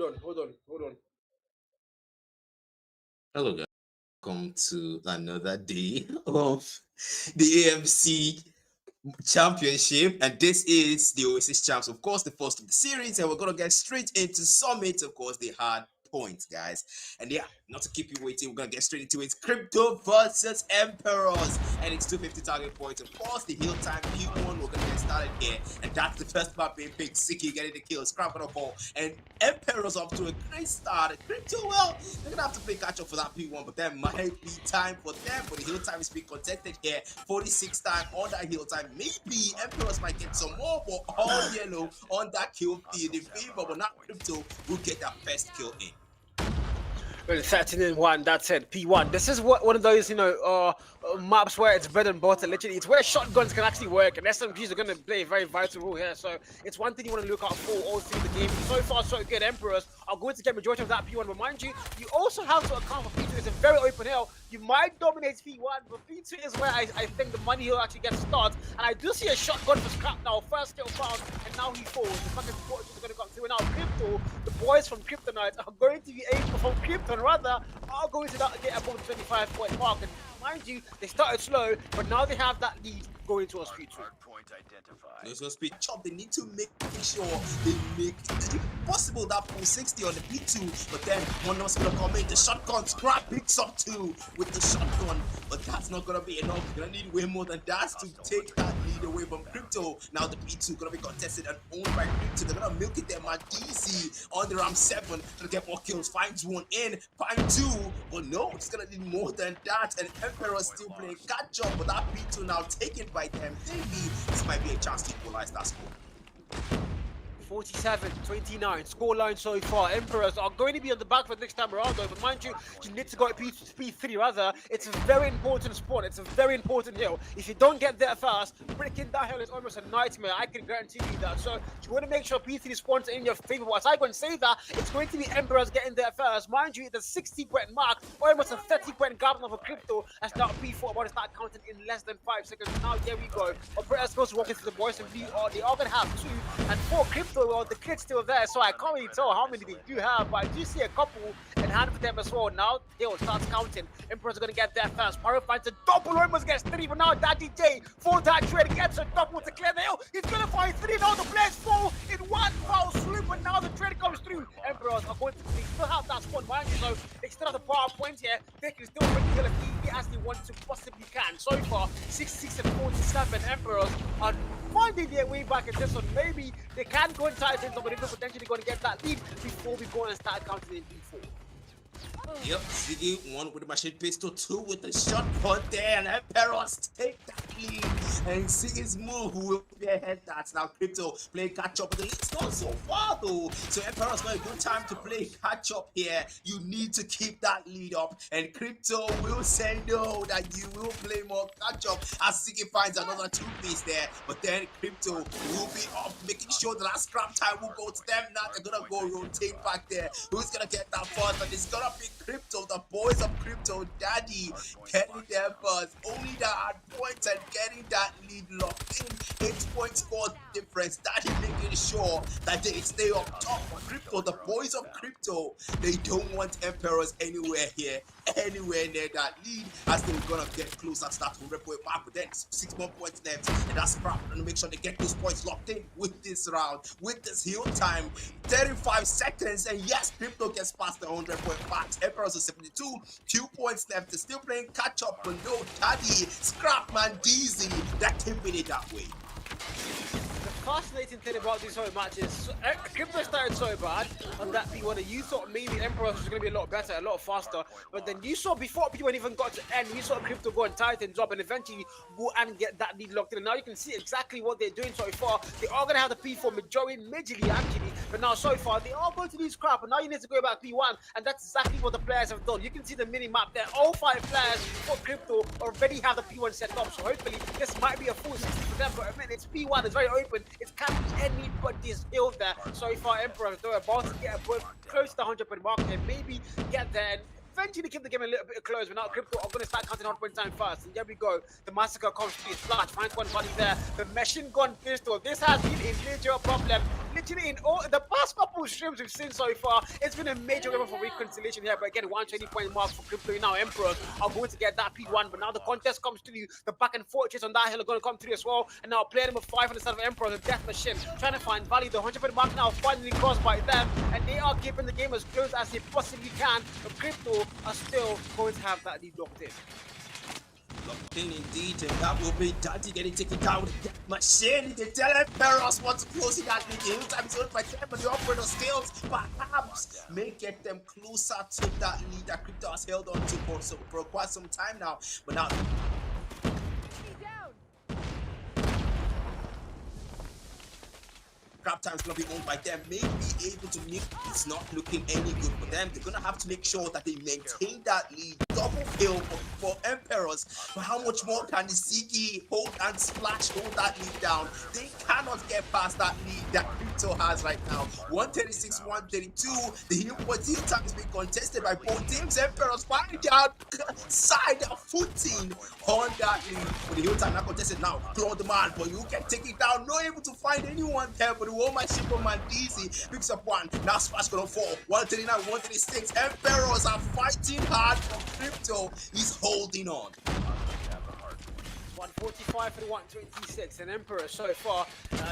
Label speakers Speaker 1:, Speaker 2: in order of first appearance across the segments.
Speaker 1: on.
Speaker 2: Hello, guys. Welcome to another day of the AMC Championship, and this is the Oasis Champs, of course, the first of the series, and we're gonna get straight into Summit. Of course, they had points, guys, and yeah, not to keep you waiting, we're gonna get straight into it. Krypto versus Emperors, and it's 250 target points. Of course, the heal time P1, we're gonna get started here, and that's the first map being picked. Siki getting the kill, scrapping up all, and Emperors off to a great start. Krypto, well, they're gonna have to play catch up for that P1, but there might be time for them, but the heal time is being contested here. 46 time on that heal time. Maybe Emperors might get some more, but all yellow on that kill feed in favor, but not Krypto will get that first kill in.
Speaker 1: Well, 13-1, that's it. P1. This is one of those, maps where it's bread and butter. Literally, it's where shotguns can actually work, and SMGs are going to play a very vital role here. So it's one thing you want to look out for all through the game. So far, so good. Emperors are going to get majority of that P1, but mind you, you also have to account for P2. It's a very open hill. You might dominate P1, but P2 is where I think the money hill actually gets started. And I do see a shotgun for Scrap now. First kill found, and now he falls. The fucking support is going to come through. And now Krypto, the boys from Kryptonite are going to be able from Krypton rather are going to get above the 25-point mark. And mind you, they started slow, but now they have that lead going towards P2.
Speaker 2: There's no speed chop. They need to make sure they make it possible that full 60 on the P2, but then one of us gonna come in. The shotgun Scrap picks up two with the shotgun, but that's not gonna be enough. You're gonna need way more than that to take that lead away from Krypto. Now the P2 gonna be contested and owned by Krypto. They're gonna milk it there. DC on the Ram 7 to get more kills. Finds one in, find two, but no, it's gonna need more than that. And Emperor still playing catch up, but that P2 now taken by them. Maybe this might be a chance to equalize that score.
Speaker 1: 47-29 scoreline so far. Emperors are going to be on the back for next time around though, but mind you, you need to go at P3 rather. It's a very important spot. It's a very important hill. If you don't get there fast, breaking that hill is almost a nightmare. I can guarantee you that. So you want to make sure P3 spawns in your favor. As I go and say that, it's going to be Emperors getting there first. Mind you, the 60-point mark, almost a 30-point gap now for Krypto. That's now P4 about to start counting in less than 5 seconds. Now here we go. Operators goes walking to the boys and they are going to have 2 and 4 Krypto. Well, the kid's still there, so I can't really tell how many they do have, but I do see a couple in hand for them as well. Now they'll start counting. Emperor's gonna get there first. Pyro finds a double, almost gets 3, but now Daddy J for that trade gets a double to clear the hill. He's gonna find 3. Now the players fall in one foul swoop, but now the trade comes through. Emperors are going to still have that spawn, mind you, so they still have the power point here. They can still bring the hill as easily as they want to possibly can. So far, 66-47 Emperors are finding their way back in this one. Maybe they can go and tie things up, but they're potentially going to get that lead before we go and start counting in P4.
Speaker 2: Yep, Ziggy 1 with the machine pistol, 2 with the shotgun there, and Emperors take that lead. And Ziggy's move will be ahead. That's now Krypto playing catch up, but the lead's not so far though. So Emperors got a good time to play catch up here. You need to keep that lead up, and Krypto will say no, that you will play more catch up as Ziggy finds another 2-piece there. But then Krypto will be up, making sure the last scrap time will go to them. Now they're gonna go rotate back there. Who's gonna get that first? And it's gonna be Krypto, the boys of Krypto Daddy getting there first. Only that at points and getting that lead locked in. 8-point score difference. Daddy making sure that they stay up top. Krypto, the boys of Krypto, they don't want Emperors anywhere here, anywhere near that lead, as they're gonna get close and start to rip it back. But then 6 more points left, and that's crap. And make sure they get those points locked in with this round, with this heal time. 35 seconds, and yes, Krypto gets past the 100-point mark. Emperors are 72, 2 points left. They're still playing catch up, but no Daddy, Scrapman, Deezy, that keeping it that way.
Speaker 1: The fascinating thing about these whole matches, Krypto started so bad on that P1, and you thought maybe Emperors was going to be a lot better, a lot faster, but then you saw before P1 even got to end, you saw Krypto go and tighten drop and eventually go and get that lead locked in. And now you can see exactly what they're doing so far. They are going to have the P4 majorly actually, but now so far they are going to lose crap, and now you need to go back P1, and that's exactly what the players have done. You can see the mini map there. All 5 players for Krypto already have the P1 set up, so hopefully this might be a full 60 for them. But I mean, it's P1, it's very open. It can't be anybody's hill there. So far, Emperors, they're about to get close to the 100-point mark and maybe get there. And eventually keep the game a little bit close, but now Krypto are going to start counting 100-point time first. And there we go. The massacre comes to its flash. Finds one body there. The machine gun pistol. This has been a major problem literally in all the past couple of streams we've seen so far, it's been a major level for reconciliation here. But again, 120-point mark for Krypto. Now Emperors are going to get that P1, but now the contest comes to you. The back and forth chase on that hill are going to come through as well. And now player number 5 on the side of Emperor, the Death Machine, trying to find value. The 100-point mark now finally crossed by them, and they are keeping the game as close as they possibly can. But Krypto are still going to have that lead locked in.
Speaker 2: Locked in indeed, and that will be Daddy getting taken down with that machine. The Delen Perros want to close it out. The Hilltime is owned by them, but the operator skills perhaps may get them closer to that lead that Krypto has held on to for quite some time now. But now Crab time is going to be owned by them. Maybe able to make it's not looking any good for them. They're going to have to make sure that they maintain that lead. Double kill for Emperors. But how much more can the Ziggy hold and Splash hold that lead down? They cannot get past that lead that Krypto has right now. 136, 132. The hill time has been contested by both teams. Emperors find out side footing on that lead. But the hill time not contested now. Claw the man, but you can take it down. Not able to find anyone there, but the woman ship from Mandizi picks up one. Now Splash gonna fall. 139, 136. Emperors are fighting hard for Krypto. He's holding on.
Speaker 1: 145 for the 126, and Emperor so far,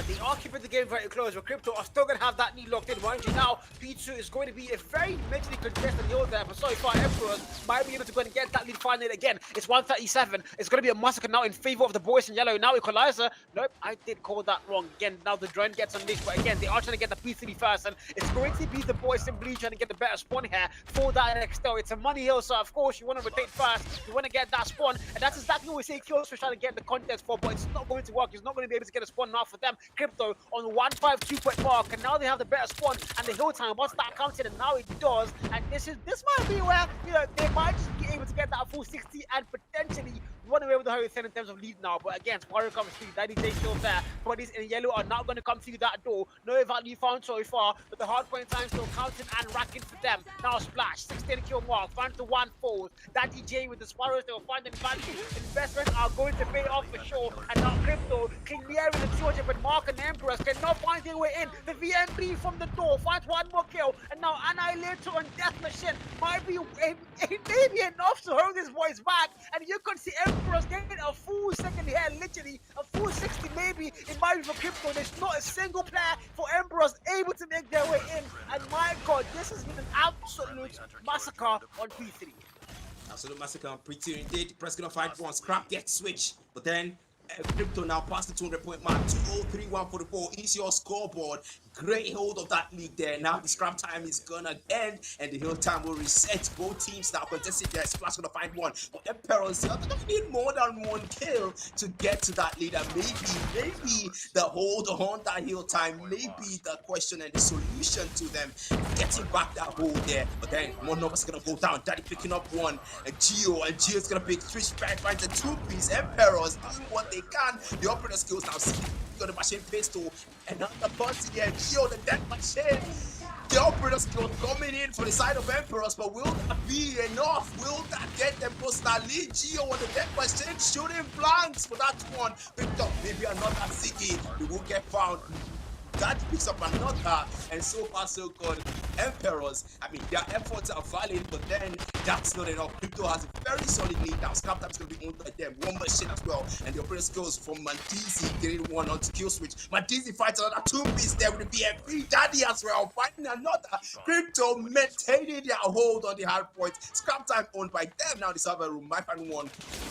Speaker 1: they are keeping the game very close, but Krypto are still going to have that lead locked in. Mind you, now P2 is going to be a very majorly contested hill there, but so far Emperors might be able to go and get that lead finally again. It's 137. It's going to be a massacre now in favor of the boys in yellow. Now Equalizer, nope, I did call that wrong. Again, now the drone gets unleashed, but again, they are trying to get the P3 first, and it's going to be the boys in blue trying to get the better spawn here for that next hill. It's a money hill, so of course you want to rotate first, you want to get that spawn, and that's exactly what we say Kills for trying to get the contest for, but it's not going to work. He's not going to be able to get a spawn now for them. Krypto on the 152-point mark, and now they have the better spawn and the hill time. Once that counted, and now it does, and this might be where, you know, they might just be able to get that full 60 and potentially run away with the hurry 10 in terms of lead now. But again, Sparrow comes through. Daddy J still there. Bodies in yellow are not going to come through that door. No value found so far, but the hard point time still counting and racking for them. Now Splash, 16 kill mark, finds the 1 falls. Daddy J with the Sparrows, they will find them value. Investments are going to pay off for sure. And now Krypto clearing the 200, but Mark and Emperors cannot find their way in. The VMB from the door finds 1 more kill, and now Annihilator and Death Machine might be maybe enough to hold this boys back. And you can see Emperors getting a full second here, literally a full 60 maybe. It might be for Krypto. There's not a single player for Emperors able to make their way in. And my God, this has been an absolute massacre on P3.
Speaker 2: Absolute massacre on P3 indeed. Press gonna find one. Scrap gets switched, but then Krypto now past the 200-point mark. 203, 144 is your scoreboard. Great hold of that lead there. Now the scrap time is gonna end, and the hill time will reset. Both teams now contesting there. Splash gonna find one, but Emperors are gonna need more than 1 kill to get to that lead. And maybe the hold on that hill time may be the question and the solution to them getting back that hold there. But then one numbers gonna go down. Daddy picking up one, and Gio's gonna pick switch back, finds a 2-piece. Emperors doing what they can. The operator skills now see got the machine pistol, and not the button here. Gio the Death Machine. The operator skills coming in for the side of Emperors, but will that be enough? Will that get them close to that lead? Gio on the Death Machine shooting blanks for that one. Picked up maybe another Ziggy. He will get found. That picks up another, and so far so good. Emperors, I mean, their efforts are valid, but then that's not enough. Krypto has a very solid lead now. Scrap time is going to be owned by them. 1 machine as well, and the operator skills from Mandizi getting 1 onto kill switch. Mandizi fights another 2-piece there with the BMP. Daddy as well, fighting another. Krypto maintaining their hold on the hard point. Scrap time owned by them now. The server room, my fan 1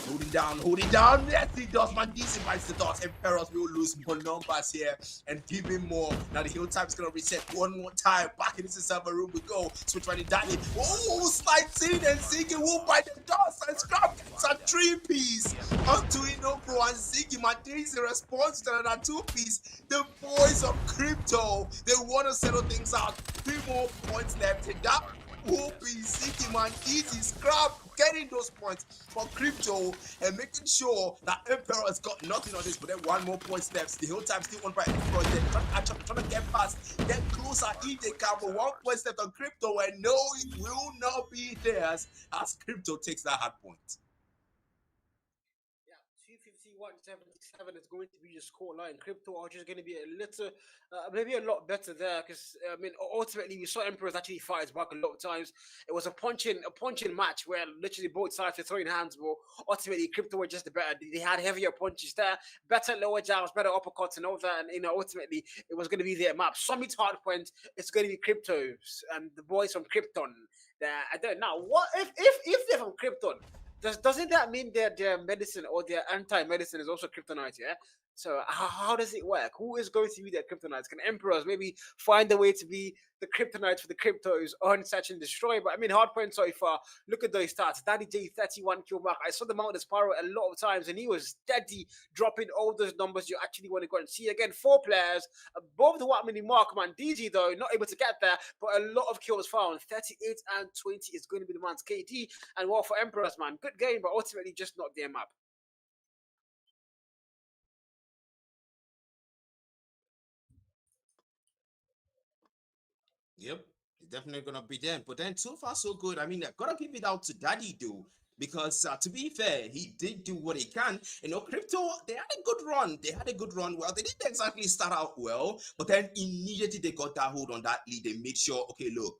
Speaker 2: holding down. Yes, he does. Mandizi fights the dots. Emperors will lose more numbers here and give him more. Now the hill time is gonna reset 1 more time. Back into the server room we go. Switch running Danny. Oh, slides in, and Ziggy will by the dust, and Scrap gets a 3-piece onto Inopro, and Ziggy Mandizi responds to another 2-piece. The boys of Krypto, they want to settle things out. 3 more points left, and that will be Ziggy Mandizi Scrap getting those points for Krypto and making sure that Emperor has got nothing on this, but then 1 more point left. The whole time still won by Emperor. They're trying to get past, get closer if they can, but 1 point left on Krypto, and no, it will not be theirs as Krypto takes that hard point.
Speaker 1: Yeah, 250, 81-77 is going to be the scoreline. Krypto are just going to be a little, maybe a lot better there because I mean, ultimately we saw Emperors actually fight his back a lot of times. It was a punching match where literally both sides were throwing hands, but ultimately Krypto were just the better. They had heavier punches there, better lower jabs, better uppercuts, and all that. And ultimately it was going to be their map. Summit Hardpoint, it's going to be Kryptos and the boys from Krypton. I don't know what if they're from Krypton. Doesn't that mean that their medicine or their anti-medicine is also kryptonite? Yeah. So how does it work? Who is going to be their kryptonite? Can emperors maybe find a way to be the kryptonite for the cryptos on Search and Destroy? But I mean, Hardpoint so far. Look at those stats. Daddy J 31 kill mark. I saw the Mount Spiral a lot of times, and he was steady dropping all those numbers you actually want to go and see. Again, 4 players above the 1 minute mark. Man, DG though not able to get there, but a lot of kills found. 38 and 20 is going to be the man's KD. And well, for Emperors, man, good game, but ultimately just not their map.
Speaker 2: Yep, it's definitely gonna be them. But then so far so good. I mean, I gotta give it out to Daddy though. Because to be fair, he did do what he can. Krypto, they had a good run. They had a good run. Well, they didn't exactly start out well, but then immediately they got that hold on that lead. They made sure, okay, look,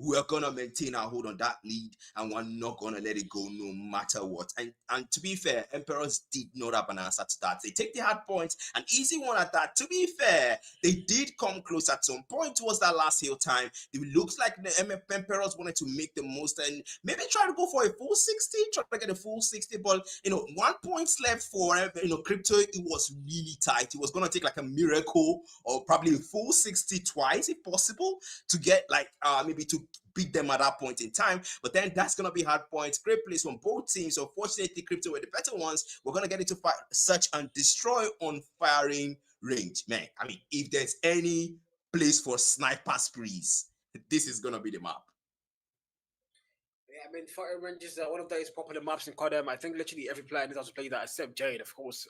Speaker 2: we're gonna maintain our hold on that lead, and we're not gonna let it go no matter what. And to be fair, Emperors did not have an answer to that. They take the hard points, an easy one at that. To be fair, they did come close at some point towards that last hill time. It looks like the Emperors wanted to make the most and maybe try to go for a full 60, try to get a full 60. But 1 point left for Krypto. It was really tight. It was gonna take like a miracle or probably a full 60 twice if possible to get like maybe to beat them at that point in time. But then that's gonna be hard points. Great plays from both teams. So fortunately, Krypto were the better ones. We're gonna get into Search and Destroy on firing range. Man, I mean, if there's any place for sniper sprees, this is gonna be the map.
Speaker 1: Yeah, I mean, fighting range is one of those popular maps in codm. I think literally every player knows how to play that, except Jade, of course.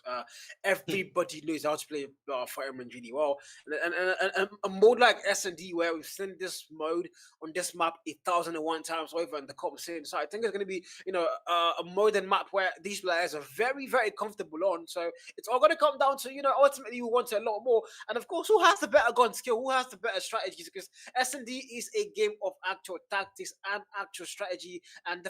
Speaker 1: Everybody knows how to play fighting range really well. And a mode like S&D, where we've seen this mode on this map 1,001 times over in the comp scene. So I think it's going to be, a mode and map where these players are very, very comfortable on. So it's all going to come down to, ultimately you want a lot more. And of course, who has the better gun skill? Who has the better strategies? Because S&D is a game of actual tactics and actual strategy. And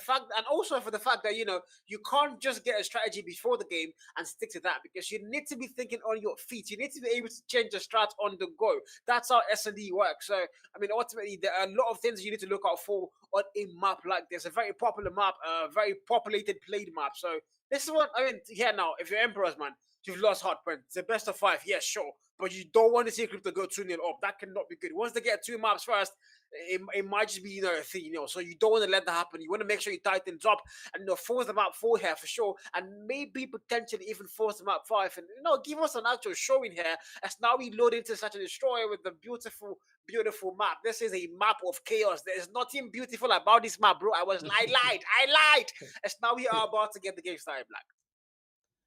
Speaker 1: also for the fact that you can't just get a strategy before the game and stick to that, because you need to be thinking on your feet. You need to be able to change the strat on the go. That's how S&D works. So I mean, ultimately there are a lot of things you need to look out for on a map like this. A very popular map, a very populated played map. So this is what I mean. Yeah, now if you're Emperors, man, you've lost Hardpoint. It's the best of 5, yes, sure, but you don't want to see Krypto go 2-0 up. That cannot be good. Once they get 2 maps first, it might just be a thing, so you don't want to let that happen. You want to make sure you tighten up and force them out 4 here for sure, and maybe potentially even force them out 5, and give us an actual showing here as now we load into Search and Destroy with the beautiful map. This is a map of chaos. There is nothing beautiful about this map, bro. I lied. As now we are about to get the game started, Black.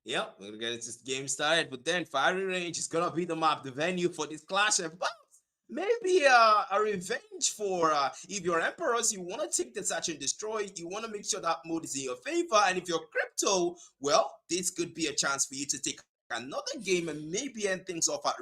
Speaker 2: Yep, we're gonna get this game started, but then firing range is gonna be the map, the venue for this clash. But maybe a revenge for if you're Emperors, you want to take the Search and Destroy, you want to make sure that mode is in your favor, and if you're Krypto, well, this could be a chance for you to take another game and maybe end things off at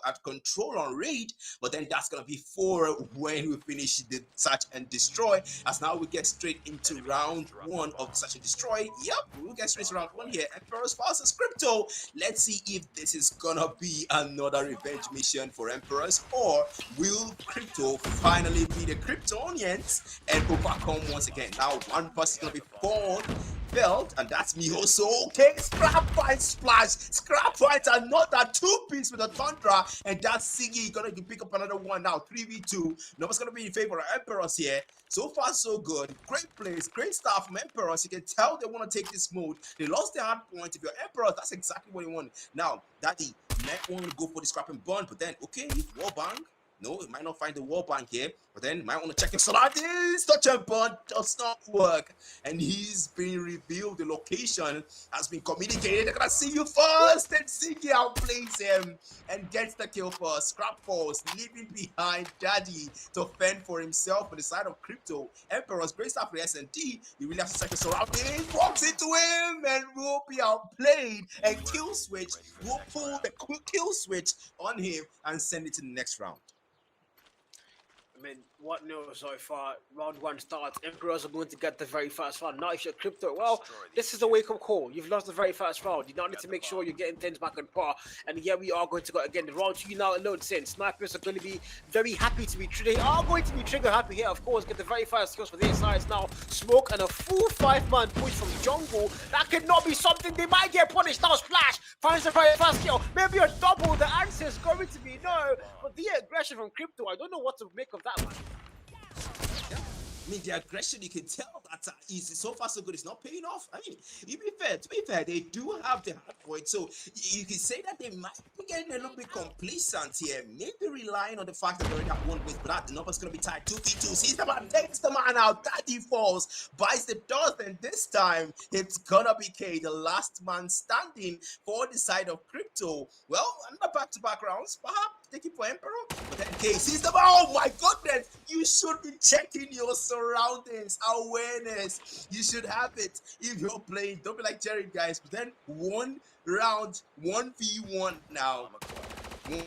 Speaker 2: at control on raid. But then that's gonna be for when we finish the Search and Destroy, as now we get straight into round 1 of Search and Destroy. Yep, we'll get straight to round 1 here. Emperors versus Krypto. Let's see if this is gonna be another revenge mission for Emperors, or will Krypto finally be the Kryptonians and overcome once again. Now one person gonna be fall belt, and that's me also. Okay, scrap fight splash, scrap fight, another 2-piece with a Tundra, and that's Siggy gonna pick up another one now. 3v2. Nobody's gonna be in favor of Emperors here. So far so good. Great plays, great stuff from Emperors. You can tell they want to take this mode. They lost their hard point. If you're Emperors, that's exactly what you want. Now Daddy might want to go for the scrap and burn, but then okay, wallbang. No, it might not find the wall bank here, but then might want to check his surroundings. Touch and burn does not work. And he's been revealed. The location has been communicated. They're gonna see you first. And Ziggy outplays him and gets the kill first. Scrap Force leaving behind Daddy to fend for himself on the side of Krypto. Emperor's great stuff for S&D. He really has to check his surroundings. Walks into him and will be outplayed. And Kill Switch will pull the kill switch on him and send it to the next round.
Speaker 1: I mean, what news so far? Round 1 starts. Emperors are going to get the very first round. Now, if you're Krypto, well, this is a wake-up call. You've lost the very first round. You now need to make sure you're getting things back on par. And here we are going to go again. The round 2 now alone since. Snipers are going to be very happy to be trigger. They are going to be trigger happy here, of course. Get the very first kills for their sides now. Smoke and a full 5-man push from Jungle. That could not be something. They might get punished. Now, Splash finds the very first kill. Maybe a double. The answer is going to be no. But the aggression from Krypto, I don't know what to make of that, man.
Speaker 2: I mean, the aggression, you can tell that is so far so good. It's not paying off. I mean, to be fair, they do have the hard point. So you can say that they might be getting a little bit complacent here. Maybe relying on the fact that they already have one with Brad. The number's going to be tied 2v2. Sees the man, takes the man out. Daddy falls, buys the dust, and this time it's gonna be K, the last man standing for the side of Krypto. Well, another back-to-back rounds, perhaps taking for Emperor. But then K sees the man. Oh my goodness! You should be checking your surroundings, awareness. You should have it if you're playing. Don't be like Jerry, guys. But then 1 round, 1v1 now.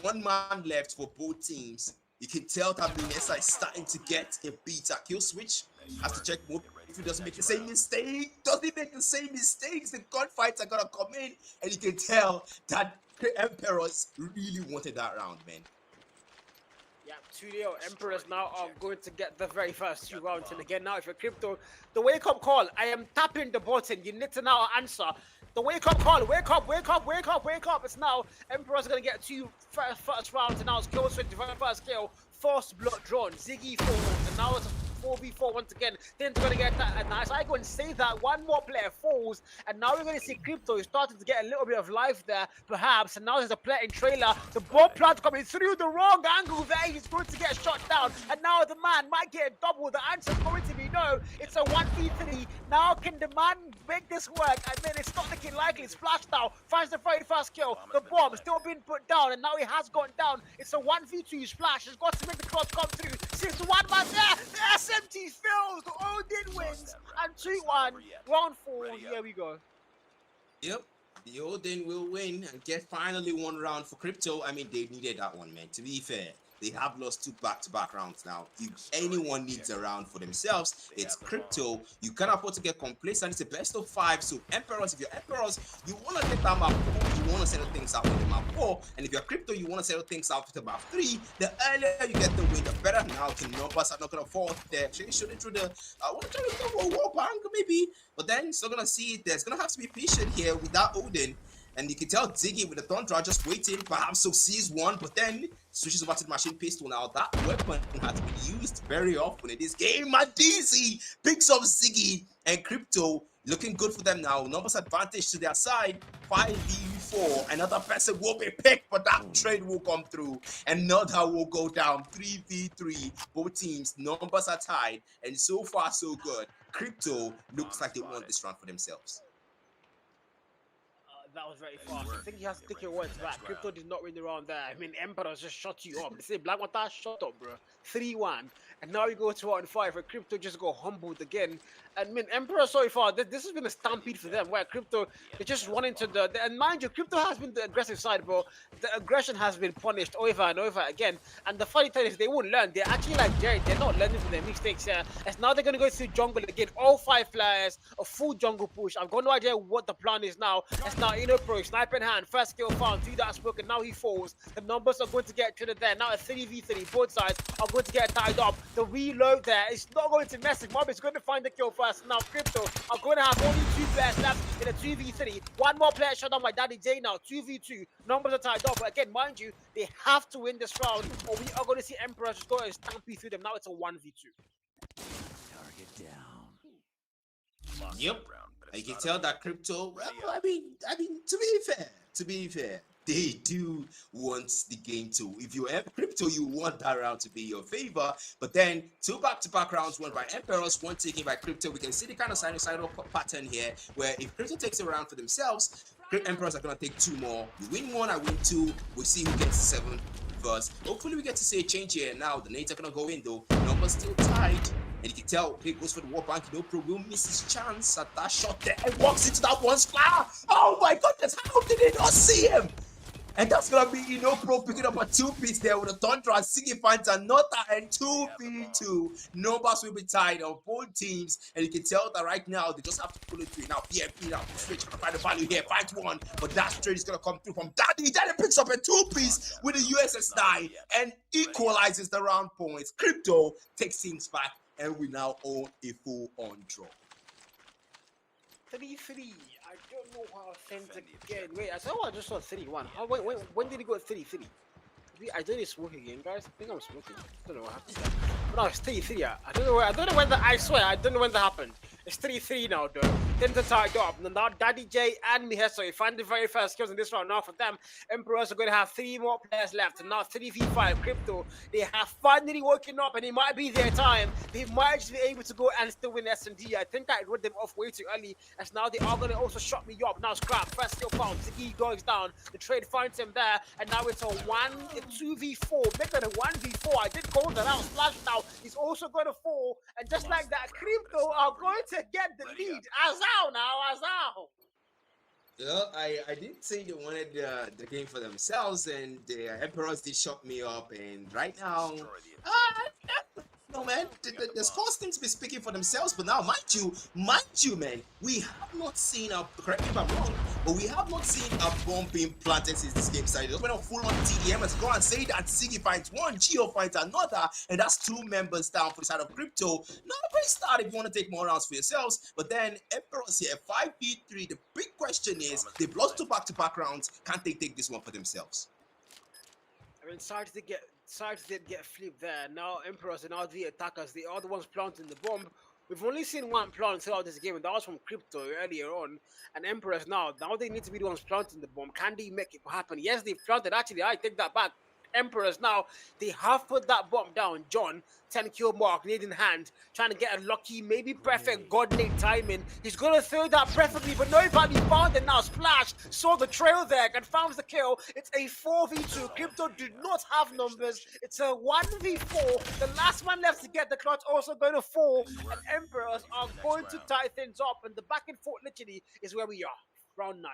Speaker 2: 1 man left for both teams. You can tell that Nemesis is starting to get a beat at Kill Switch. Has to check move. If he doesn't make the same mistake, doesn't make the same mistakes, the gunfights are gonna come in, and you can tell that Emperors really wanted that round, man.
Speaker 1: Yeah, 2-0. Emperors now are going to get the very first 2 rounds. And again, now if you're Krypto, the wake-up call, I am tapping the button. You need to now answer. The wake-up call, wake up, wake up, wake up, wake up. It's now, Emperors are going to get 2 first rounds, and now it's Kill Switch, the very first kill. First blood drawn, Ziggy falls, and now it's 4v4 once again. Then they're going to get that. And as I go and say that, 1 more player falls, and now we're going to see Krypto is starting to get a little bit of life there, perhaps. And now there's a player in trailer. The bomb plant coming through the wrong angle there. He's going to get shot down, and now the man might get a double. The answer's going to be no. It's a 1v3. Now can the man make this work? And then it's not looking likely. Splash now finds the very first kill. The bomb still being put down, and now he has gone down. It's a 1v2. Splash has got to make the clutch come through. Since the 1 man there, the SMT fails. The Odin wins, and 2-1. Round 4. Here we go.
Speaker 2: Yep, the Odin will win and get finally 1 round for Krypto. I mean, they needed that one, man. To be fair, they have lost 2 back-to-back rounds now. If anyone needs a round for themselves, it's Krypto. You can't afford to get complacent. It's a best of 5. So Emperors, if you're Emperors, you want to get that map 4. You want to settle things out with the map 4. And if you're Krypto, you want to settle things out with the map 3. The earlier you get the win, the better. Now the numbers are not going to fall. They're actually shooting through the I want to try to go wall bank maybe. But then still going to see there's going to have to be patient here with that Odin. And you can tell Ziggy with the Thunder just waiting, perhaps so sees 1, but then switches over to the machine pistol. Now that weapon has been used very often in this game. Madizi picks up Ziggy, and Krypto looking good for them now. Numbers advantage to their side. 5v4. Another person will be picked, but that trade will come through. Another will go down. 3v3. Both teams, numbers are tied, and so far so good. Krypto looks like they won this round for themselves.
Speaker 1: That was very fast. I think he has to take your words back. Krypto did not win the round there. I mean, Emperors just shut you up. They say Black Mata, shut up, bro. 3-1. And now we go to round 5 where Krypto just got humbled again. And I mean, Emperor so far, this has been a stampede for them where Krypto, they just run into and mind you, Krypto has been the aggressive side, bro. The aggression has been punished over and over again. And the funny thing is, they won't learn. They're actually like Jerry, they're not learning from their mistakes here. As now they're going to go through jungle again. All 5 players, a full jungle push. I've got no idea what the plan is now. As now, Pro, sniper in hand, first kill found, 3 that spoken, now he falls. The numbers are going to get to the there. Now a 3v3, both sides are going to get tied up. The reload there is not going to mess with Mob. It's going to find the kill first. Now Krypto are going to have only 2 players left in a 2v3. 1 more player shot down by Daddy J now. 2v2. Numbers are tied up. But again, mind you, they have to win this round or we are going to see Emperors just go and stampede through them. Now it's a 1v2.
Speaker 3: Target down.
Speaker 2: Yep. You can tell that Krypto, well, I mean, to be fair, they do want the game to. If you have Crypto, you want that round to be your favor. But then 2 back-to-back rounds won by Emperors, 1 taken by Crypto. We can see the kind of sinusoidal pattern here, where if Crypto takes a round for themselves, Emperors are gonna take 2 more. You win 1, I win 2. We see who gets 7 first. Hopefully we get to see a change here. Now the nades are gonna go in though. Numbers still tied. And you can tell, he goes for the war bank. No pro will miss his chance at that shot there. And walks into that one splash. Oh my goodness, how did they not see him? And that's gonna be Pro picking up a 2-piece there with a Thunder and Siggy finds another and 2v2. Numbers will be tied on both teams, and you can tell that right now they just have to pull it through. Now BMP now switch to find the value here, find 1, but that straight is gonna come through from Daddy. Daddy picks up a 2-piece with the USS9 and equalizes the round points. Krypto takes things back, and we now own a full-on draw.
Speaker 1: 3-3. I don't know how things again. Wait, I just saw 3-1. How when did it go 3-3? I did smoke again, guys. I think I'm smoking. I don't know what happened there. But no, it's 3-3. I don't know when I swear, I don't know when that happened. It's 3-3 now, though. Then to tie it up. Now, Daddy J and Miheso, you find the very first kills in this round. Now, for them, Emperors are going to have 3 more players left. And now, 3v5, Krypto. They have finally woken up, and it might be their time. They might just be able to go and still win S&D. I think I wrote them off way too early, as now they are going to also shut me up. Now, Scrap, first still found. Ziggy goes down. The trade finds him there, and now it's a 2v4. Make it a 1v4. I did call that out. Splash now. He's also going to fall, and just like that, Krypto are going to get the lead. Azao now, Azao.
Speaker 2: Well, I did say they wanted the game for themselves, and the Emperors did shut me up. And right now, no man, the scores seem to be speaking for themselves. But now, mind you, man, we have not seen a, correct me if I'm wrong, but we have not seen a bomb being planted since this game started. They went on full on TDM. Let's go and say that Siggy finds 1, Geo finds another, and that's 2 members down for the side of Krypto. Not a great start if you want to take more rounds for yourselves. But then Emperors here, 5v3. The big question is, they've lost 2 back-to-back rounds. Can't they take this one for themselves?
Speaker 1: I mean, sides did get flipped there. Now Emperors and now the attackers, they are the ones planting the bomb. We've only seen 1 plant throughout this game, and that was from Krypto earlier on. And Emperors now they need to be the ones planting the bomb. Can they make it happen? Yes, they've planted. Actually, I take that back. Emperors now, they have put that bomb down. John, 10 kill mark, lead in hand, trying to get a lucky, maybe perfect god-made timing. He's going to throw that preferably, but nobody found it now. Splash, saw the trail there, confirms the kill. It's a 4v2. Krypto do not have numbers. It's a 1v4. The last one left to get the clutch also going to fall, and Emperors are going to tie things up, and the back and forth literally is where we are. Round 9.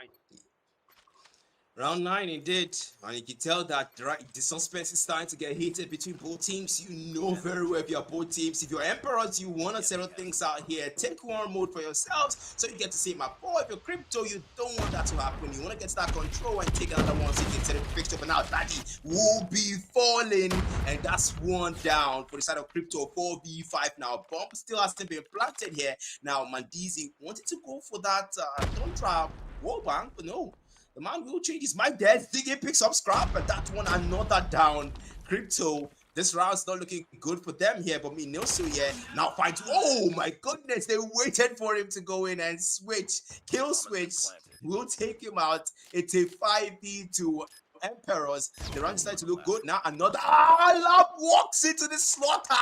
Speaker 2: Round 9 indeed, and you can tell that the suspense is starting to get heated between both teams. You know very well if you're both teams. If you're Emperors, you want to settle things out here. Take war mode for yourselves so you get to see my boy. If you're Krypto, you don't want that to happen. You want to get that control and take another one so you can set it fixed. But now Daddy will be falling, and that's 1 down for the side of Krypto. 4v5 now. Bomb still hasn't been planted here. Now Mandizi wanted to go for that don't trap wall bank, but no. The man will change his mind there. Ziggy picks up Scrap, and that one another down. Krypto, this round's not looking good for them here, but Minosu here now finds. Oh my goodness, they waited for him to go in and switch. Kill switch will take him out. It's a 5v2. Emperors, the round starting to look good now. Another Lab walks into the slaughter,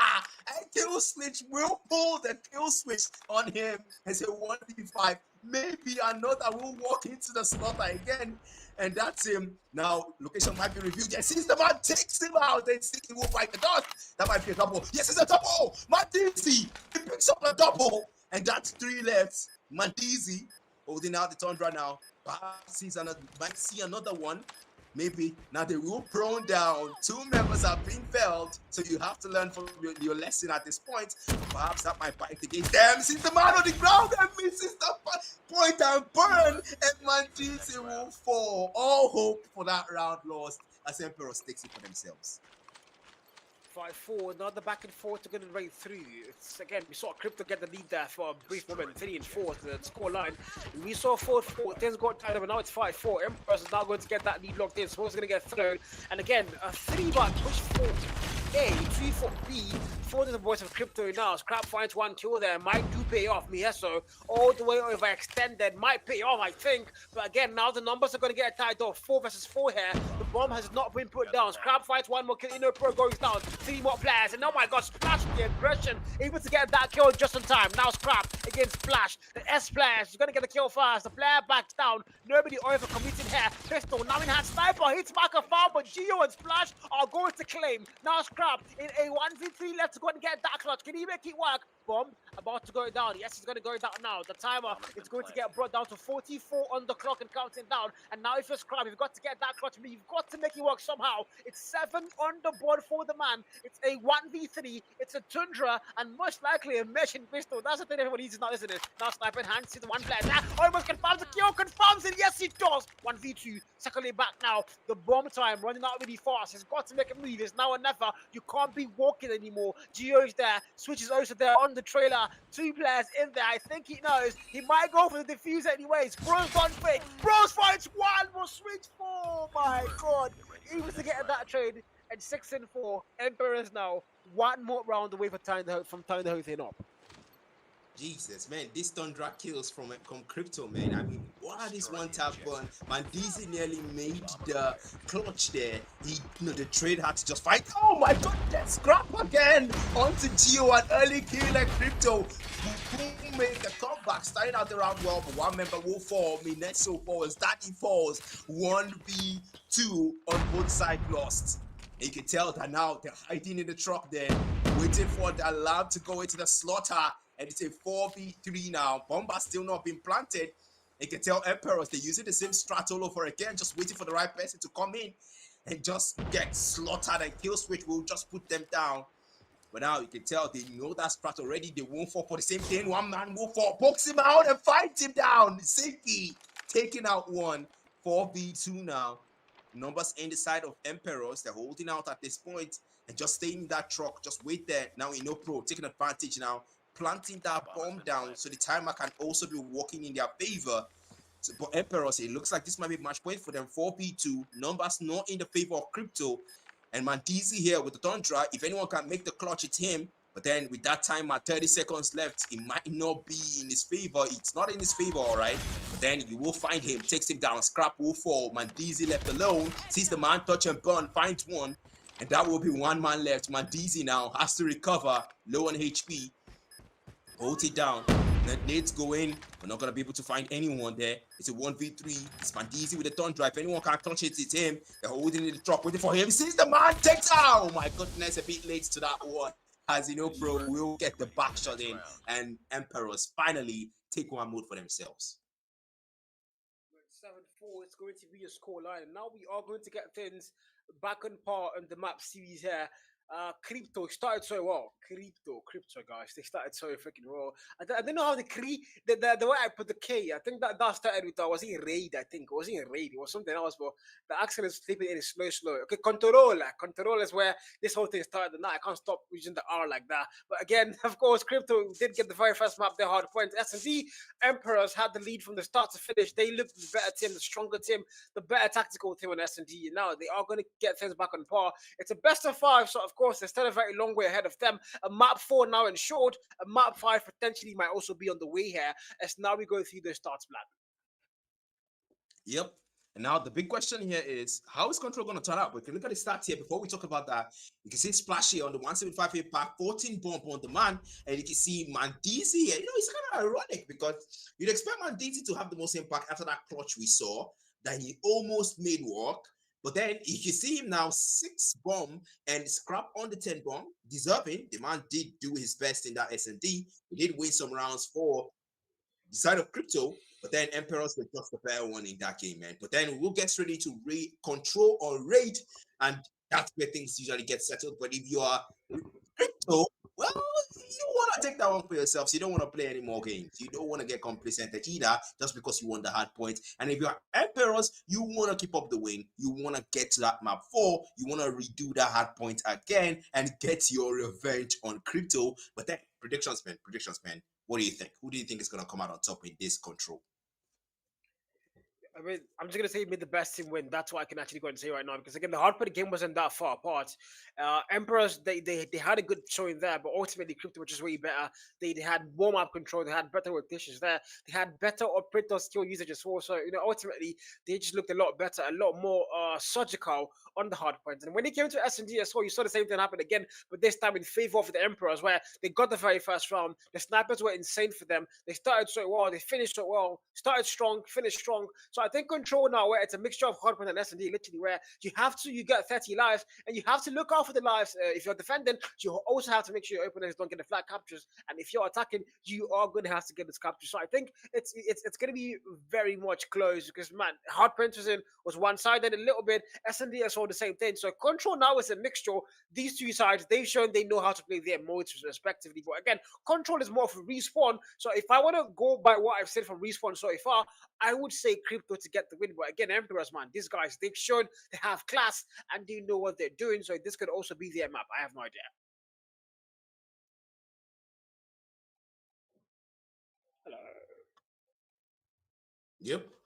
Speaker 2: and kill switch will pull the kill switch on him. It's a 1v5. Maybe another will walk into the slaughter again, and that's him. Now, location might be reviewed. Yes, since the man takes him out, then City will fight the dot. That might be a double. Yes, it's a double. Mandizi, he picks up a double, and that's 3 left. Mandizi holding out the Tundra now. Might see another one. Maybe now they will prone down. 2 members are being felled, so you have to learn from your lesson at this point. Perhaps that might bite against them. Since the man on the ground and misses the point and burn, and Mandizi will fall. All hope for that round lost as Emperors takes it for themselves.
Speaker 1: 5-4, now the back and forth are going to break through. It's, again, we saw Krypto get the lead there for a brief moment, 3-4 to the score line. We saw 4-4, things got tied up, and now it's 5-4. Emperors is now going to get that lead locked in. Smoke's going to get thrown. And again, a 3-bar push forward. A, 3 for B, for the boys of Krypto now. Scrap finds 1 kill there, might do pay off. Mieso all the way overextended, might pay off, I think. But again, now the numbers are going to get tied off. 4 versus 4 here. The bomb has not been put down. Scrap finds 1 more kill. Pro goes down. 3 more players. And oh my god, Splash with the aggression. Able to get that kill just in time. Now Scrap against Splash. The S players is going to get the kill fast. The player backs down. Nobody overcommitting here. Pistol now in hand. Sniper hits back a foul, but Gio and Splash are going to claim. Now Scrap in a 1v3 left to go and get that clutch. Can he make it work? Bomb about to go down. Yes, it's going to go down now. The timer is going to get brought down to 44 on the clock and counting down. And now if you're Scrap, you've got to get that clutch. You've got to make it work somehow. It's 7 on the board for the man. It's a 1v3. It's a Tundra and most likely a Mesh and Pistol. That's the thing everyone needs now, isn't it? Now Sniper in hand. See the one player. Almost confirms the kill. Confirms it. Yes, he does. 1v2. Secondly back now. The bomb time running out really fast. He's got to make a move. It's now or never. You can't be walking anymore. Gio's there. Switches also there on the trailer. 2 players in there. I think he knows. He might go for the diffuser anyways. Bros don't fake. Bros finds 1 more switch. Oh my god. He was to get that trade. And 6 and 4. Emperors now. 1 more round away for tying the whole thing up.
Speaker 2: Jesus, man, this Tundra kills from Krypto, man. I mean, what this one tap burn? Mandizi nearly made the clutch there. The trade had to just fight. Oh my god, that scrap again onto Gio, an early kill like Krypto. Who made the comeback, starting out the round well, but 1 member will fall. Mineso falls, Daddy falls. 1v2 on both sides lost. You can tell that now they're hiding in the truck there, waiting for the alarm to go into the slaughter. And it's a 4v3 now. Bomb has still not been planted. You can tell Emperors, they're using the same strat all over again, just waiting for the right person to come in and just get slaughtered, and kill switch will just put them down. But now you can tell they know that strat already. They won't fall for the same thing. 1 man will fall, pokes him out and fights him down. Sinky taking out 1. 4v2 now. Numbers in the side of Emperors. They're holding out at this point and just staying in that truck. Just wait there. Now Pro taking advantage now, planting that bomb down so the timer can also be working in their favor. So, but Emperors, it looks like this might be match point for them. 4v2. Numbers not in the favor of Krypto. And Mandizi here with the Tundra. If anyone can make the clutch, it's him. But then with that time at 30 seconds left, it might not be in his favor. It's not in his favor, all right? But then you will find him, takes him down. Scrap will fall. Mandizi left alone. Sees the man touch and burn, finds 1. And that will be 1 man left. Mandizi now has to recover. Low on HP. Hold it down. Nades go in. We're not going to be able to find anyone there. It's a 1v3. It's Mandizi with the Tundra. If anyone can't touch it, it's him. They're holding in the truck, waiting for him. Sees the man, takes out. Oh my goodness, a bit late to that one. As Pro will get the back shot in, and Emperors finally take 1 mode for themselves.
Speaker 1: 7-4, it's going to be a scoreline. Now we are going to get things back on par on the map series here. Krypto started so well. Krypto guys, they started so freaking well. I don't know how the way I put the K. I think that started with was it raid? I think it wasn't a raid. It was something else. But the accent is slipping in slow. Okay, control is where this whole thing started. Now I can't stop using the R like that. But again, of course, Krypto did get the very first map. Their hard points. S&D Emperors had the lead from the start to finish. They looked the better team, the stronger team, the better tactical team on S&D. Now they are going to get things back on par. It's a best of 5, so of course they're still a very long way ahead of them. A map 4 now ensured. A map 5 potentially might also be on the way here as now we go through the starts plan.
Speaker 2: Yep. And now the big question here is, how is Control going to turn out? We can look at the stats here before we talk about that. You can see Splash here on the 175 pack, 14 bomb on the man, and you can see Mandizi here. It's kind of ironic because you'd expect Mandizi to have the most impact after that clutch we saw that he almost made work. But then you can see him now 6 bomb and scrap on the 10 bomb, deserving. The man did do his best in that S&D. He did win some rounds for the side of Krypto, but then Emperors were just the better one in that game, man. But then we'll get ready to control or raid, and that's where things usually get settled. But if you are Krypto, well, you want to take that one for yourself. So you don't want to play any more games. You don't want to get complacent either, just because you won the hard point. And if you're Emperors, you want to keep up the win. You want to get to that map 4. You want to redo that hard point again and get your revenge on Krypto. But then predictions, man. What do you think? Who do you think is going to come out on top in this control?
Speaker 1: I mean, I'm just gonna say made the best team win. That's what I can actually go and say right now. Because again, the hard part of the game wasn't that far apart. Emperors, they had a good showing there, but ultimately Krypto was just way better. They had more map control, they had better rotations there, they had better operator skill usage as well. So ultimately they just looked a lot better, a lot more surgical on the hard points. And when it came to S&D as well, you saw the same thing happen again, but this time in favor of the Emperors, where they got the very first round. The snipers were insane for them. They started so well, they finished so well, started strong, finished strong. So I think control now, where it's a mixture of hardpoint and S&D, literally, where you get 30 lives, and you have to look out for the lives. If you're defending, you also have to make sure your opponents don't get the flag captures, and if you're attacking, you are going to have to get this capture. So I think it's going to be very much close, because man, hardpoint was one-sided a little bit. S&D as well the same thing. So control now is a mixture. These two sides, they've shown they know how to play their modes respectively. But again, control is more of a respawn. So if I want to go by what I've said from respawn so far, I would say Krypto to get the win. But again, Emperors, man, these guys, they've shown they have class and they know what they're doing. So this could also be their map. I have no idea. Hello.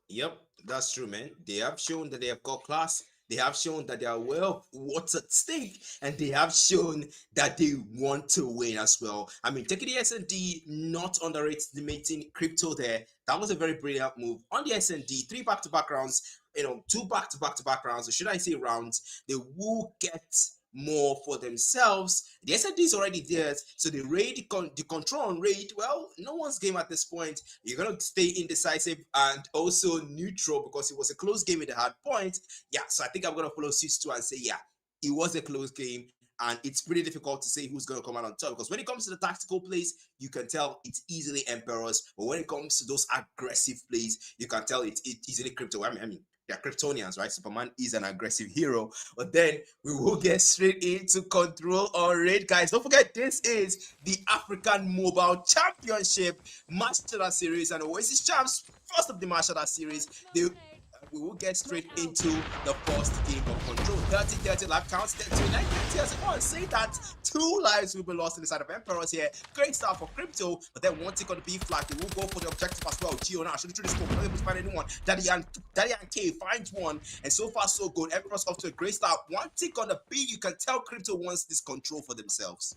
Speaker 2: Yep, that's true, man. They have shown that they have got class. They have shown that they are aware of what's at stake, and they have shown that they want to win as well. I mean, taking the S&D, not underestimating Krypto there. That was a very brilliant move on the S&D. 3 back-to-back rounds, 2 back-to-back rounds, or should I say rounds? They will get more for themselves. The SMD is already there, so the raid, the control on raid, well, no one's game at this point. You're gonna stay indecisive and also neutral because it was a close game in the hard point. Yeah, so I think I'm gonna follow Sis 2 and say, yeah, it was a close game, and it's pretty difficult to say who's gonna come out on top, because when it comes to the tactical plays, you can tell it's easily Emperors, but when it comes to those aggressive plays, you can tell it's easily Krypto. I mean, they're Kryptonians, right? Superman is an aggressive hero. But then we will get straight into control or raid, guys. Don't forget, this is the African Mobile Championship Master Series, and Oasis Champs, first of the Master Series. We will get straight into the first game of control. 30 life counts, 39 as well. Say that 2 lives will be lost in the side of Emperors here. Great start for Krypto, but then one tick on the B flag. They will go for the objective as well. Gio now should the scope, not able to find anyone. Daddy and K finds one, and so far so good. Emperors off to a great start. One tick on the B, you can tell Krypto wants this control for themselves.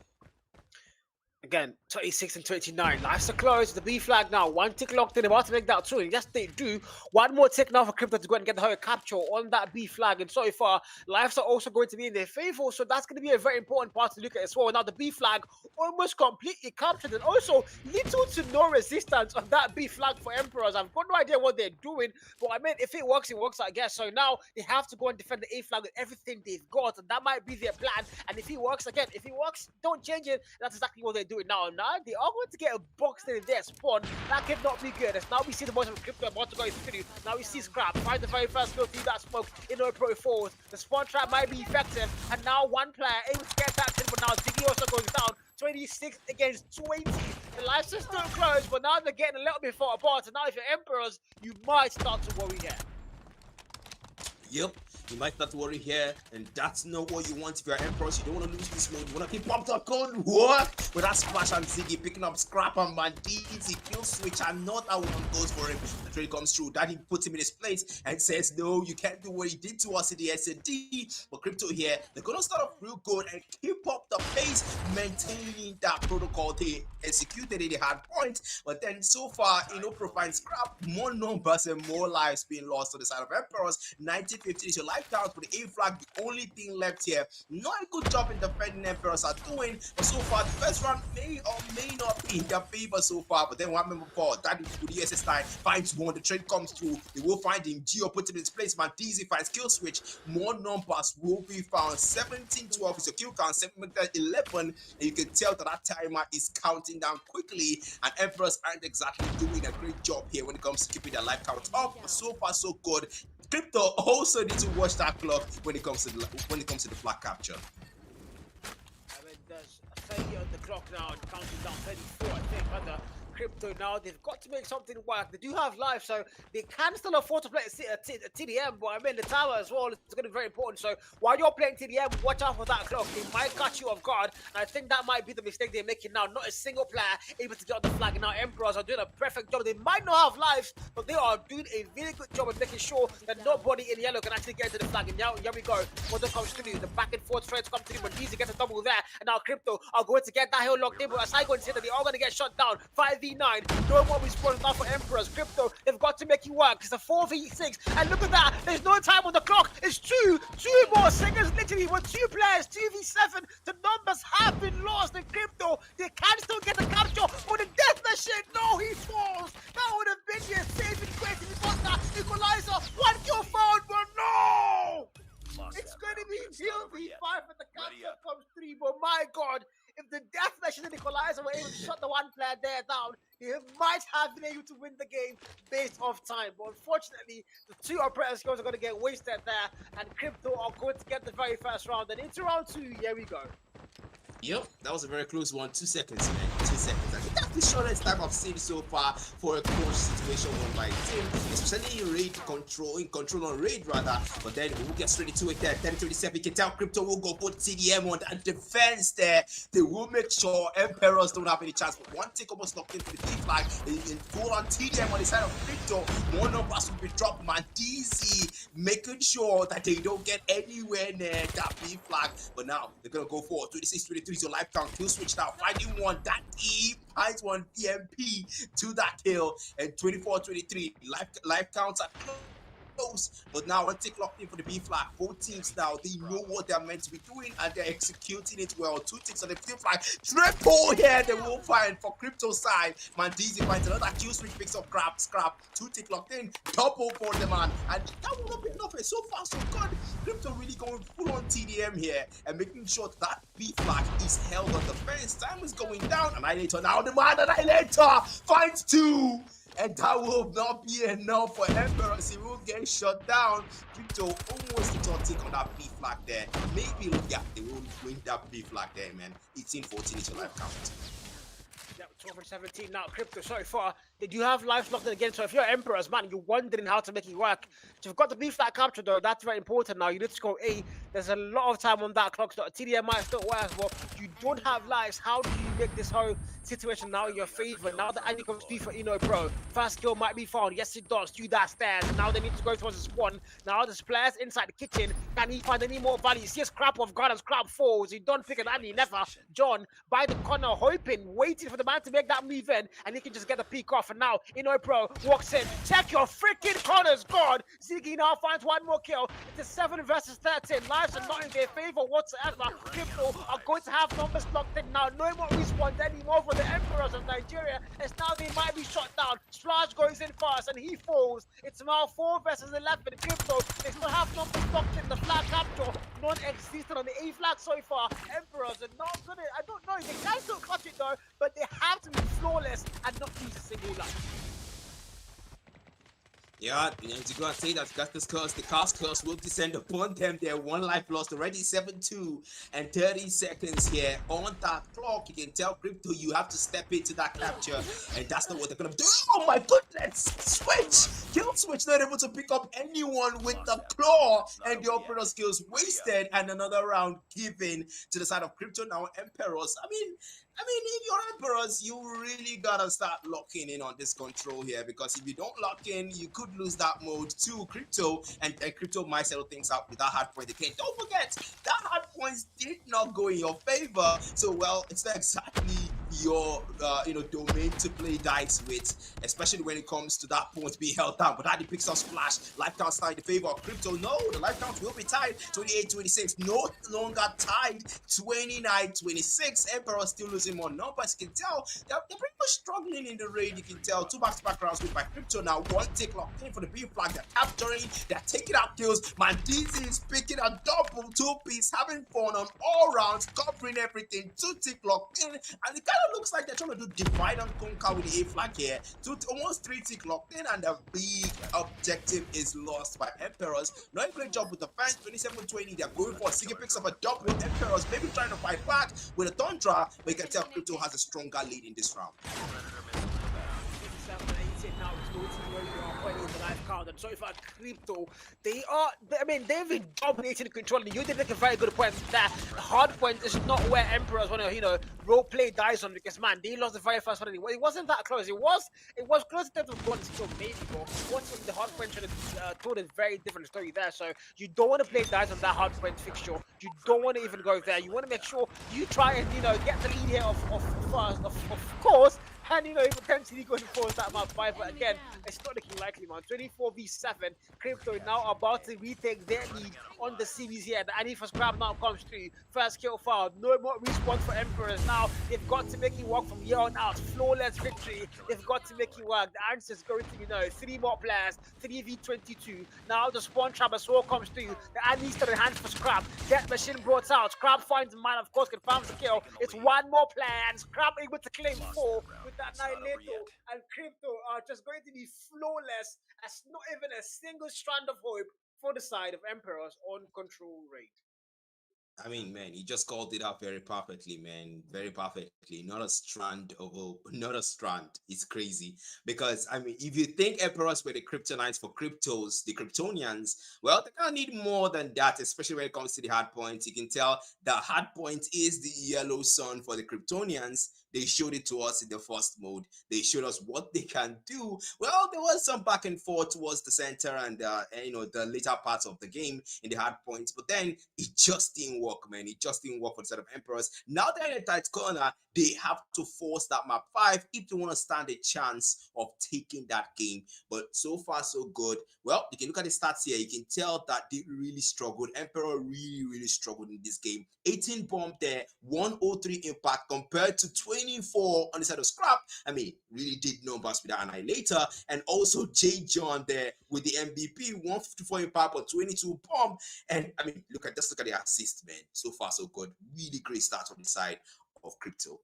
Speaker 1: Again, 26 and 29. Lives are closed. The B flag now. 1 tick locked in. About to make that 2. And yes, they do. 1 more tick now for Krypto to go and get the capture on that B flag. And so far, lives are also going to be in their favor. So that's going to be a very important part to look at as well. Now, the B flag almost completely captured. And also, little to no resistance on that B flag for Emperors. I've got no idea what they're doing. But I mean, if it works, I guess. So now they have to go and defend the A flag with everything they've got. And that might be their plan. And if it works, again, don't change it. That's exactly what they're doing now. Now they are going to get a box in their spawn. That could not be good. As now we see the boys of Krypto about to go through. Now we see Scrap find the very first kill through that smoke in order pro forward. The spawn trap might be effective, and now one player able to get that kill, but now Ziggy also goes down. 26 against 20. The lives are still close, but now they're getting a little bit far apart. And now if you're Emperors, you might start to worry here.
Speaker 2: Yep, you might start to worry here, and that's not what you want if you're Emperors. You don't want to lose this mode. You want to keep up the code. What? With that splash and Ziggy picking up Scrap and Banditi, kill switch, and not that one goes for him. The trade comes through. Daddy puts him in his place and says, no, you can't do what he did to us in the S&D. But Krypto here, they're going to start off real good and keep up the pace, maintaining that protocol they executed in the hard point. But then so far, profiles Scrap, more numbers and more lives being lost on the side of Emperors. 1950 is your life count for the A flag. The only thing left here. Not a good job in defending Emperors are doing, but so far the first round may or may not be in their favor so far. But then one member for that with the SS time finds one. The trade comes through. They will find him. Gio puts him in his place. Mantizi finds kill switch. More numbers will be found. 17-12 is your kill count. 7-11, and you can tell that timer is counting down quickly. And Emperors aren't exactly doing a great job here when it comes to keeping their life count up. But so far so good. Krypto also needs to watch that clock when it comes to the flag capture.
Speaker 1: I mean, there's a 30 on the clock now, counting down 34, I think, rather. Krypto now, they've got to make something work. They do have life, so they can still afford to play a TDM, but I mean, the tower as well is going to be very important. So while you're playing TDM, watch out for that clock. They might catch you off guard, and I think that might be the mistake they're making now. Not a single player able to get on the flag, and now Emperors are doing a perfect job. They might not have lives, but they are doing a really good job of making sure that nobody in yellow can actually get into the flag. And now, here we go. What comes through, the back and forth trying to come through, but easy gets a double there, and now Krypto are going to get that hill locked in, but as I go and say that they are going to get shut down. 5v9, no more response now for Emperors. Krypto, they've got to make it work. It's a 4v6, and look at that, there's no time on the clock. It's two more seconds, literally, with 2 players, 2v7. The numbers have been lost, and Krypto, they can still get the capture, but the death machine, no, he falls. That would have been your saving grace if he got that equalizer. 1 kill found, but no! It's going to be 2v5 and the capture comes 3, but my God, if the death machine and equalizer were able to shut the one player there down, they might have been able to win the game based off time. But unfortunately, the 2 operator skills are going to get wasted there, and Krypto are going to get the very first round. And into round 2, here we go.
Speaker 2: Yep, that was a very close one. 2 seconds, man. 2 seconds. I think that's the shortest time I've seen so far for a close situation won by a team, especially in raid control on raid rather. But then we'll get straight into it there. 10:37. You can tell Krypto will go put TDM on that defense there. They will make sure Emperors don't have any chance. But one tick almost knocked into the D flag. In full on TDM on the side of Krypto. One of us will be dropped. Mandizi making sure that they don't get anywhere near that B flag. But now they're gonna go for 26-23. So life count kill switch now, finding one that E finds one EMP to that kill, and 24-23 life counts are close, but now one tick locked in for the B flag. Both teams now, they know what they're meant to be doing and they're executing it well. 2 ticks on the B flag, triple here they will find for Krypto side. Mandizi finds another kill switch, picks up scrap. 2 tick locked in, double for the man, and that will not be enough. It's so far so good. Krypto really going full on TDM here and making sure that B flag is held on the fence. Time is going down. Annihilator now, the man Annihilator finds 2. And that will not be enough for Emperors. He will get shut down. Krypto almost did not take on that B flag there. Maybe, yeah, they will win that B flag there, man. 18-14 is your life count.
Speaker 1: Yep, 12-17 now. Krypto, so far, they do have life locked in again. So if you're Emperors, man, you're wondering how to make it work. So you've got the B flag capture, though. That's very important now. You need to go A. There's a lot of time on that clock. So TDM might still work, but you don't have lives. How do you make this whole situation now in your favor? Now the Andy comes through for Pro. First kill might be found. Yes, it does. To that stairs. Now they need to go towards the spawn. Now there's players inside the kitchen. Can he find any more value? He sees Crap off guard as Crap falls. He don't pick an Andy, never. John by the corner, hoping, waiting for the man to make that move in, and he can just get the peek off. And now Pro walks in. Check your freaking corners, God. Ziggy now finds 1 more kill. It's a 7 versus 13. Lives are not in their favor whatsoever. Krypto are going to have numbers locked in now. No more respawns anymore for the Emperors of Nigeria, as now they might be shut down. Splash goes in fast and he falls. It's now 4 versus 11. Krypto, they still have numbers locked in. The flag capture non-existent on the A flag so far. Emperors are not gonna, I don't know, they can still clutch it though, but they have to be flawless and not lose a single life.
Speaker 2: Yeah, you go and say that got this curse. The curse will descend upon them. They're 1 life lost already, 7-2 and 30 seconds here on that clock. You can tell Krypto you have to step into that capture, and that's not what they're gonna do. Oh my goodness! Switch! Kill switch, not able to pick up anyone with the claw, and the operator skills wasted, and another round given to the side of Krypto. Now Emperors. I mean, if you're Emperors, you really gotta start locking in on this control here, because if you don't lock in, you could lose that mode to Krypto, and Krypto might settle things out with that hard point again. Don't forget, that hard points did not go in your favor, so well, it's not exactly your domain to play dice with, especially when it comes to that point being held down. But that picks up splash. Life count tied in favor of Krypto. No, the life count will be tied. 28-26, no longer tied. 29-26. Emperor still losing more numbers. You can tell they're pretty much struggling in the raid. You can tell 2 back-to-back rounds with by Krypto now. 1 tick locked in for the B flag. They're capturing, they're taking out kills. Mandizi is picking a double 2-piece, having fun on all rounds, covering everything. 2 tick locked in, and it kind of looks like they're trying to do divide and conquer with the A flag here. Almost 3 tick locked in, and the big objective is lost by Emperors. Not a great job with the fans. 27-20. They're going for Siggy picks up a double. Emperors maybe trying to fight back with a Tundra, but you can tell Krypto has a stronger lead in this round.
Speaker 1: right now is noting where you are playing the live count. And so if I Krypto, they are, I mean, they've been dominating control. And you did make a very good point that the hard point is not where Emperors want to, role play dies on, because man, they lost the very first one. It wasn't that close. It was close to the one still maybe, but what's the hard point should have told a very different story there. So you don't want to play dice on that hard point fixture. You don't want to even go there. You want to make sure you try and get the lead here of course. And potentially going to force that map 5, but again, it's not looking likely, man. 24v7, Krypto now about to retake their lead on the series here. The Annie for scrap now comes through. First kill fouled, no more respawn for Emperors. Now they've got to make it work from here on out. Flawless victory. They've got to make it work. The answer is going to 3 more players, 3v22. Now the spawn trap as well comes through. The Annie's to the hands for scrap. Get machine brought out. Scrap finds a man, of course, confirms the kill. It's one more player, and Scrap able to claim 4 with that Nihilator, and Krypto are just going to be flawless as not even a single strand of hope for the side of Emperors on control rate.
Speaker 2: I mean, man, you just called it out very perfectly, man. Very perfectly. Not a strand of hope. Not a strand. It's crazy. Because, I mean, if you think Emperors were the Kryptonites for Kryptos, the Kryptonians, well, they can't need more than that, especially when it comes to the hard points. You can tell the hard point is the yellow sun for the Kryptonians. They showed it to us in the first mode. They showed us what they can do. Well, there was some back and forth towards the center and the later parts of the game in the hard points, but then it just didn't work, man. It just didn't work for the set of Emperors. Now they're in a tight corner. They have to force that map 5 if they want to stand a chance of taking that game. But so far, so good. Well, you can look at the stats here. You can tell that they really struggled. Emperor really, really struggled in this game. 18 bomb there, 103 impact compared to 24 on the side of Scrap. I mean, really did numbers with that Annihilator. And also J. John there with the MVP, 154 impact but 22 bomb. And I mean, look at the assist, man. So far, so good. Really great start on the side of Krypto.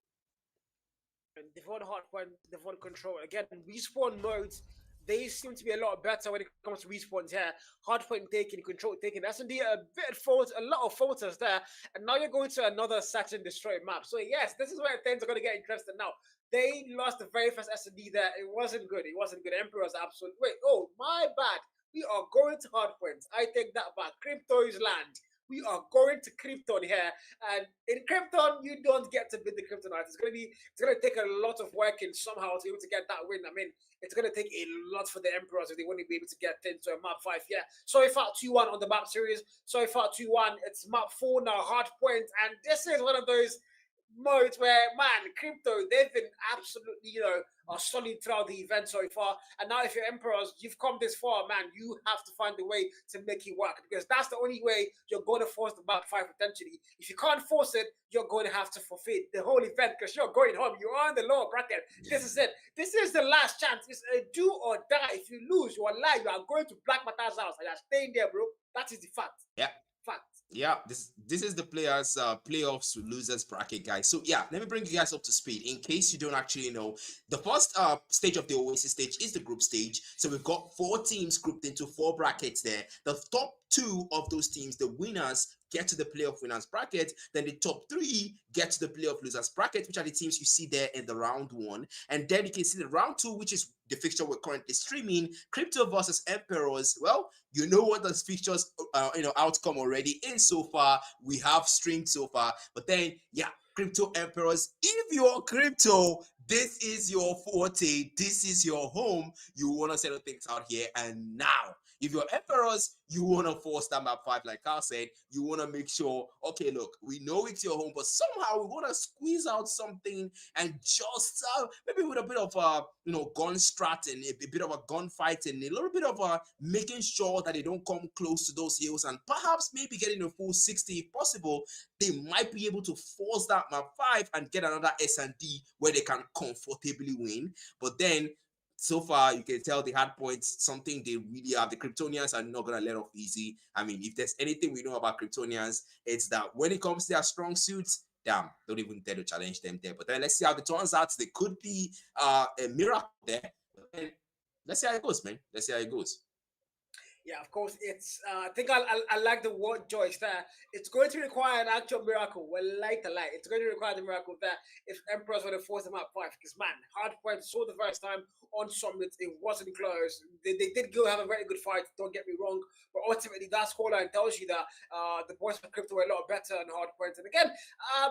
Speaker 1: And Devon Hardpoint, Devon Control. Again, respawn modes, they seem to be a lot better when it comes to respawns here. Hardpoint taking, control taking. That's indeed a lot of photos there. And now you're going to another Search and Destroy map. So yes, this is where things are going to get interesting now. They lost the very first S&D there. It wasn't good. It wasn't good. Emperor's absolute. Wait, oh, my bad. We are going to Hardpoint. I take that back. Krypto is land. We are going to Krypton here, and in Krypton, you don't get to beat the Kryptonites. It's gonna take a lot of work in somehow to be able to get that win. I mean, it's gonna take a lot for the Emperors if they want to be able to get into a map 5. Yeah, so far 2-1 on the map series. So far 2-1. It's map 4 now, Hardpoint, and this is one of those modes where, man, Krypto, they've been absolutely, solid throughout the event so far. And now if you're Emperors, you've come this far, man, you have to find a way to make it work, because that's the only way you're going to force the map 5 potentially. If you can't force it, you're going to have to forfeit the whole event, because you're going home. You are in the lower bracket. This is it. This is the last chance. It's a do or die. If you lose, you are alive. You are going to Black Matter's house, and you're staying there, bro. That is the fact.
Speaker 2: Yeah.
Speaker 1: Fact.
Speaker 2: Yeah, this is the players playoffs to losers bracket, guys. So yeah, let me bring you guys up to speed in case you don't actually know. The first stage of the Oasis stage is the group stage. So we've got 4 teams grouped into 4 brackets there. The top 2 of those teams, the winners, get to the playoff winners bracket. Then the top 3 get to the playoff losers bracket, which are the teams you see there in the round 1. And then you can see the round 2, which is the fixture we're currently streaming, Krypto versus Emperors. Well, you know what the fixtures outcome already is so far. We have streamed so far, but then yeah, Krypto Emperors, if you're Krypto, this is your forte, this is your home. You want to settle things out here and now. If you're Emperors, you want to force that map 5, like Carl said. You want to make sure, okay, look, we know it's your home, but somehow we want to squeeze out something and just maybe with a bit of gun strat and a bit of a gunfight and a little bit of making sure that they don't come close to those hills, and perhaps maybe getting a full 60 if possible. They might be able to force that map 5 and get another S&D where they can comfortably win. But then so far, you can tell the hard points, something they really have. The Kryptonians are not going to let off easy. I mean, if there's anything we know about Kryptonians, it's that when it comes to their strong suits, damn, don't even dare to challenge them there. But then let's see how it turns out. There could be a miracle there. But then let's see how it goes, man. Let's see how it goes.
Speaker 1: Yeah, of course. It's. I think I like the word choice there. It's going to require an actual miracle. Well, like the light. It's going to require the miracle that if Emperor's going to force them out five, because man, hard point saw the first time on Summit, it wasn't close. They did go have a very good fight. Don't get me wrong, but ultimately that scoreline tells you that the boys of Crypto were a lot better on hard points. And again,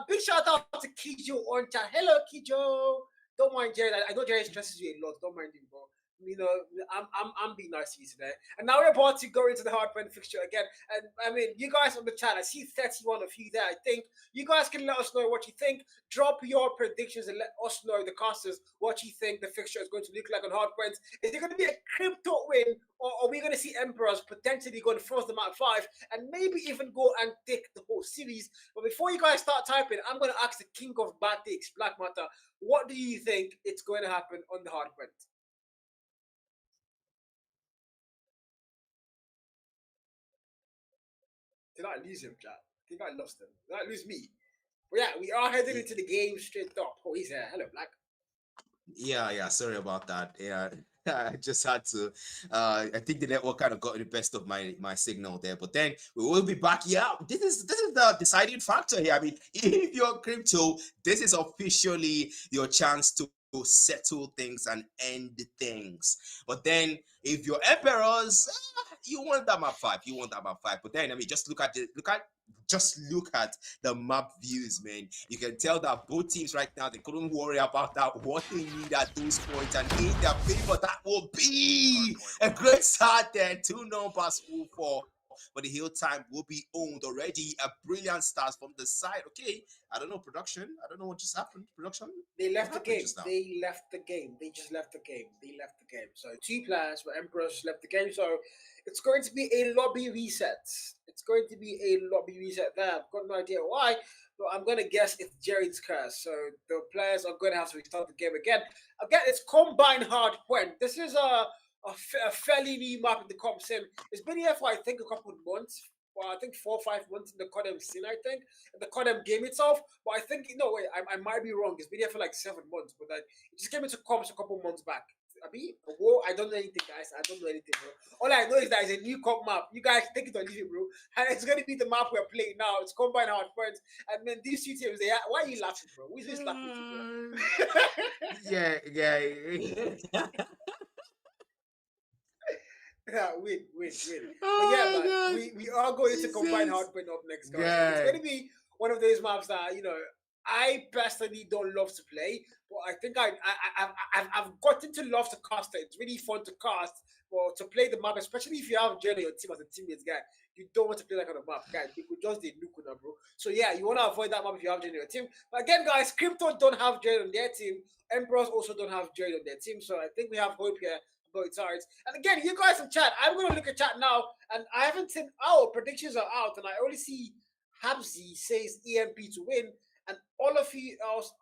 Speaker 1: big shout out to Kijo on chat. Hello, Kijo. Don't mind Jared. I know Jared stresses you a lot. Don't mind him, bro. You know, I'm being nice to you today. And now we're about to go into the hard point fixture again. And I mean, you guys on the chat, I see 31 of you there. I think you guys can let us know what you think. Drop your predictions and let us know, the casters, what you think the fixture is going to look like on hard points. Is it going to be a Crypto win, or are we going to see Emperors potentially going to force them out 5 and maybe even go and take the whole series? But before you guys start typing, I'm going to ask the king of bad takes, Black Matter, what do you think it's going to happen on the hard point? Did I lose him, chat? I think I lost him. Did I lose me? But yeah, we are heading into the game straight up. Oh, he's here. Hello, Black.
Speaker 2: Yeah, sorry about that. Yeah, I just had to. I think the network kind of got the best of my signal there. But then we will be back. Yeah, this is the deciding factor here. I mean, if you're Crypto, this is officially your chance to settle things and end things. But then if you're Emperors, you want that map 5. You want that map 5. But then I mean, just look at the map views, man. You can tell that both teams right now, they couldn't worry about that. What they need at those points, and in their favor, that will be a great start there. 2 numbers will fall. But the hill time will be owned already. A brilliant start from the side. Okay, I don't know production. I don't know what just happened. Production.
Speaker 1: They left the game. They left the game. They just left the game. They left the game. So 2 players for Emperors left the game. So it's going to be a lobby reset. It's going to be a lobby reset there. I've got no idea why, but I'm going to guess it's Jared's curse. So the players are going to have to restart the game again. Again, it's Combine Hard Point. This is a fairly new map in the comp sim. It's been here for, I think, a couple of months. Well, I think 4 or 5 months in the codm scene, I think, and the codm game itself. But I think, no, wait, I might be wrong. It's been here for like 7 months, but it just came into comps a couple months back. Whoa, I don't know anything, guys. I don't know anything, bro. All I know is that it's a new comp map. You guys take it or leave it, bro. And it's going to be the map we're playing now. It's Combine Hard Points. And then these 2 teams, why are you laughing, bro? Who's this laughing, bro?
Speaker 2: Yeah.
Speaker 1: Yeah, win. But yeah, man, we are going to Combine Hard Point up next, guys. Yeah. It's going to be one of those maps that, you know, I personally don't love to play, but I think I've gotten to love to cast it. It's really fun to cast, or to play the map, especially if you have Jay on your team as a teammate, guy. You don't want to play that kind of map, guys. You could just do Nukuna, bro. So yeah, you want to avoid that map if you have Jay on your team. But again, guys, Krypto don't have Jay on their team. Emperors also don't have Jay on their team. So I think we have hope here. Both sides. And again, you guys in chat, I'm going to look at chat now, and I haven't seen, predictions are out, and I only see Habsy says EMP to win, and all of you else,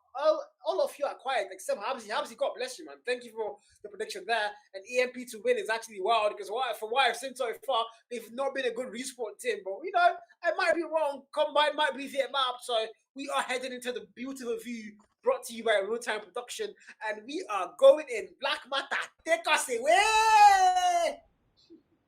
Speaker 1: all of you are quiet except Habsy. Habsy, God bless you, man. Thank you for the prediction there. And EMP to win is actually wild, because from what I've seen so far, they've not been a good respawn team. But you know, I might be wrong. Combine might be their map, so we are heading into the beautiful view brought to you by Real Time Production, and we are going in. Black Matter, take us away!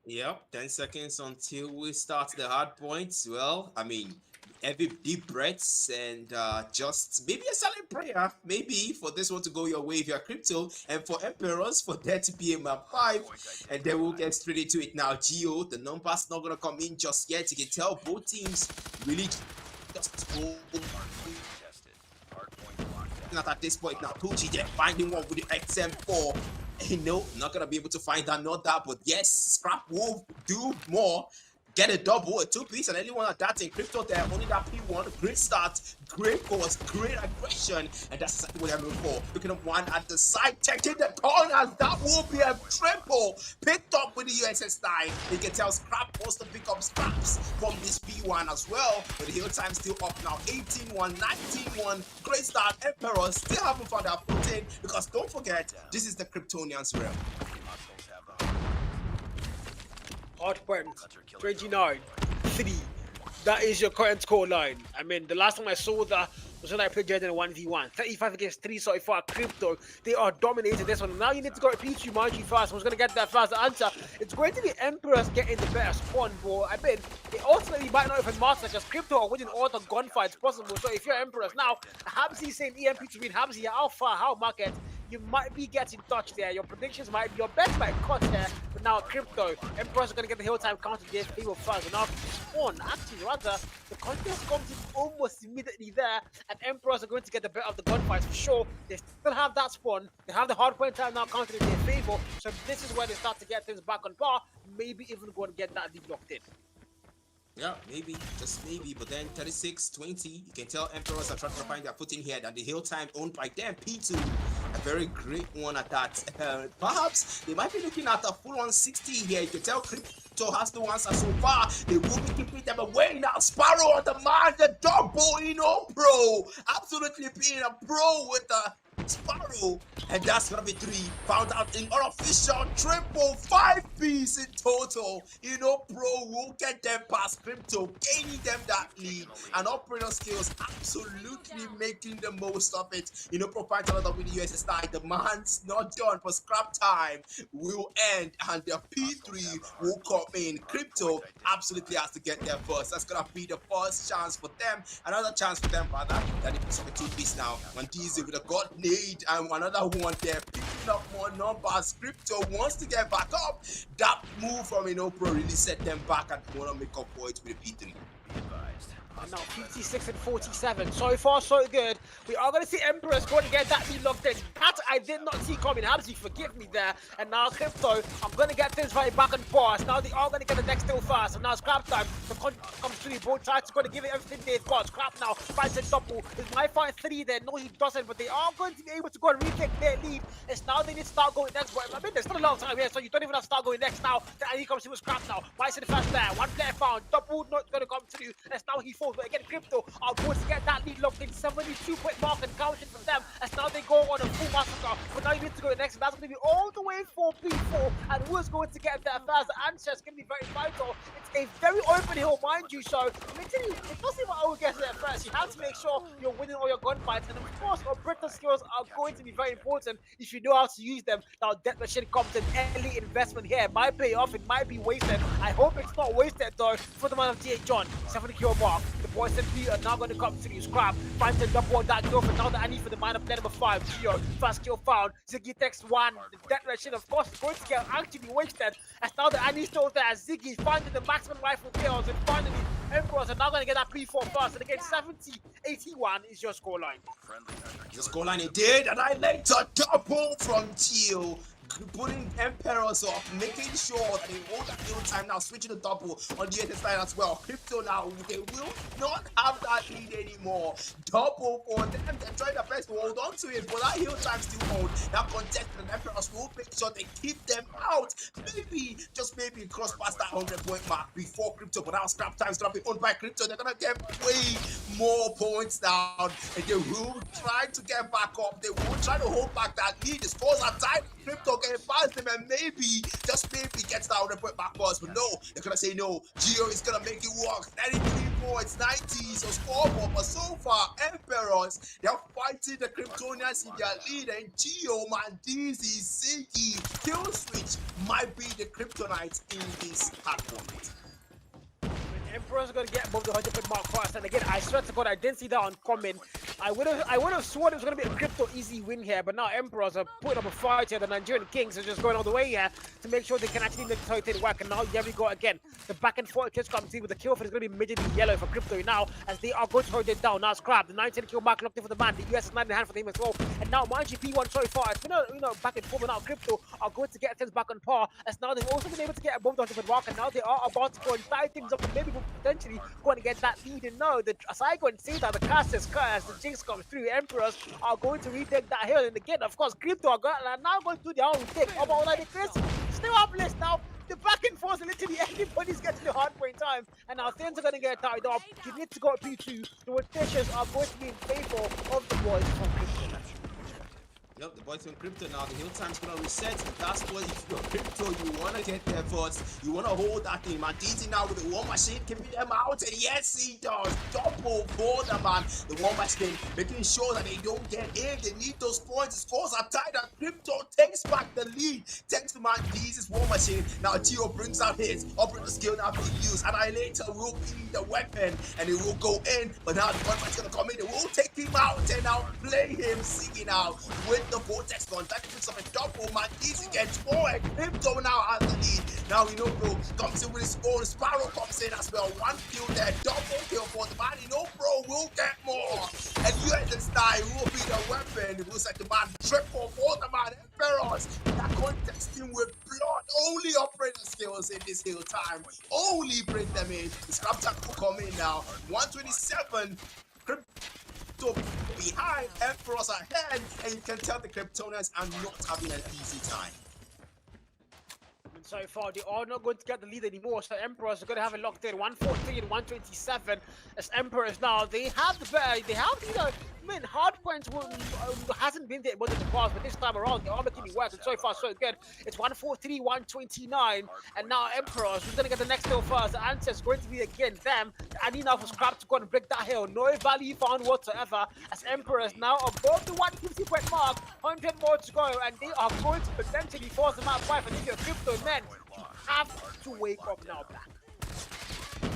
Speaker 2: Yep, 10 seconds until we start the hard points. Well, I mean, every deep breaths and just maybe a silent prayer, maybe for this one to go your way if you're Crypto, and for Emperors for there to be a map 5, and then we'll get straight into it now. Geo, the numbers not gonna come in just yet. You can tell both teams really just go. Not at this point now. Tucci they're finding one with the XM4. No, not gonna be able to find another, but yes, Scrap will do more. Get a double, a 2-piece, and anyone at that in Crypto there, only that P1, great start, great course, great aggression, and that's exactly what I'm looking for. Looking at one at the side, taking the corners, that will be a triple, picked up with the USS 9. You can tell Scrap wants to pick up scraps from this P1 as well, but the hill time still up now, 18-1, 19-1, great start. Emperor still haven't found our footing, because don't forget, this is the Kryptonians realm.
Speaker 1: Hard point, 29, 3. That is your current score line. I mean, the last time I saw that was when I played Jordan 1v1. 35 against 3 so far. Krypto, they are dominating this one. Now you need to go to P2 Margie fast. Who's going to get that fast answer? It's going to be Emperors getting the better spawn, bro. I mean, it ultimately might not even matter because Krypto are winning all the gunfights possible. So if you're Emperors now, Habsy saying EMP to win Habsy, how far, how market? You might be getting touched there. Your predictions might be, your bets might cut there. But now Krypto, Emperors are going to get the hill time counter again. People fast. And now spawn, actually, rather, the contest comes in almost immediately there. And Emperors are going to get the better of the gunfights for sure. They still have that spawn. They have the hard point time now counted in their favor. So this is where they start to get things back on par. Maybe even go and get that lead locked in.
Speaker 2: Yeah, maybe, just maybe, but then 36-20, you can tell Emperors are trying to find their footing here, and the hill time owned by them, P2, a very great one at that. Perhaps they might be looking at a full 160 here. You can tell Krypto has no answer so far. They will be keeping them away now. Sparrow on the man, the double, pro, absolutely being a pro with the Sparrow, and that's gonna be 3. Found out in unofficial triple 5-piece in total. Pro will get them past Krypto, gaining them that lead, and operator skills absolutely making the most of it. Pro finds another with the USS 9. The man's not done, for scrap time will end, and the P3 will come in. Krypto absolutely has to get there first. That's gonna be the first chance for them, another chance for them, rather. That is a 2-piece now. When Diesel with a god need and another one there, picking up more numbers. Krypto wants to get back up. That move from Pro really set them back and want to make up for it with a P3.
Speaker 3: Be advised.
Speaker 1: And now 56 and 47. So far, so good. We are going to see Emperors going to get that lead locked in. That I did not see coming. Habsy, forgive me there. And now Krypto, I'm going to get things right back and forth. Now they are going to get the next still fast. And now scrap time. The content comes through. Both sides are going to give it everything they've got. Scrap now. Finds a double. Is my fight 3 there? No, he doesn't. But they are going to be able to go and retake their lead. It's now they need to start going next. But I mean, there's still a long time here, so you don't even have to start going next now. And he comes in with scrap now. Finds the fast there. One player found. Double not going to come through. And now he falls. But again, Krypto are going to get that lead locked in. 72-point mark and counting for them as now they go on a full massacre. But now you need to go next, and that's going to be all the way for P4. And who is going to get there first? The answer is going to be very vital. It's a very open hill, mind you. So literally, it doesn't matter who gets there first. You have to make sure you're winning all your gunfights. And of course, operator skills are going to be very important if you know how to use them. Now, Death Machine comes in early investment here. It might pay off. It might be wasted. I hope it's not wasted though for the man of GH John. 70 kill mark. The boys and P are now going to come through. Scrap. Finds a double on that kill for now that I need for the man of player number 5. Geo. Fast kill found. Ziggy takes 1. The Death Machine, of course, is going to get actually wasted. As now that Annie's still there. Ziggy finding the maximum rifle kills. And finally, Emperors are now going to get that P4 first. And again, 70-81 is your scoreline.
Speaker 2: The scoreline indeed, and I later double from Geo. Putting Emperors off, making sure that they hold that hill time now, switching the double on the other side as well. Krypto now, they will not have that lead anymore. Double for them, they're trying their best to hold on to it, but that hill time still hold. That contest and Emperors will make sure they keep them out. Maybe, just maybe cross past that 100-point mark before Krypto, but now scrap time is going to be owned by Krypto. They're going to get way more points down, and they will try to get back up. They will try to hold back that lead. The scores are tight. Krypto getting past them and maybe, just maybe gets that 100-point back first, but no, they're gonna say no. Geo is gonna make it work. 93 points, 90 so scoreboard, but so far, Emperors, they're fighting the Kryptonians in their lead, and Geo, Mandizi, Ziggy, Kill Switch might be the Kryptonites in this hard point.
Speaker 1: Emperors are going to get above the 100-point mark first, and again, I swear to God, I didn't see that one coming. I would have sworn it was going to be a Krypto easy win here, but now Emperors are putting up a fight here. The Nigerian Kings are just going all the way here to make sure they can actually make the target work, and now here we go again. The back and forth kills comes in with the kill for is going to be immediately yellow for Krypto now, as they are going to hold it down. Now Scrap, the 19 kill mark locked in for the man, the US is 9 in hand for him as well, and now mind you, P1 so far, it's been back and forth, but now Krypto are going to get things back on par, as now they've also been able to get above the 100-point mark, and now they are about to go and tie things up and maybe potentially going to get that lead. And no, as I go and say that, the cast is cut as the jinx comes through. Emperors are going to retake that hill, and again, of course, Krypto are now going to do their own thing. About like Chris, still up list now. The back and forth, literally everybody's getting the hard point time, and now things are going to get tied up. You need to go to P2. The rotations are going to be in favor of the boys from Krypto.
Speaker 2: Yep, the boys from Krypto now. The hill time's gonna reset. And that's what if you're Krypto, you wanna get there first. You wanna hold that thing, man. DZ now with the war machine keeping them out. And yes, he does. Double for the man. The war machine making sure that they don't get in. They need those points. The scores are tied. And Krypto takes back the lead. Thanks to man DZ's war machine. Now Gio brings out his operator skill now being used. Annihilator will be the weapon. And it will go in. But now the one gonna come in. They will take him out. And now play him singing out with the vortex gun. That picks up a double, man. Easy gets more, and Krypto now has the lead. Now we know Bro comes in with his own. Sparrow comes in as well. One kill there, double kill for the man. You know Bro will get more. And USS will be the weapon. It looks like the man triple for the man. Emperors that contesting with blood. Only operator skills in this hill time. Only bring them in. The scrap tack will come in now. 127. So behind, Emperors ahead, and you can tell the Kryptonians are not having an easy time.
Speaker 1: And so far, they are not going to get the lead anymore. So Emperors are going to have it locked in 143 and 127. As Emperors now, they have the better, they have, you know, I mean, hardpoint hasn't been there much in the past, but this time around they are making it work, and so far so good. It's 143, 129, and now Emperors, who's gonna get the next hill first? The answer is going to be again them. I need now for Scrap to go and break that hill. No value found whatsoever. As Emperors now above the 150 point mark, 100 more to go, and they are going to potentially force them out 5. And if you're Krypto, men, you have to wake up now, Black.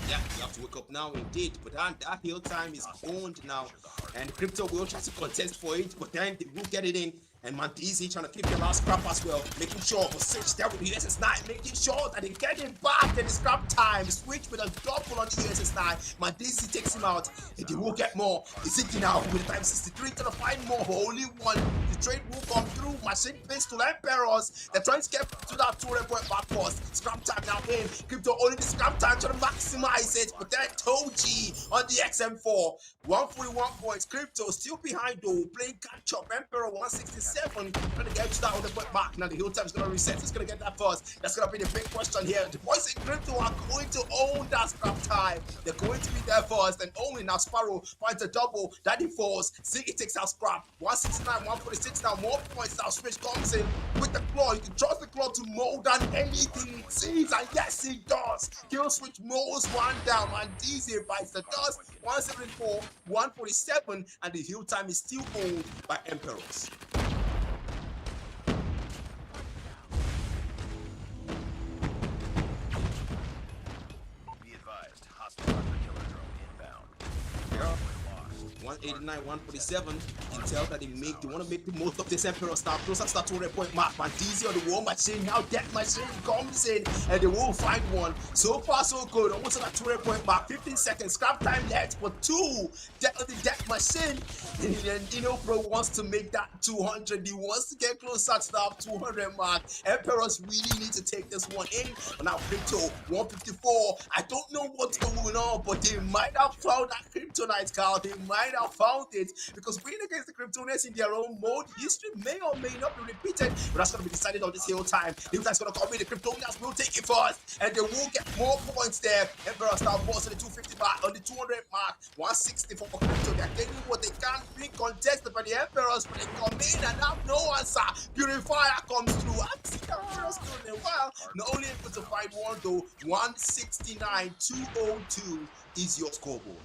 Speaker 2: Yeah, you have to wake up now indeed, but that hill time is owned now, and Krypto will try to contest for it, but then they will get it in. And Mandizi trying to keep the last scrap as well, making sure for switch there with the USS9, making sure that they get him back in the scrap time. Switch with a double on the USS9. Mandizi takes him out, and they will get more. Is it now with the time 63 to find more, but only one. The trade will come through. Machine pistol Emperors. They're trying to get to that 200 point back post. Scrap time now in. Krypto only the scrap time trying to maximize it, but then Toji on the XM4. 141 points. Krypto still behind though, playing catch up. Emperor 167. Trying to get to that on the point back. Now the hill time is going to reset. It's going to get that first. That's going to be the big question here. The boys in Krypto are going to own that scrap time. They're going to be there first and only. Now Sparrow finds a double. Daddy falls. Ziggy takes out scrap. 169, 146 now. More points now. Switch comes in with the claw. You can trust the claw to mow down anything it sees. And yes, he does. Kill switch mows one down. And DZ bites the dust. 174, 147. And the hill time is still owned by Emperors.
Speaker 3: Be advised, hostile killer drone inbound.
Speaker 2: 189, 147. You can tell that they want to make the most of this Emperor start closer to that 200 point mark. Mandizi on the war machine. Now Death Machine comes in and they will find one. So far so good. Almost at that 200 point mark. 15 seconds. Scrap time left for 2. The Death Machine. And you know, Bro wants to make that 200. He wants to get closer to that 200 mark. Emperors really need to take this one in. But now Krypto 154. I don't know what's going on, but they might have found that Kryptonite card. They might have found it, because playing against the Kryptonians in their own mode, history may or may not be repeated, but that's going to be decided on this hill time. The hill time's going to come in, the Kryptonians will take it first, and they will get more points there. Emperor start boss on the 250 mark, on the 200 mark, 160 for Krypto. They're getting what they can, being contested by the Emperors, but they come in and have no answer. Purifier comes through. Emperors doing well. Not only able to find one though, 169, 202 is your scoreboard.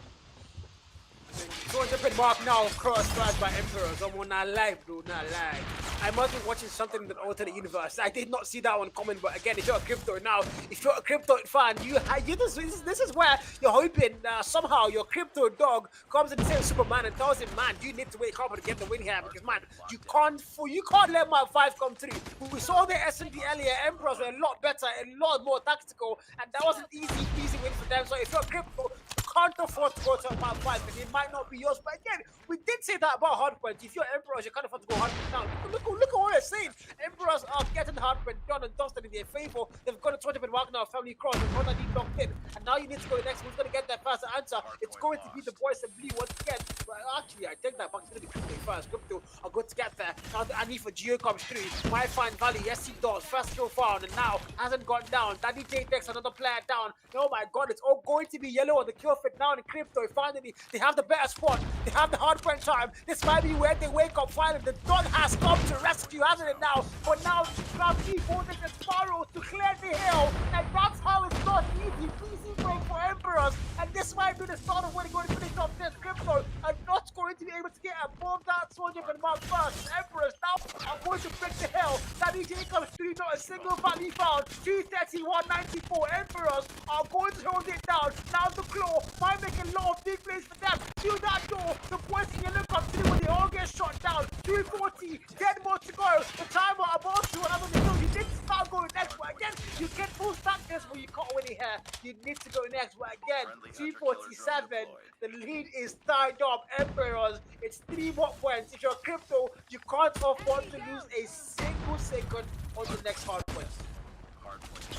Speaker 1: 200 pin mark now, crossed by Emperors. I'm not live, bro, not live. I must be watching something in the alternate universe. I did not see that one coming, but again, if you're a Krypto now, if you're a Krypto fan, this is where you're hoping somehow your Krypto dog comes in the same Superman and tells him, man, you need to wake up and get the win here, because man, you can't let my 5 come through. We saw the S&D earlier. Emperors were a lot better, a lot more tactical, and that was an easy win for them. So if you're a Krypto, can't afford to go to a map 5, and it might not be yours. But again, we did say that about hardpoint. If you're Emperors, you can't afford to go hardpoint now. Look at what we're saying. Emperors are getting hardpoint done and dusted in their favor. They've got a 20-pin mark now, family cross, they've got that lead locked in. And now you need to go next. Who's going to get that first answer? It's going to be the boys in blue once again. But actually, I take that back. It's going to be Krypto first. Krypto are going to get there. Now the need for Geo comes through. Might find Valley. Yes, he does. First kill found, and now hasn't gone down. Daddy J takes another player down. Oh my god, it's all going to be yellow on the kill it now in Krypto. Finally, they have the better spot. They have the hardpoint time. This might be where they wake up finally. The dawn has come to rescue, hasn't it now? But now, Slums holding the Sparrows to clear the hill. And that's how it's not easy. Easy break for Emperors. And this might be the start of when they're going to finish off this Krypto. And not going to be able to get above that soldier for the mark first. Emperors now are going to break the hill. That means he comes through, not a single value found. 231.94. Emperors are going to hold it down. Now the claw might make a lot of big plays for them. To that door, the boys in yellow come through when they all get shot down. 240, 10 more to go. The timer about to another hill. You need to start going next, but again, you can full stack this, but you can't win it here. You need to go next, but again, 247. The lead is tied up. Emperors, it's 3 more points. If you're Krypto, you can't afford to lose a single second on the next hard point.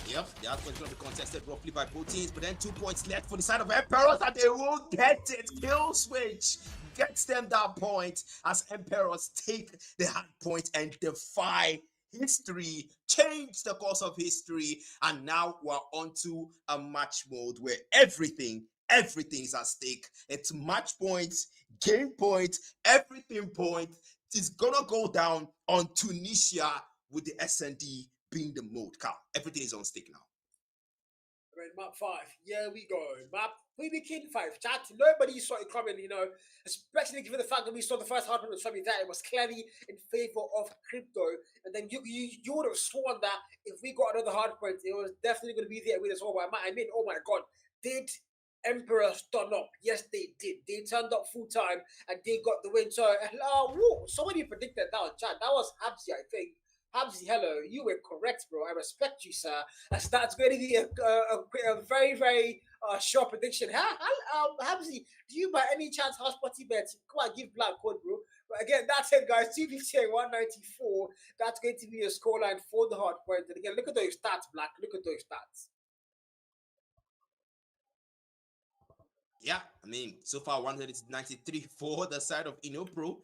Speaker 2: Yep, the hard point is going to be contested roughly by both teams, but then 2 points left for the side of Emperors, and they won't get it. Kill switch gets them that point as Emperors take the hard point and defy history, change the course of history, and now we're onto a match mode where everything is at stake. It's match points, game point, everything point. It's gonna go down on Tunisia with the SND being the mode. Carl, everything is on stake now.
Speaker 1: Right, map 5. Here we go. Map we became 5. Chat. Nobody saw it coming, especially given the fact that we saw the first hard point something that it was clearly in favor of Krypto. And then you would have sworn that if we got another hard point, it was definitely going to be there with us all. I mean, oh my god, did Emperors turn up? Yes, they did. They turned up full time and they got the win. So, somebody predicted that on chat. That was Habsy, I think. Habsy, hello, you were correct, bro. I respect you, sir. That's going to be a very, very short prediction. Habsy, do you by any chance have spotty bets? Come on, give black code, bro. But again, that's it, guys. 250 and 194. That's going to be a scoreline for the hard point. And again, look at those stats, Black. Look at those stats.
Speaker 2: Yeah, I mean, so far 193 for the side of Inopro.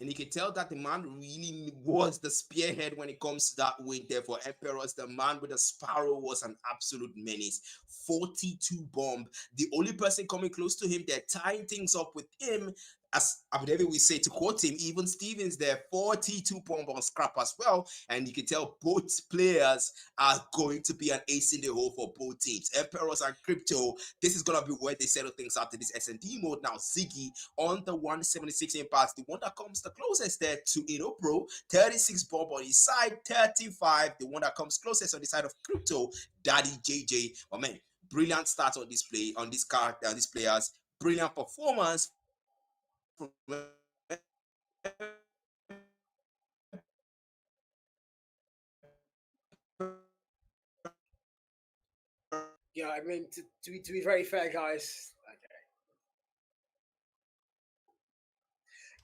Speaker 2: And you can tell that the man really was the spearhead when it comes to that win there for Emperors. The man with the Sparrow was an absolute menace. 42 bomb. The only person coming close to him, they're tying things up with him. As Abu we say to quote him, even Stevens there, 42 bomb on scrap as well. And you can tell both players are going to be an ace in the hole for both teams. Emperors and Krypto, this is going to be where they settle things out in this S&D mode. Now, Ziggy on the 176 impact, the one that comes the closest there to Inopro, 36 bomb on his side, 35, the one that comes closest on the side of Krypto, Daddy JJ. Oh man, brilliant start on this play, on this card, these players, brilliant performance.
Speaker 1: Yeah, I mean, to be very fair, guys. Okay.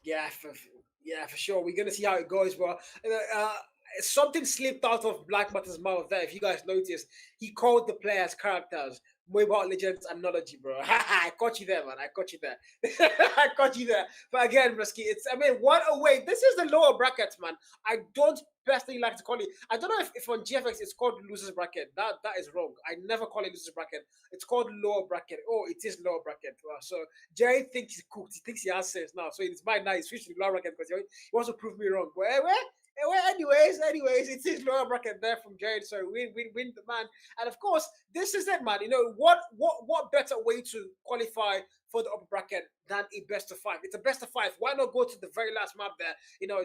Speaker 1: Yeah, for sure. We're gonna see how it goes, bro. Something slipped out of Black Matter's mouth there. If you guys noticed, he called the players characters. Mobile Legends analogy, bro. I caught you there, man. I caught you there. I caught you there. But again, Rusky, what a way. This is the lower bracket, man. I don't personally like to call it. I don't know if on GFX it's called losers bracket. That is wrong. I never call it losers bracket. It's called lower bracket. Oh, it is lower bracket. So Jerry thinks he's cooked. He thinks he has sense now. So it's mine now. He's switching to lower bracket because he wants to prove me wrong. But anyways, it is lower bracket there from Jared. So win the man. And of course, this is it, man. What better way to qualify for the upper bracket than a best of 5? It's a best of 5. Why not go to the very last map there?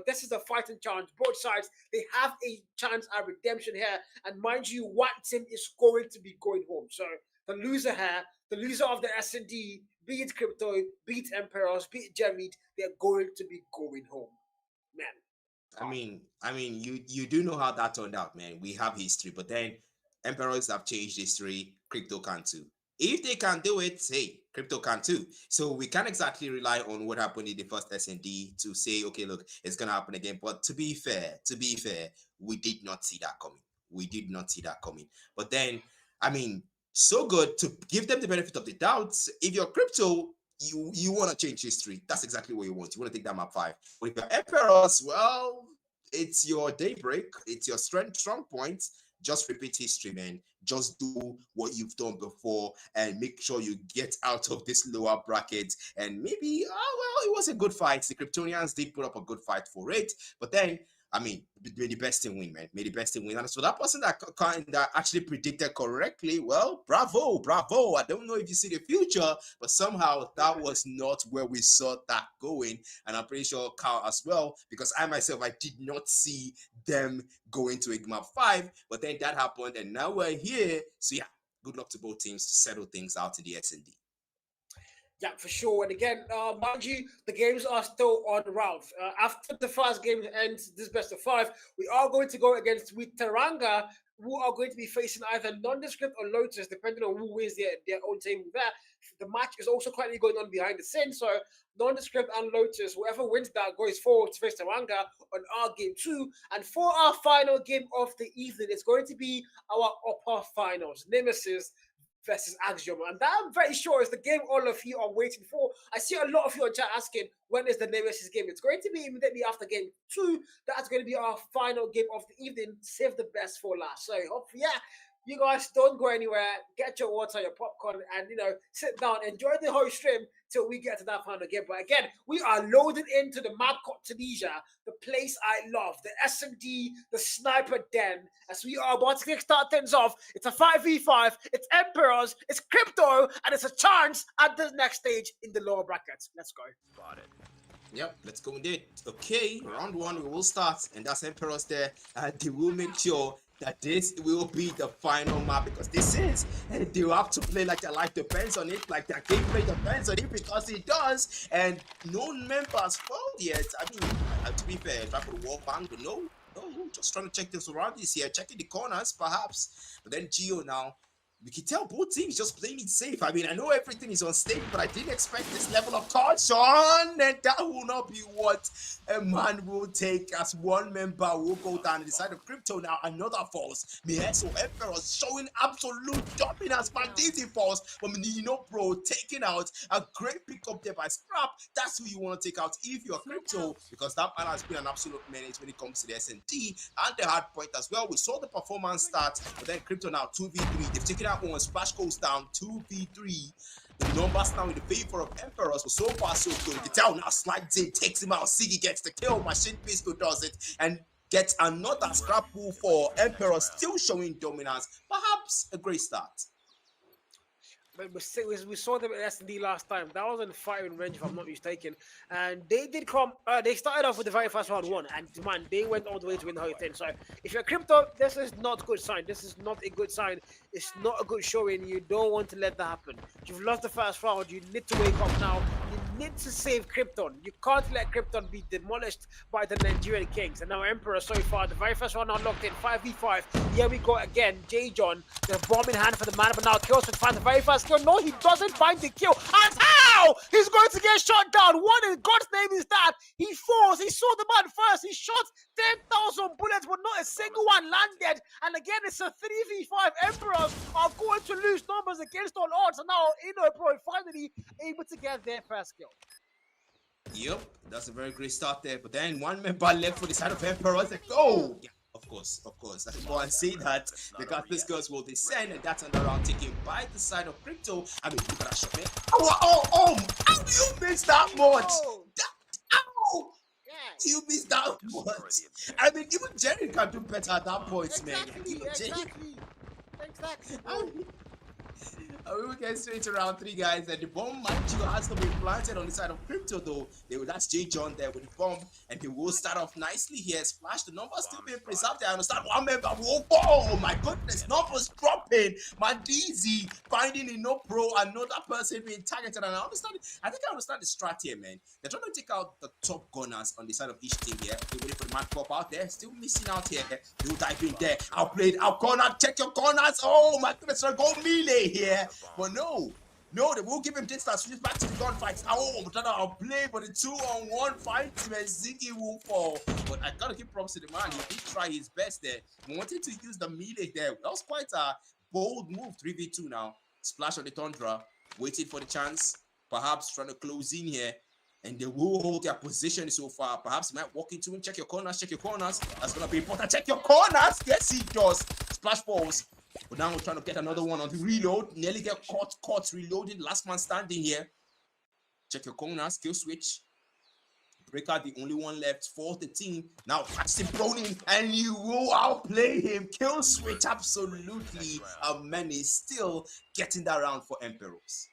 Speaker 1: This is a fighting chance. Both sides, they have a chance at redemption here. And mind you, one team is going to be going home. So the loser here, the loser of the S&D, be it Krypto, be it Emperors, be it Jared, they're going to be going home. Man.
Speaker 2: I mean, you do know how that turned out, man. We have history, but then Emperors have changed history. Krypto can too. If they can do it, hey, Krypto can too. So we can't exactly rely on what happened in the first S&D to say, okay, look, it's gonna happen again. But to be fair, we did not see that coming. But then, I mean, so good to give them the benefit of the doubt. If you're Krypto, you want to change history. That's exactly what you want. You want to take that map 5. But if you're Emperors, well, it's your daybreak. It's your strong point. just repeat history, man. Just do what you've done before and make sure you get out of this lower bracket. And maybe, well, it was a good fight. The Kryptonians did put up a good fight for it. But then, I mean, may the best team win, man. May the best team win. And so that person that actually predicted correctly, well, bravo. I don't know if you see the future, but somehow that was not where we saw that going. And I'm pretty sure Carl as well, because I myself, I did not see them going to a map 5, but then that happened, and now we're here. So yeah, good luck to both teams to settle things out in the S&D.
Speaker 1: Yeah, for sure. And again, mind you, the games are still on round. After the first game ends, this best of 5, we are going to go against with Tanga, who are going to be facing either Nondescript or Lotus, depending on who wins their own table there. The match is also currently going on behind the scenes. So Nondescript and Lotus, whoever wins that goes forward to face Tanga on our game 2. And for our final game of the evening, it's going to be our upper finals, Nemesis versus Axium. And that, I'm very sure, is the game all of you are waiting for. I see a lot of you on chat asking, when is the Nemesis game? It's going to be immediately after game 2. That's going to be our final game of the evening. Save the best for last. So, hopefully, yeah, you guys don't go anywhere. Get your water, your popcorn, and, sit down. Enjoy the whole stream till we get to that final game. But again, we are loaded into the Mad Cop Tunisia, the place I love, the S&D, the Sniper Den, as we are about to start things off. It's a 5v5, it's Emperors, it's Krypto, and it's a chance at the next stage in the lower brackets. Let's go.
Speaker 3: Spotted.
Speaker 2: Yep, let's go indeed. Okay, round 1, we will start, and that's Emperors there. They will make sure that this will be the final map, because this is, and they will have to play like their life depends on it, like their gameplay depends on it, because it does. And no members found yet. I mean, to be fair, try for the wall bang, but no, just trying to check the surroundings here, checking the corners perhaps. But then Geo now, we can tell both teams just playing it safe. I mean, I know everything is unstable, but I didn't expect this level of caution, and that will not be what a man will take, as one member will go down on the side of Krypto. Now another falls. Mieso Emperor showing absolute dominance, but Dizzy falls from Nino Pro, taking out a great pickup there by Scrap. That's who you want to take out if you're Krypto, because that man has been an absolute menace when it comes to the S&D and the hard point as well. We saw the performance start, but then Krypto now 2v3. They've taken out one. Splash goes down 2v3. The numbers now in the favor of Emperors, but so far so good. You can tell now slides in, takes him out. Siggy gets the kill. Machine Pistol does it and gets another scrap pool for Emperors, still showing dominance. Perhaps a great start.
Speaker 1: We saw them at S&D last time. That was in firing range, if I'm not mistaken. And they did come. They started off with the very first round 1, and man, they went all the way to win the whole thing. So if you're Krypto, this is not a good sign. This is not a good sign. It's not a good showing. You don't want to let that happen. You've lost the first round. You need to wake up now. You need to save Krypton. You can't let Krypton be demolished by the Nigerian Kings. And now Emperor so far, the very first round unlocked in 5v5. Here we go again. J John, the bomb in hand for the man, but now kills to find the very first kill. No, he doesn't find the kill. And how? He's going to get shot down. What in God's name is that? He falls. He saw the man first. He shot 10,000 bullets, but not a single one landed. And again, it's a 3v5. Emperors are going to lose numbers against all odds. And now Pro finally able to get their first kill.
Speaker 2: Yep, that's a very great start there. But then one member left for the side of Emperors. Like, oh, yeah. Of course. I can go and say that because this girls will descend, and that's another round taken by the side of Krypto. I mean, look at that shot, man. Oh, how do you miss that much? Ow! You missed that much. I mean, even Jerry can do better at that point, man.
Speaker 1: Exactly.
Speaker 2: We will get straight to round 3, guys. And the bomb, mind you, has to be planted on the side of Krypto, though. That's J John there with the bomb, and he will start off nicely here. Splash, the numbers still being preserved. I understand one member will go. Oh my goodness, numbers dropping. Mandizi finding in no pro, another person being targeted. And I think I understand the strat here, man. They're trying to take out the top gunners on the side of each team here. They're waiting for the man pop out there. Still missing out here. They'll dive in there. Outplayed, out corner. Check your corners. Oh my goodness, go melee here. But no, they will give him distance. Switch back to the gunfights. Oh, I'll play, but the 2-on-1 fight, man, Ziggy will fall. But I gotta give props to the man. He did try his best there. He wanted to use the melee there. That was quite a bold move. 3v2 now. Splash on the Tundra, waiting for the chance. Perhaps trying to close in here. And they will hold their position so far. Perhaps he might walk into him. Check your corners. That's gonna be important. Check your corners. Yes, he does. splash balls. But now we're trying to get another one on the reload. Nearly get caught reloading. Last man standing here. Check your corners, kill switch. Breaker, the only one left for the team. Now catch him Browning, and you will outplay him. Kill switch, absolutely a menace. Still getting that round for Emperors.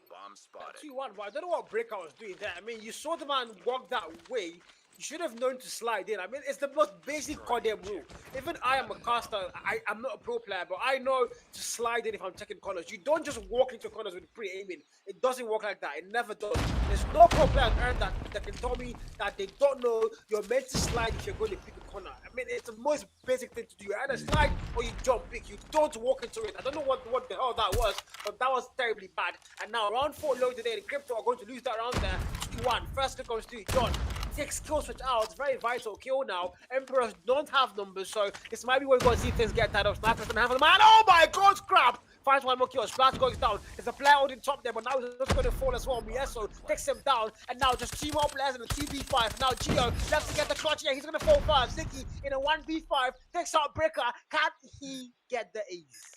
Speaker 3: Bomb spotted.
Speaker 1: 2-1, but I don't know what Breaker was doing there. I mean, you saw the man walk that way. You should have known to slide in. I mean, it's the most basic codm rule. Even I am a caster. I'm not a pro player, but I know to slide in if I'm taking corners. You don't just walk into corners with pre-aiming. It doesn't work like that. It never does. There's no pro player on earth that can tell me that they don't know you're meant to slide if you're going to pick a corner. I mean, it's the most basic thing to do. You either slide or you jump pick. You don't walk into it. I don't know what the hell that was, but that was terribly bad. And now round 4 low today, the Krypto are going to lose that round there. 2-1. First kill goes to John. 6 kill switch out. It's very vital kill now. Emperors don't have numbers, so this might be where we're going to see things get tied up. Snipers don't have them. And oh my god, scrap! Finds one more kill. Splash goes down. There's a player holding top there, but now he's just going to fall as well. Mieso takes him down, and now just 2 more players in a 2v5. Now Gio left to get the clutch here. He's going to fall first. Ziggy in a 1v5 takes out Breaker. Can he get the ace?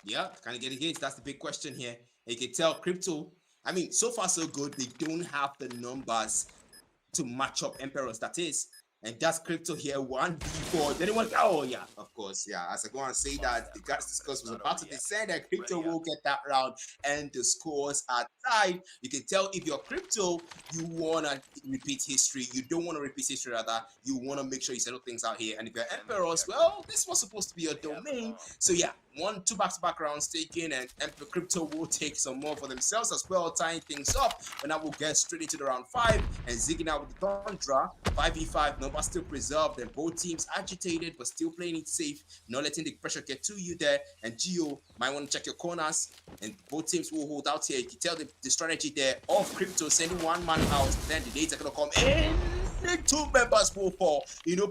Speaker 2: Yeah, can he get the ace? That's the big question here. And you can tell Krypto, I mean, so far so good. They don't have the numbers to match up Emperors, that is. And that's Krypto here, 1v4. Then anyone, oh yeah, of course, yeah. As I go and say that, the guys discuss was about to descend, that Krypto will get that round, and the scores are tied. You can tell if you're Krypto, you want to repeat history. You don't want to repeat history, rather. You want to make sure you settle things out here. And if you're Emperors, well, this was supposed to be a domain. So yeah, 2 back-to-back rounds taken, and Krypto will take some more for themselves as well, tying things up. And now we'll get straight into the round 5, and zigging out with the Tundra, 5v5, number still preserved, and both teams agitated, but still playing it safe, not letting the pressure get to you there. And Gio might want to check your corners, and both teams will hold out here. You can tell the strategy there of Krypto, sending one man out, then the nades are going to come in. The 2 members will fall.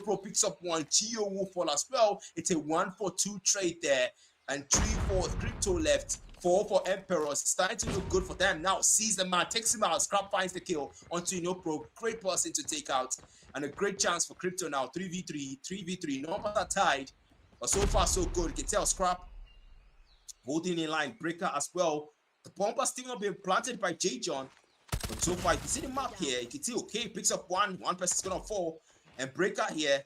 Speaker 2: Pro picks up 1, Gio will fall as well. It's a 1-for-2 trade there. And 3-4 Krypto left, 4 for Emperors. Starting to look good for them. Now sees the man, takes him out. Scrap finds the kill onto Pro. Great person to take out. And a great chance for Krypto now. 3v3. Numbers are tied. But so far so good. You can tell Scrap holding in line. Breaker as well. The bomber still not being planted by J. John. But so far, you can see the map here. You can see, okay, picks up one person's gonna fall. And Breaker here,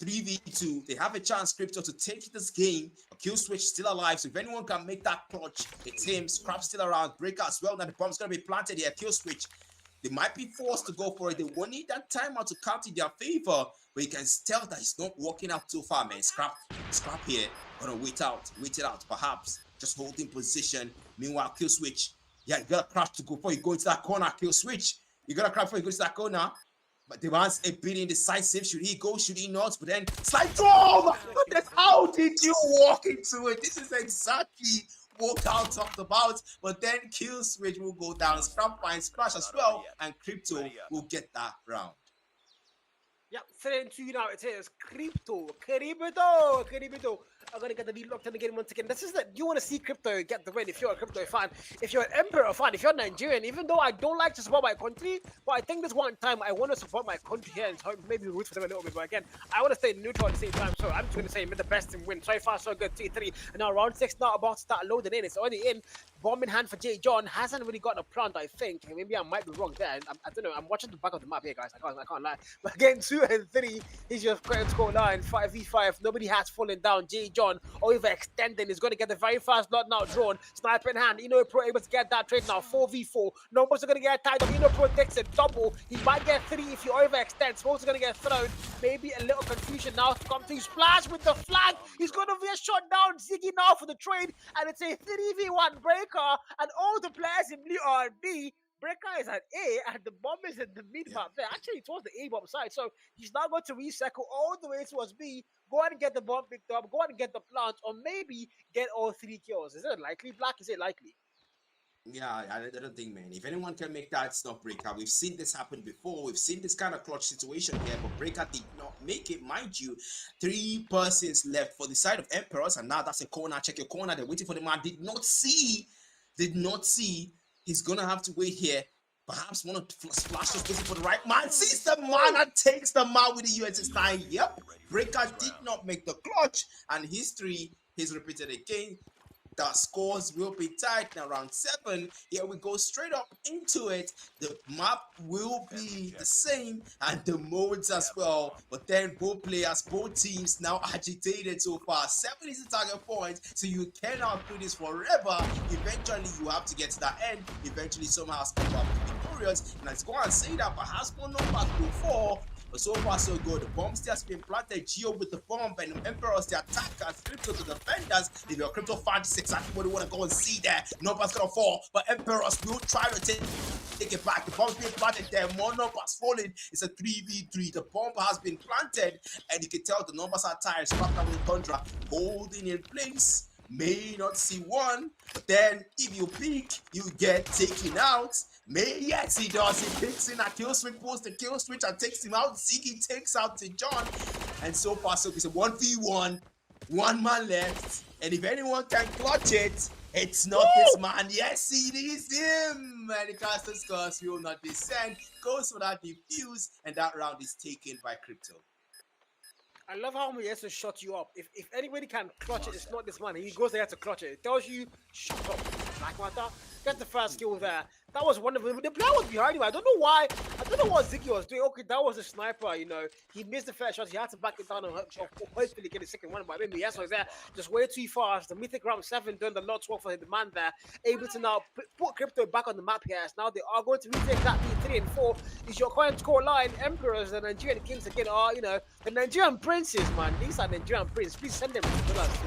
Speaker 2: 3v2. They have a chance, Krypto, to take this game. A kill switch still alive. So if anyone can make that clutch, it's him. Scrap still around. Breaker as well. Now the bomb's gonna be planted here. Kill switch. They might be forced to go for it. They won't need that timeout to count in their favor. But you can tell that it's not working out too far, man. Scrap here. Gonna wait it out. Perhaps just holding position. Meanwhile, kill switch. Yeah, you gotta crash to go before you go into that corner. Kill switch. You gotta crash before you go to that corner. But the man's a bit indecisive. Should he go? Should he not? But then slide. Oh my goodness! How did you walk into it? This is exactly what I talked about. But then kill switch will go down. Scrap finds splash as well, and Krypto will get that round.
Speaker 1: Yep, 3-2 now. It is Krypto. I'm gonna get the lead locked in the game once again. This is that you want to see Krypto get the win if you're a Krypto fan. If you're an Emperor fan, if you're Nigerian, even though I don't like to support my country, but I think this one time I want to support my country here and so maybe root for them a little bit. But again, I want to stay neutral at the same time. So I'm just gonna say may the best team win. So far, so good. T3. And now round 6 now about to start loading in. It's already in. Bomb in hand for J. John. Hasn't really got a plant, I think. Maybe I might be wrong there. I don't know. I'm watching the back of the map here, guys. I can't lie. But again, 2 and 3. He's just current score line. 5v5. Nobody has fallen down. J. John overextending. He's going to get the very fast lot now drawn. Sniper in hand. Pro able to get that trade now. 4v4. Numbers are going to get tied up. Pro takes a double. He might get 3 if you overextend. Smokes are going to get thrown. Maybe a little confusion now to come to Splash with the flag. He's going to be a shot down. Ziggy now for the trade. And it's a 3v1 breaker. And all the players in blue are B. Breaker is at A, and the bomb is in the mid map there. Actually, towards the A bomb side. So he's now going to recycle all the way towards B. Go and get the bomb picked up. Go and get the plant, or maybe get all 3 kills. Is it likely? Black, is it likely?
Speaker 2: Yeah, I don't think, man. If anyone can make that, it's not Breaker. We've seen this happen before. We've seen this kind of clutch situation here, but Breaker did not make it. Mind you, 3 persons left for the side of Emperors, and now that's a corner. Check your corner. They're waiting for the man. Did not see. He's gonna have to wait here. Perhaps one of the splashes waiting for the right man. Sees the man and takes the man with the USS 9. Yep. Breaker did not make the clutch. And history is repeated again. The scores will be tied now. Round 7. Here we go straight up into it. The map will be the same and the modes as well. But then both players, both teams now agitated so far. 7 is the target point, so you cannot do this forever. Eventually, you have to get to that end. Eventually, somehow come up victorious. And let's go and say that perhaps one number will fall. But so far, so good. The bomb still has been planted. Geo with the bomb, and Emperor's the attackers. Krypto to the defenders. If you're a Krypto fan, this is exactly what you want to go and see there. Numbers gonna fall, but Emperors will try to take it back. The bomb's being planted there. More numbers falling. It's a 3v3. The bomb has been planted, and you can tell the numbers are tired. Spartan with Tundra holding in place. May not see one, but then if you peek, you get taken out. Yes, he does. He picks in a kill switch, post the kill switch and takes him out. Ziggy takes out to John. And so far, so it's a 1v1. One man left. And if anyone can clutch it, it's not this man. Yes, it is him. And the caster scores will not descend. Goes for that defuse. And that round is taken by Krypto.
Speaker 1: I love how Mieso shut you up. If anybody can clutch it, it's not this man. He goes there to clutch it. It tells you, shut up. Like what that? Get the first skill there. That was wonderful. The player was behind him. I don't know why. I don't know what Ziggy was doing. Okay, that was a sniper, you know. He missed the first shot. He had to back it down and hopefully get the second one. But maybe Mieso was there just way too fast. The mythic round 7 done the Lord's work for the man there. Able to now put Krypto back on the map here. Now they are going to retake that B3 and 4. Is your current score line. Emperors and Nigerian Kings again are, you know, the Nigerian princes, man. These are Nigerian princes. Please send them to us.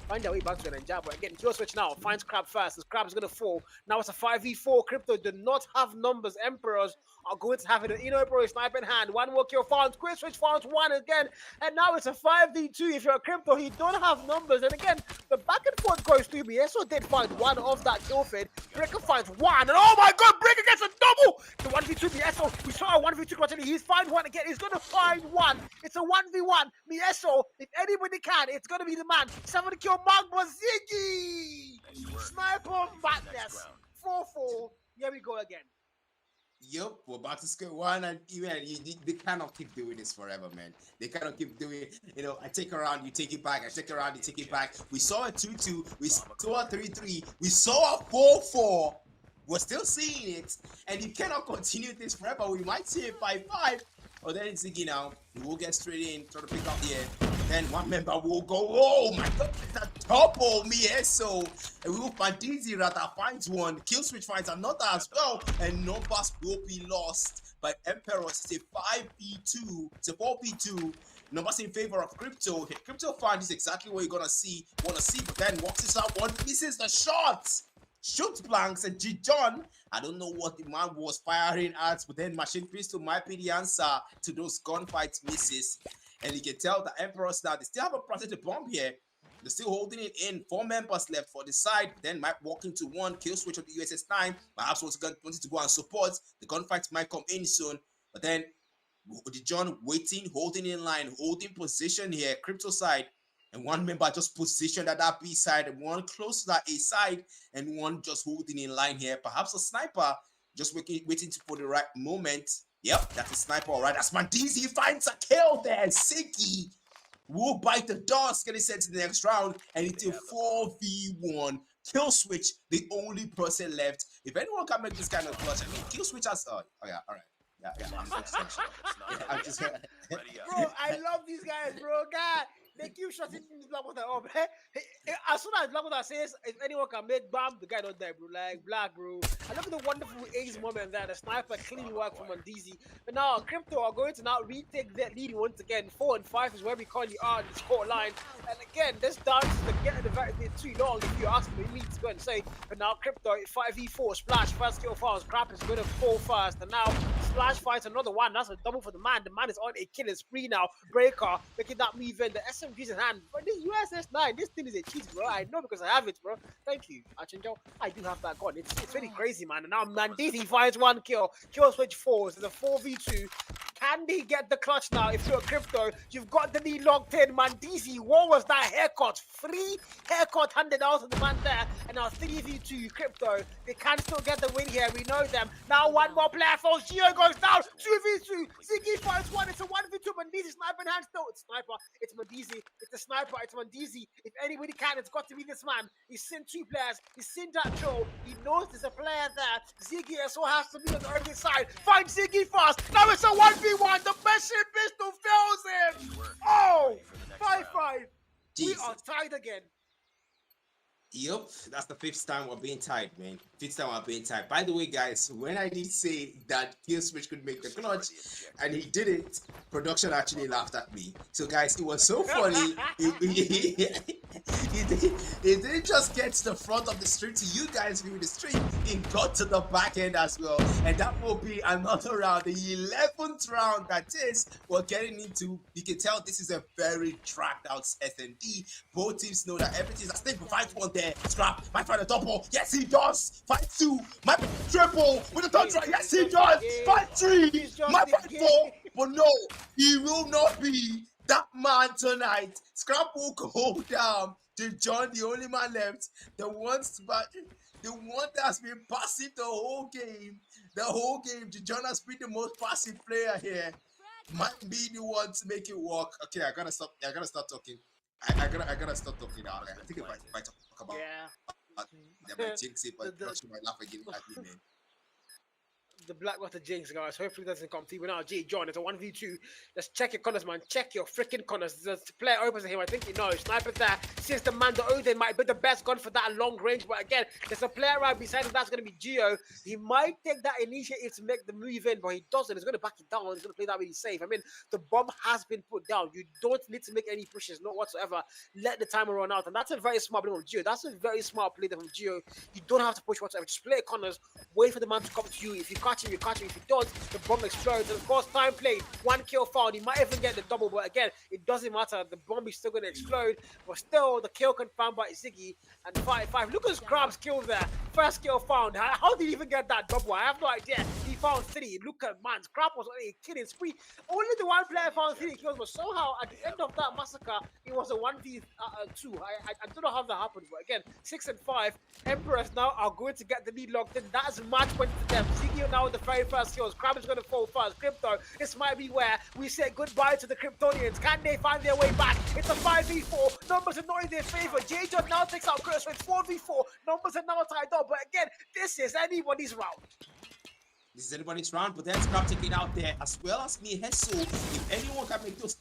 Speaker 1: Find their way back to Nigeria. But again, kill switch now. Finds Crab first. This Crab is going to fall. Now it's a 5v4. Krypto do not have numbers. Emperors are going to have it. You know, Emperor is sniper in hand. One more kill. Found. Quick switch. Found one again. And now it's a 5v2. If you're a Krypto, he don't have numbers. And again, the back and forth goes through. BSO did find one of that kill feed. Breaker finds one. And oh my god, Breaker gets a double. The 1v2 BSO. We saw a 1v2 actually. He's find one again. He's going to find one. It's a 1v1. BSO, if anybody can, it's going to be the man. 7 kill. Magma Ziggy! Sniper madness. 4-4. Here we go again.
Speaker 2: Yep, we're about to score one, and even they cannot keep doing this forever, man. They cannot keep doing it. You know, I take around, you take it back. I take around, you take it back. We saw a 2-2. We saw a 3-3. We saw a 4-4. We're still seeing it, and you cannot continue this forever. We might see a 5-5. Oh, then it's Ziggy now. He will get straight in, try to pick up the air. Then one member will go, oh my god, it's a double Mieso. And we will find Dizzy Rata finds one. Kill switch finds another as well. And numbers will be lost by Emperors. It's a 5v2. It's a 4v2. Numbers in favor of Krypto. Krypto finds exactly what you're gonna see. But then walks this out. One misses the shots. Shoots blanks and G-John. I don't know what the man was firing at, but then Machine Pistol might be the answer to those gunfights misses. And you can tell the Emperors now, they still haven't planted the bomb here. They're still holding it in. 4 members left for the side. Then might walk into one. Kill switch of the USS 9. Perhaps wanted to go and support. The gunfights might come in soon. But then G-John waiting, holding in line, holding position here. Krypto side. And one member just positioned at that B side, and one close to that A side, and one just holding in line here. Perhaps a sniper just waiting for the right moment. Yep, that's a sniper, all right. That's Mandizi. Finds a kill there. Siki will bite the dust, getting sent to the next round, and it's a 4v1. Kill switch, the only person left. If anyone can make this kind of clutch, I mean, kill switch has. Oh yeah, all right. Yeah. I'm just
Speaker 1: bro, I love these guys, bro. God. They keep shutting this Black Water up. As soon as Black Water says, if anyone can make bam, the guy don't die, bro. Like, Black, bro. I look at the wonderful Ace moment there. The sniper clean work from Mandizi. But now, Krypto are going to now retake that lead once again. 4 and 5 is where we currently are in the score line. And again, this dance is getting the very bit too long if you ask me to go and say. But now, Krypto, 5v4, Splash, first kill fast. Crap is going to fall fast. And now, Splash fights another one. That's a double for the man. The man is on a killing spree now. Breaker, making that move in. The SMG's in hand. But this USS 9, this thing is a cheat, bro. I know because I have it, bro. Thank you, Achinjo. I do have that gun. It's very crazy, man. And now Mandizi finds one kill. Kill switch 4. So the 4v2. Can they get the clutch now? If you're a Krypto, you've got the knee locked in. Mandizi, what was that haircut? Free haircut handed out to the man there. And now 3v2 Krypto. They can still get the win here. We know them. Now one more player falls. Gio goes down. 2v2. Ziggy fights one. It's a 1v2. Mandizi sniper in hand still. It's sniper. It's Mandizi. It's a sniper. It's Mandizi. If anybody can, it's got to be this man. He's seen two players. He's seen that Joe. He knows there's a player there. Ziggy also has to be on the early side. Find Ziggy fast. Now it's a 1v1. The machine pistol fails him. Oh, 5-5. We are tied again.
Speaker 2: Yep, that's the fifth time we're being tied, man. Fifth time we're being tied. By the way, guys, when I did say that Kill Switch could make the clutch and he did it, production actually laughed at me. So, guys, it was so funny. He didn't just get to the front of the stream to you guys viewing the stream, he got to the back end as well. And that will be another round, the 11th round. That is, we're getting into. You can tell this is a very tracked out SMD. Both teams know that everything's at stake. 5-1 there. Scrap might find a double. Yes, he does. 5-2. My triple with the third try. Yes, he does. 5-3. My 5-4. But no, he will not be that man tonight. Scrap will go down to John, the only man left. The one that's been passing the whole game. The whole game. John has been the most passive player here. Might be the one to make it work. Okay, I gotta stop. I gotta start talking. I gotta stop talking now. I think if I talk about they might jinx it, but she might laugh again at me, man.
Speaker 1: The Blackwater Jinx, guys. Hopefully it doesn't come through. But now, G, John, it's a 1v2. Let's check your corners, man. Check your freaking corners. The player opens to him. I think he knows. Sniper's there. Since the man, the Odin might be the best gun for that long range. But again, there's a player right beside him. That's going to be Gio. He might take that initiative to make the move in, but he doesn't. He's going to back it down. He's going to play that really safe. I mean, the bomb has been put down. You don't need to make any pushes, not whatsoever. Let the timer run out. And that's a very smart play from Gio. That's a very smart play from Gio. You don't have to push whatsoever. Just play corners. Wait for the man to come to you. If you catch him, you catch him. If you don't, the bomb explodes. And of course, time played. 1 kill found. He might even get the double, but again, it doesn't matter. The bomb is still going to explode. But still, the kill confirmed by Ziggy. And 5-5. Look at Scrab's kill there. First kill found. How did he even get that double? I have no idea. He found 3. Look at man. Scrap was on a killing spree. Only the one player found 3 kills, but somehow at the end of that massacre, it was a 1v2. I don't know how that happened, but again, 6 and 5. Emperors now are going to get the lead locked in. That is match point for them. Ziggy now with the very first kills. Crab is going to fall first. Krypto, this might be where we say goodbye to the Kryptonians. Can they find their way back? It's a 5v4. Numbers are not in their favor. J-John now takes out Chris with 4v4. Numbers are now tied up. But again, this is anybody's round.
Speaker 2: This is anybody's round, but then Scrap taking out there as well as me. Hesso, if anyone can make those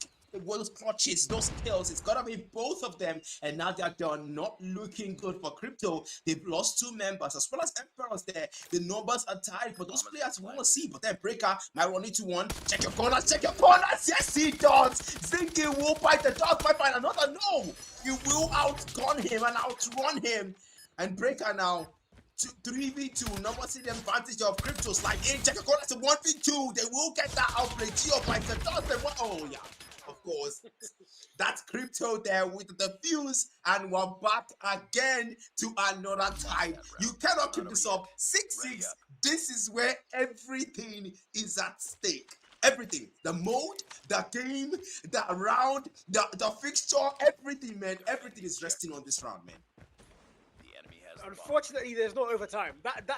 Speaker 2: clutches, those kills, it's gotta be both of them. And now they're done. Not looking good for Krypto. They've lost 2 members as well as Emperors there. The numbers are tied, but those players want to see. But then Breaker might run into one. Check your corners, check your corners. Yes, he does. Zinky will bite the dog. Might find another. No, you will outgun him and outrun him. And Breaker now. 3v2, number see the advantage of Krypto slide in. Check your corner to 1v2. They will get that outplay. Geo by the dot. Oh yeah, of course. That's Krypto there with the fuse, and we're back again to another tie. You cannot keep this up. 6-6. This is where everything is at stake. Everything, the mode, the game, the round, the fixture, everything, man. Everything is resting on this round, man.
Speaker 1: Unfortunately, there's no overtime.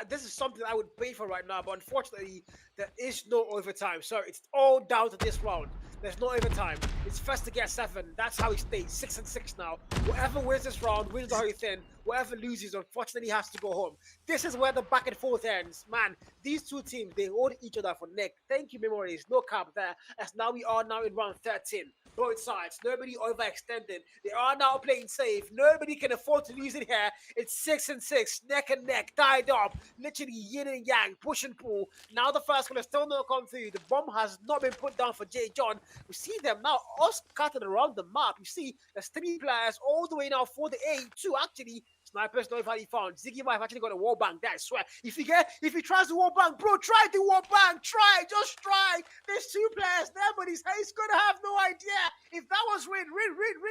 Speaker 1: This is something I would pay for right now, but unfortunately, there is no overtime. So it's all down to this round. There's no overtime. It's first to get 7. That's how it stays. 6 and 6 now. Whoever wins this round wins the whole thing. Whoever loses, unfortunately, has to go home. This is where the back and forth ends. Man, these two teams, they hold each other for neck. Thank you, Memories. No cap there. As now we are now in round 13. Both sides. Nobody overextended. They are now playing safe. Nobody can afford to lose it here. It's 6 and 6. Neck and neck. Tied up. Literally yin and yang. Push and pull. Now the first one has still not come through. The bomb has not been put down for J. John. We see them now all scattered around the map. You see, there's 3 players all the way now for the A2. Actually, Snipers don't have found. Ziggy might have actually got a wall bang there, I swear. If he tries the wall bang, bro, try the wall bang. Try, just try. There's 2 players there, but he's gonna have no idea. If that was Rin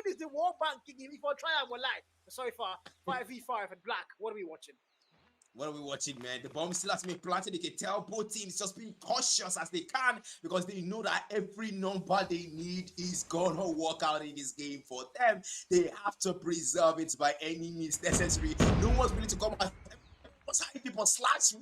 Speaker 1: is the wall bang king. If I try, I'm gonna lie. So far, 5v5 and Black. What are we watching?
Speaker 2: What are we watching, man? The bomb still has been planted. You can tell both teams just being cautious as they can because they know that every number they need is gonna work out in this game for them. They have to preserve it by any means necessary. No one's willing to come out. People Splash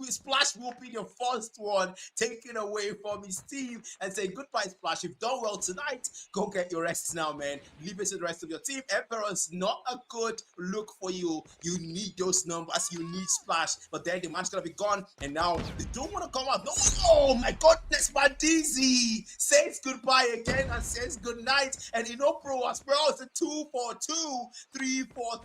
Speaker 2: will be the first one taken away from his team and say goodbye, Splash. You've done well tonight. Go get your rest now, man. Leave it to the rest of your team. Emperor's not a good look for you. You need those numbers. You need Splash. But then the match's gonna be gone, and now they don't want to come out. No, oh my goodness, Bandizi says goodbye again and says goodnight. And Pro as well. It's a 2-4-2,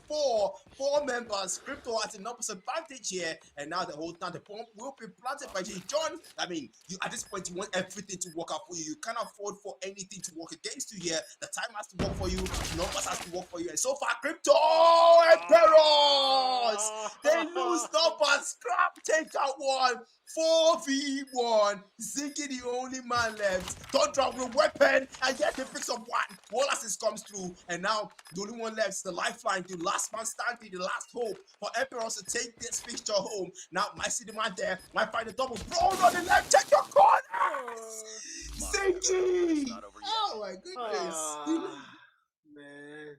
Speaker 2: 3-4-4, 4 members. Krypto has an opposite advantage here. And now the whole time the bomb will be planted by J. John. I mean, you at this point you want everything to work out for you. You can't afford for anything to work against you here. The time has to work for you. Numbers has to work for you. And so far, Krypto Emperors, they lose numbers. Scrap take out one. 4v1. Ziggy the only man left. Don't drop the weapon and yet they fix up one. Wall assist comes through, and now the only one left is the lifeline. The last man standing, the last hope for Emperors to take this fixture home. Now might see the man there, might find the double. Bro on the left, check your corners. Ziggy! Oh my goodness.
Speaker 1: Man.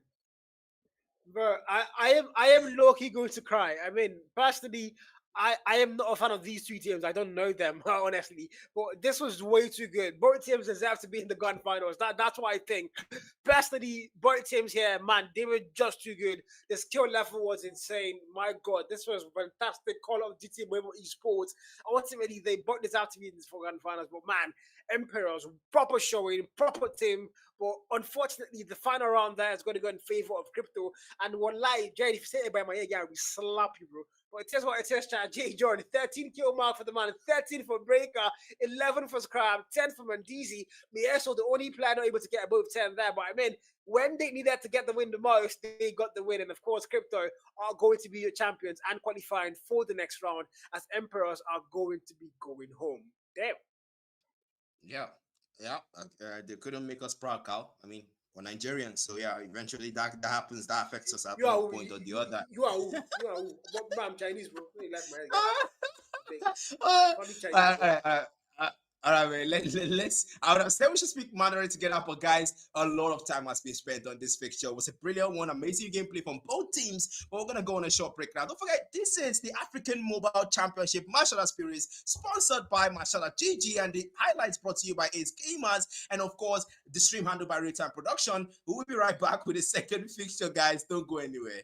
Speaker 1: Bro, I am low-key going to cry. I mean, personally, I am not a fan of these two teams. I don't know them, honestly. But this was way too good. Both teams deserve to be in the grand finals. That's what I think. Personally, both teams here, man, they were just too good. The skill level was insane. My God, this was fantastic. Call of Duty Mobile esports. Ultimately, they both deserve to be in this grand finals. But man, Emperors, proper showing, proper team. But unfortunately, the final round there is going to go in favor of Krypto. And one lie, Jerry, if you say it by my ear, we slap you, bro. But it is what it is, Chad. J. Jordan, 13 kill mark for the man, 13 for Breaker, 11 for Scrap, 10 for Mandizi. Mieso, the only player not able to get above 10 there. But I mean, when they needed to get the win the most, they got the win. And of course, Krypto are going to be your champions and qualifying for the next round as Emperors are going to be going home. Damn.
Speaker 2: Yeah. They couldn't make us proud, Cal. I mean, we're Nigerians, so yeah, eventually that happens. That affects us at one point or the other.
Speaker 1: You are who? But I'm Chinese, bro. You like my Chinese,
Speaker 2: all right, man. Let's. I would have said we should speak Mandarin together, but guys, a lot of time has been spent on this fixture. It was a brilliant one, amazing gameplay from both teams. But we're gonna go on a short break now. Don't forget, this is the African Mobile Championship Martial Arts Series, sponsored by Martial Arts GG, and the highlights brought to you by Ace Gamers, and of course, the stream handled by Real Time Production. We will be right back with the second fixture, guys. Don't go anywhere.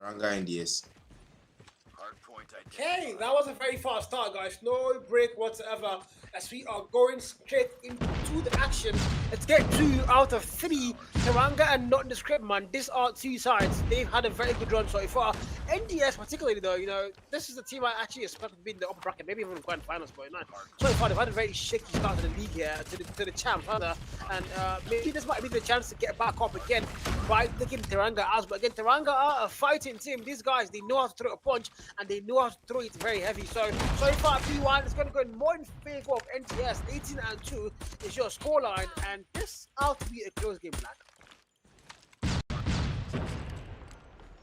Speaker 2: Ranga NDS.
Speaker 3: Hardpoint
Speaker 1: Okay,
Speaker 3: identified.
Speaker 1: that was a very fast start, guys. No break whatsoever. As we are going straight into the action. Let's get 2 out of 3. Tanga and Nondescript, man. These are 2 sides. They've had a very good run so far. NDS, particularly though, you know, this is the team I actually expect to be in the upper bracket, maybe even grand finals, but no. So far, they've had a very shaky start to the league here, to the champ, rather. And maybe this might be the chance to get back up again by taking Tanga out. But again, Tanga are a fighting team. These guys, they know how to throw a punch and they know how to throw it very heavy. So far, P1 is going to go more in favor of NTS. 18-2 is your scoreline, and this out to be a close game, Black.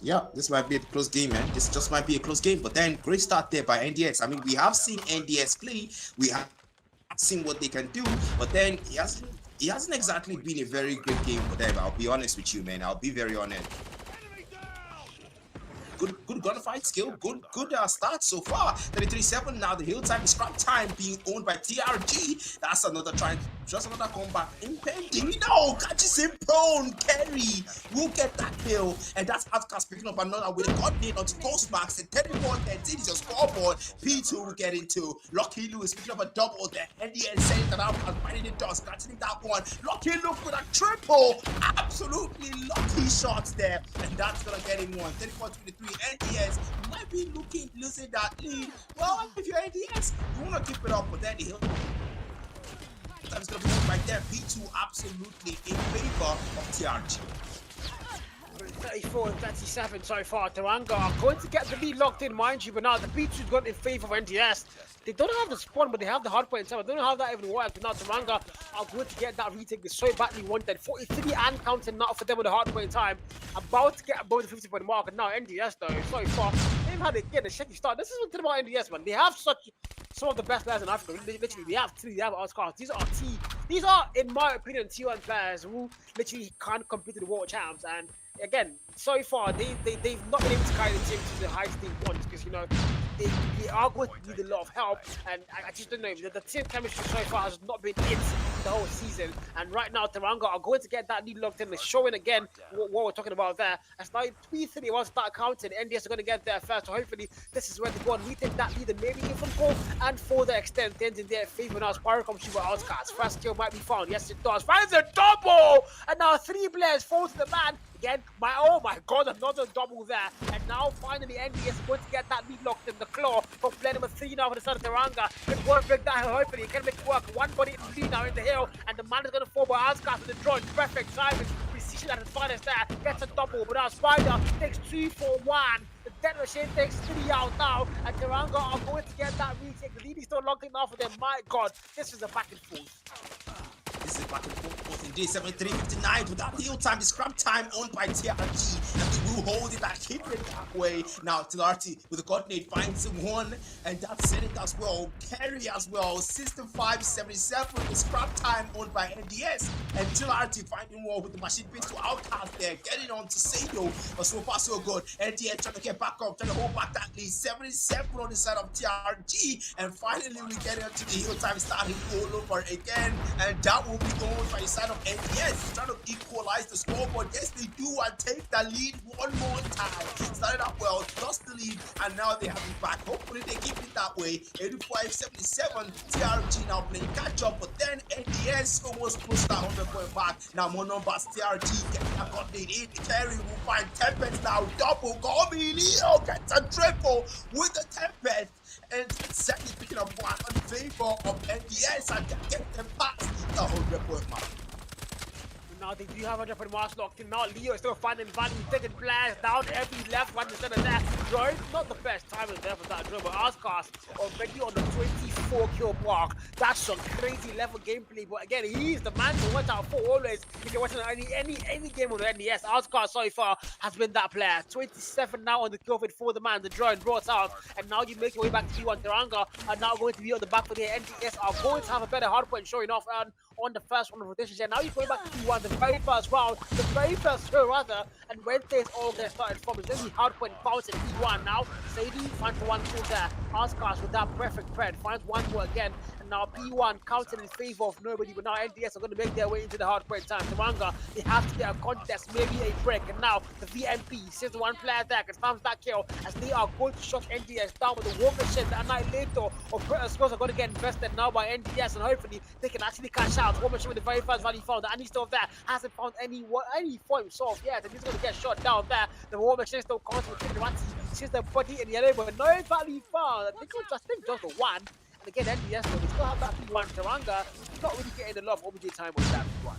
Speaker 2: Yeah, this might be a close game, man. This just might be a close game. But then, great start there by NDS. I mean, we have seen NDS play. We have seen what they can do. But then, he hasn't exactly been a very great game for them. I'll be honest with you, man. I'll be very honest. Good gunfight skill, good start so far. 33-7 now. The hill time is scrap time being owned by TRG. That's another try, just another comeback impending. No, catches him prone. Kerry will get that kill, and that's Outcast picking up another with a coordinate onto Ghostmax. And 34-13 is your scoreboard. P2 will get into. Lucky Lewis picking up a double there. NDN setting that out and finding the dust, catching that one. Lucky Luke with a triple. Absolutely lucky shots there, and that's gonna get him one. 34-23. NDS might be losing that lead. Well, if you're NDS, you want to keep it up, but then the hill time's going to be right there. P2 absolutely in favor of TRG.
Speaker 1: 34-37 so far. Tanga are going to get the lead locked in, mind you, but now the P2's gone in favor of NDS. They don't have the spawn, but they have the hard point inside. I don't know how that even works. But now Tanga are going to get that retake. They so badly wanted. 43 and counting now for them with the hard point time. About to get above the 50-point mark. And now NDS, though, so far, they've had again a shaky start. This is one thing about NDS, man. They have some of the best players in Africa. Literally, they have 3. They have Oscars. These are, in my opinion, T1 players who literally can't compete with the world champs. And again, so far, they've not been able to carry the team to the highest team points because, you know, they are going to need a lot of help, and I just don't know. The team chemistry so far has not been it the whole season, and right now Tanga are going to get that lead locked in. They're showing again what we're talking about there. As now 3-3 once start counting, NDS are going to get there first, so hopefully this is where they go and retake that lead and maybe even go and for the extent ends in their favor. Now Spyro comes to Outcast. First kill might be found. Yes, it does. Finds a double, and now 3 players fall to the man. Again, oh my god, another double there. And now finally NDS is going to get that lead locked in. The claw from player number 3 now for the side of Tanga. It won't break that hill, hopefully. It can make it work. One body in the lead now in the hill. And the man is going to fall by Outcast with the drone. Perfect timing. Precision at his finest there. Gets a double. But now Spider takes 2 for 1. The Dead Machine takes 3 out now. And Tanga are going to get that retake. The lead is still locked in now for them. My god, this is a back and forth.
Speaker 2: This is back and forth indeed. 73-59 without heal time. The scrap time owned by TRG. And they will hold it and keep it that way. Now TRG with the coordinate finds one, and that's it as well. Carry as well. System 577. The scrap time owned by NDS. And TRG finding one with the machine pins to Outcast there. Getting on to Sado. But so far so good. NDS trying to get back up, trying to hold back that lead. 77 on the side of TRG. And finally we get into the heal time starting all over again. And that will be going by the side of NDS, trying to equalize the scoreboard. Yes, they do, and take the lead one more time. Started up well, lost the lead, and now they have it back. Hopefully they keep it that way. 85-77, TRG now playing catch up, but then NDS almost pushed that 100-point mark. Now more numbers, TRG getting that coordinate in. Terry will find Tempest now, double. Gomi Leo gets a triple with the Tempest. And second picking up one in favor of NDS and get them past the 100-point mark.
Speaker 1: Now they do have 100-point marks locked in. Now Leo is still finding value, taking players down every left one instead of that. Drone, not the best timing there for that drone, but Outcast already on the 24 kill mark. That's some crazy level gameplay, but again, he's the man to watch out for always. If you're watching any game on the NDS, Outcast so far has been that player. 27 now on the kill feed for the man. The drone brought out, and now you make your way back to T1. Tanga are now going to be on the back for the NDS. Are going to have a better hardpoint showing off on the first one of rotations. And now you're going back to T1, the very first round, the very first show rather, and when things all get started from, it's only hardpoint bounce in T1 now. Sadie finds the one kill there. Outcast with that perfect spread finds one more again, and now P1 counted in favor of nobody, but now NDS are going to make their way into the hardcore time. Tanga, they have to get a contest, maybe a break, and now the VMP sends one player there, confirms that kill, as they are going to shut NDS down with the war machine. The Annihilator of British Skills are going to get invested now by NDS, and hopefully they can actually cash out. War machine with the very first value found, and he's still there, hasn't found any for himself yet, and he's going to get shot down there. The war machine is still constant with Ranty, sees the body in yellow, but no value found. I think just the one. And again, NDS, though, they still have that P1. Tanga, not really getting the love OBJ time on that P1.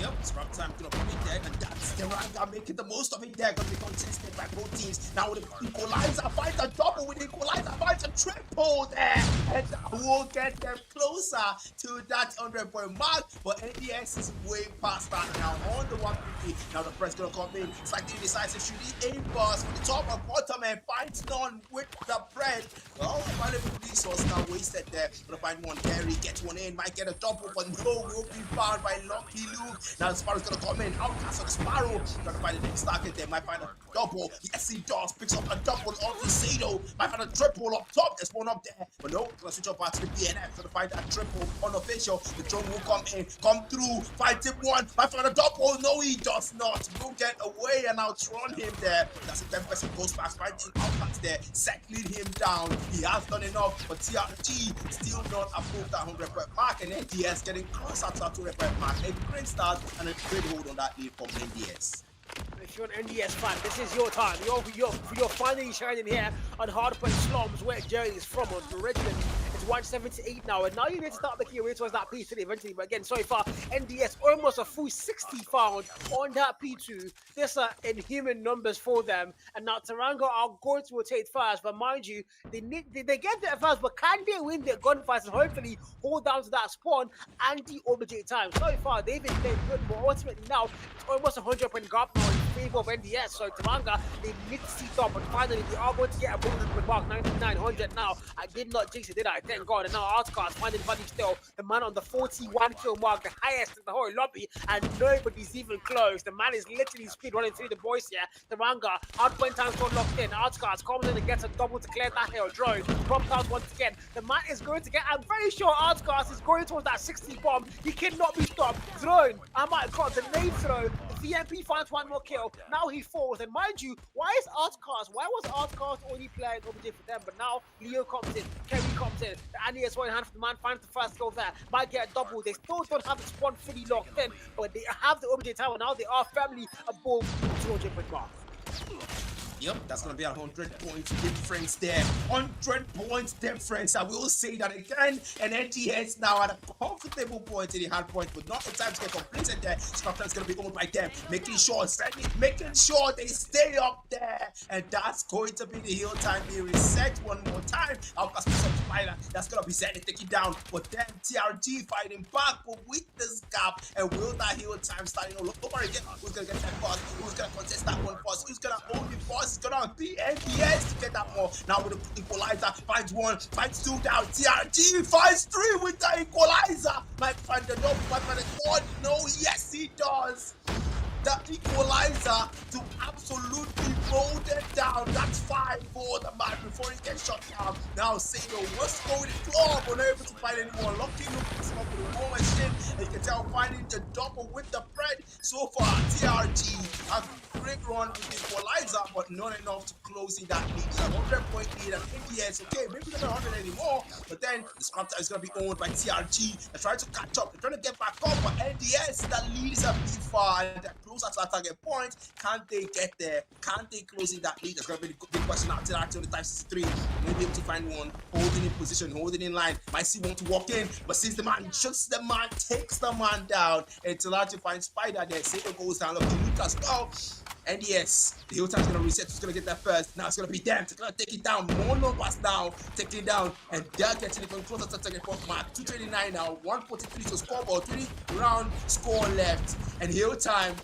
Speaker 2: Yep, scrap time gonna come in there, and that's Tanga making the most of it there. Gonna be contested by both teams. Now with the equalizer, finds a double with the equalizer, finds a triple there, and that will get them closer to that 100-point mark. But NDS is way past that now on the 150. Now the press gonna come in. It's like he decides to shoot the aim pass from the top and bottom and finds none with the bread. Well, valuable resource now wasted there. Gonna find one. Gary gets one in, might get a double, but no, will be found by Lucky Luke. Now the Sparrow's gonna come in. Outcast on Sparrow. Gonna find the next target there. Might find a double. Yes, he does. Picks up a double onto Sado. Might find a triple up top. There's one up there. But no, gonna switch up back to the BNF. Gonna find that triple unofficial. The drone will come in. Come through. Fight him one. Might find a double. No, he does not. Will get away and outrun him there. That's a 10% ghost pass. Fighting Outcast there. Settling him down. He has done enough. But TRG still not above that 100-point mark. And NDS getting closer to that 200-point mark. A great start and a great hold on that lead from NDS.
Speaker 1: If you're an NDS fan, this is your time. You're finally shining here on Hardpoint Slums, where Jerry is from, originally. It's 178 now, and now you need to start making your way towards that P3 eventually. But again, so far, NDS almost a full 60 found on that P2. These are inhuman numbers for them. And now Tanga are going to rotate first, but mind you, they get there first, but can they win their gunfights and hopefully hold down to that spawn and the OBJ time? So far, they've been playing good, but ultimately now, it's almost a 100-point gap now in favor of NDS. So Tanga, they need to see top, and finally they are going to get a 100 mark, 9900 now. I did not jinx it, did I? Thank God. And now Outcast finding value still. The man on the 41 kill mark, the highest in the whole lobby, and nobody's even close. The man is literally speed running through the boys here. Tanga, hardpoint time still locked in. Outcast comes in and gets a double to clear that hill. Drone, prompt out once again. The man is going to get, I'm very sure Outcast is going towards that 60 bomb. He cannot be stopped. Drone, I might got the nade throw. The VMP finds one more kill. Now he falls. And mind you, why was Outcast only playing OBJ for them? But now Leo comes in, Kerry comes in, the Annie is one hand for the man, finds the first kill there. Might get a double. They still don't have the spawn fully locked in, but they have the OBJ tower now. They are firmly above 200 mark.
Speaker 2: Yep, that's going to be a 100 points difference there. 100 points difference. I will say that again. And NDS now at a comfortable point in the hard point, but not the time to get completed there. Scotland's going to be owned by them, making sure they stay up there. And that's going to be the heal time. They reset one more time. Outcast picks up Spider. That's going to be Zen and take it down. But then TRG fighting back, but with this gap. And will that heal time starting all over again? Who's going to get that first? Who's going to contest that one first? Who's going to own the first? It's gonna be NDS to get that more. Now with the equalizer, finds one, finds two down. TRG finds three with the equalizer. Might find the double, might find the one. No, yes, he does. The equalizer to absolutely roll them down. That's 5 for the man before he gets shot down. Now Sado was going to claw, unable to find anyone. Lucky Luke picks him up with a war machine. And you can tell finding the double with the bread. So far, TRG has a great run with the equalizer, but not enough to close in that lead. It's a 100-point lead, and NDS, okay, maybe not 100 anymore, but then the scrap time is going to be owned by TRG. They're trying to catch up, they're trying to get back up, but NDS, that lead is a bit far, and they're closer to that target point. Can't they get there? Can't they close in that lead? That's going to be the big question out there. Actually, on the time 63, maybe able to find one, holding in position, holding in line. Might see one to walk in, but since the man shoots the man, takes the man down, and Tilati finds Spider there. Sado goes down, Lucky Luke as well. And yes, the whole time's gonna reset. Who's gonna get that first? Now it's gonna be them. They're gonna take it down. More numbers now. Take it down. And they're getting even closer to taking point mark. 229 now. 143 to scoreboard. 20 round score left. And the whole time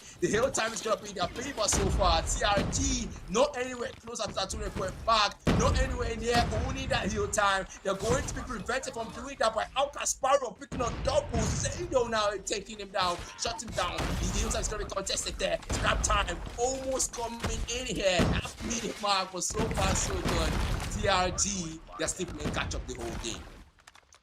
Speaker 2: is gonna be their favor so far. TRG not anywhere closer to that 200-point mark. Not anywhere near only that whole time. They're going to be prevented from doing that by Outcast Sparrow picking up double. Sado now taking him down. Shut him down. The whole time is gonna be contested there. Scrap time. Almost coming in here, half-minute mark, but so far so good. TRG, they're still playing catch up the whole game.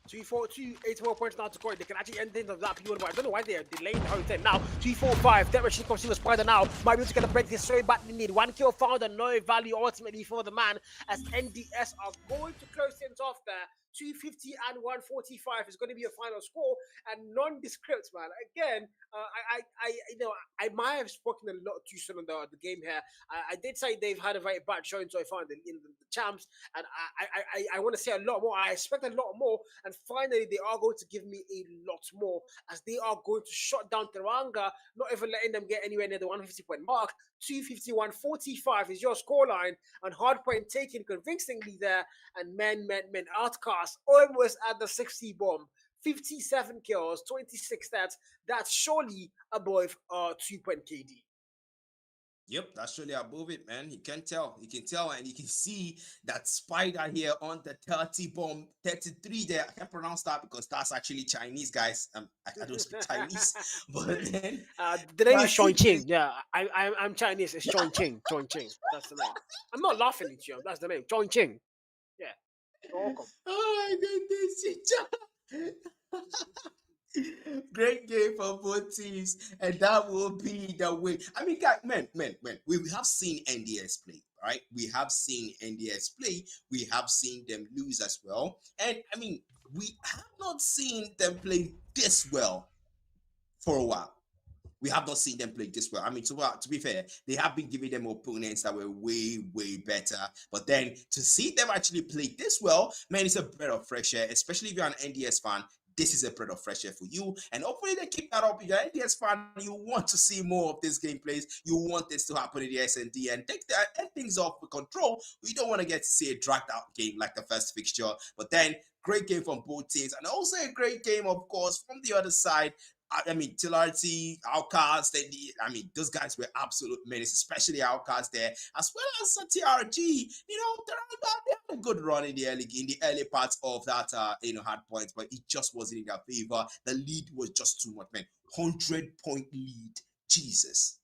Speaker 1: 242, 8 more points now to score. They can actually end things of that P1, but I don't know why they're delaying the whole thing. Now, 345, Intermission comes to the spider now. Might be able to get a break. This very badly need. 1 kill found and no value ultimately for the man as NDS are going to close things off there. 250 and 145 is going to be a final score and nondescript, man. Again, I might have spoken a lot too soon on the game here. I did say they've had a very bad showing so far in the champs, and I want to say a lot more. I expect a lot more, and finally they are going to give me a lot more as they are going to shut down Tanga, not even letting them get anywhere near the 150 point mark. 251-45 is your scoreline, and hardpoint taken convincingly there, and men outcast almost at the 60 bomb. 57 kills, 26 stats. That's surely above 2 point KD.
Speaker 2: Yep, that's surely above it, man. You can tell, and you can see that spider here on the 30 bomb, 33 there. I can't pronounce that because that's actually Chinese, guys. I don't speak Chinese, but then
Speaker 1: the name is Sean Ching. Yeah, I'm Chinese. It's Sean Ching. Sean Ching. That's the name. I'm not laughing at you. That's the name. Sean Ching. Yeah. You're welcome.
Speaker 2: Oh my goodness. Great game for both teams, and that will be the way. I mean, guys, man, we have seen NDS play, right? We have seen NDS play. We have seen them lose as well, and I mean, we have not seen them play this well for a while. We have not seen them play this well. I mean, to be fair, they have been giving them opponents that were way better. But then to see them actually play this well, man, it's a breath of fresh air, especially if you're an NDS fan. This is a breath of fresh air for you. And hopefully they keep that up. If you're an NDS fan, you want to see more of this gameplays. You want this to happen in the SND and end things off with control. We don't want to get to see a dragged out game like the first fixture. But then, great game from both teams. And also a great game, of course, from the other side. I mean, Tilarty, Outcast, those guys were absolute menace, especially Outcast there, as well as TRG. You know, they had a good run in the early parts of that, hard points, but it just wasn't in their favor. The lead was just too much, man. 100-point lead. Jesus.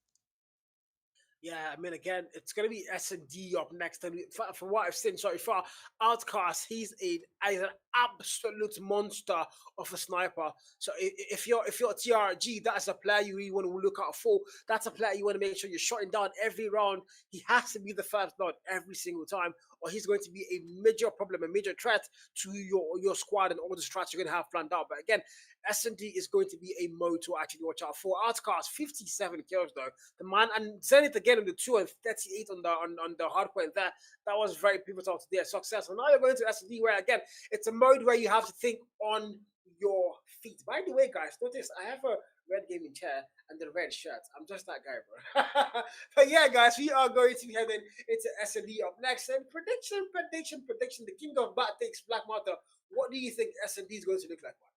Speaker 1: Yeah, I mean, again, it's going to be S&D up next. And from what I've seen so far, Outcast, he's an absolute monster of a sniper. So if you're TRG, that's a player you really want to look out for. That's a player you want to make sure you're shutting down every round. He has to be the first blood every single time, or he's going to be a major problem, a major threat to your squad and all the strats you're going to have planned out. But again, S&D is going to be a mode to actually watch out for. Outcast, 57 kills though. The man, and Zenith again on the 2 and 38 on the hard point there. That was very pivotal to their success. And now you're going to S&D where again, it's a mode where you have to think on your feet. By the way, guys, notice I have a red gaming chair and the red shirt. I'm just that guy, bro. But yeah, guys, we are going to be heading into S&D up next. And prediction. The King of Bat takes Black Matter. What do you think S&D is going to look like, man?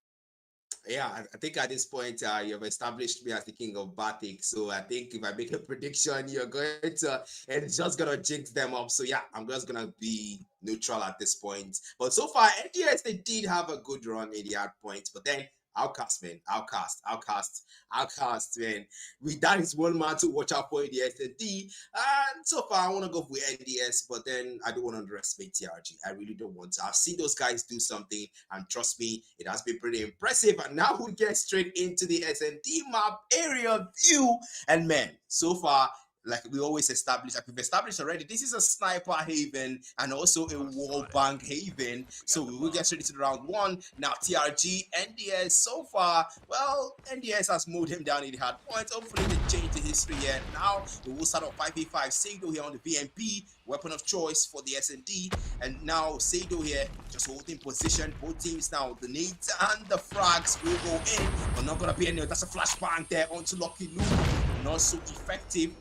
Speaker 2: Yeah, I think at this point, you've established me as the king of Batik. So I think if I make a prediction, you're going to, and it's just going to jinx them up. So yeah, I'm just going to be neutral at this point. But so far, NDS, they did have a good run in the hard points. But then Outcast, man. Outcast, man. That is one man to watch out for in the SND. And so far, I want to go with NDS, but then I don't want to underestimate TRG. I really don't want to. I've seen those guys do something, and trust me, it has been pretty impressive. And now we get straight into the SND map area view. And man, so far, like we always establish, like we've established already, this is a sniper haven and also a wall bank haven. So we will get straight into the round one. Now TRG, NDS, so far, well, NDS has moved him down in the hard points. Hopefully they change the history here. Now we will start off 5v5. Sado here on the VMP, weapon of choice for the SND. And now Sado here, just holding position. Both teams now, the nades and the frags will go in, but not gonna be any. That's a flashbang there onto Lucky Luke. Not so effective.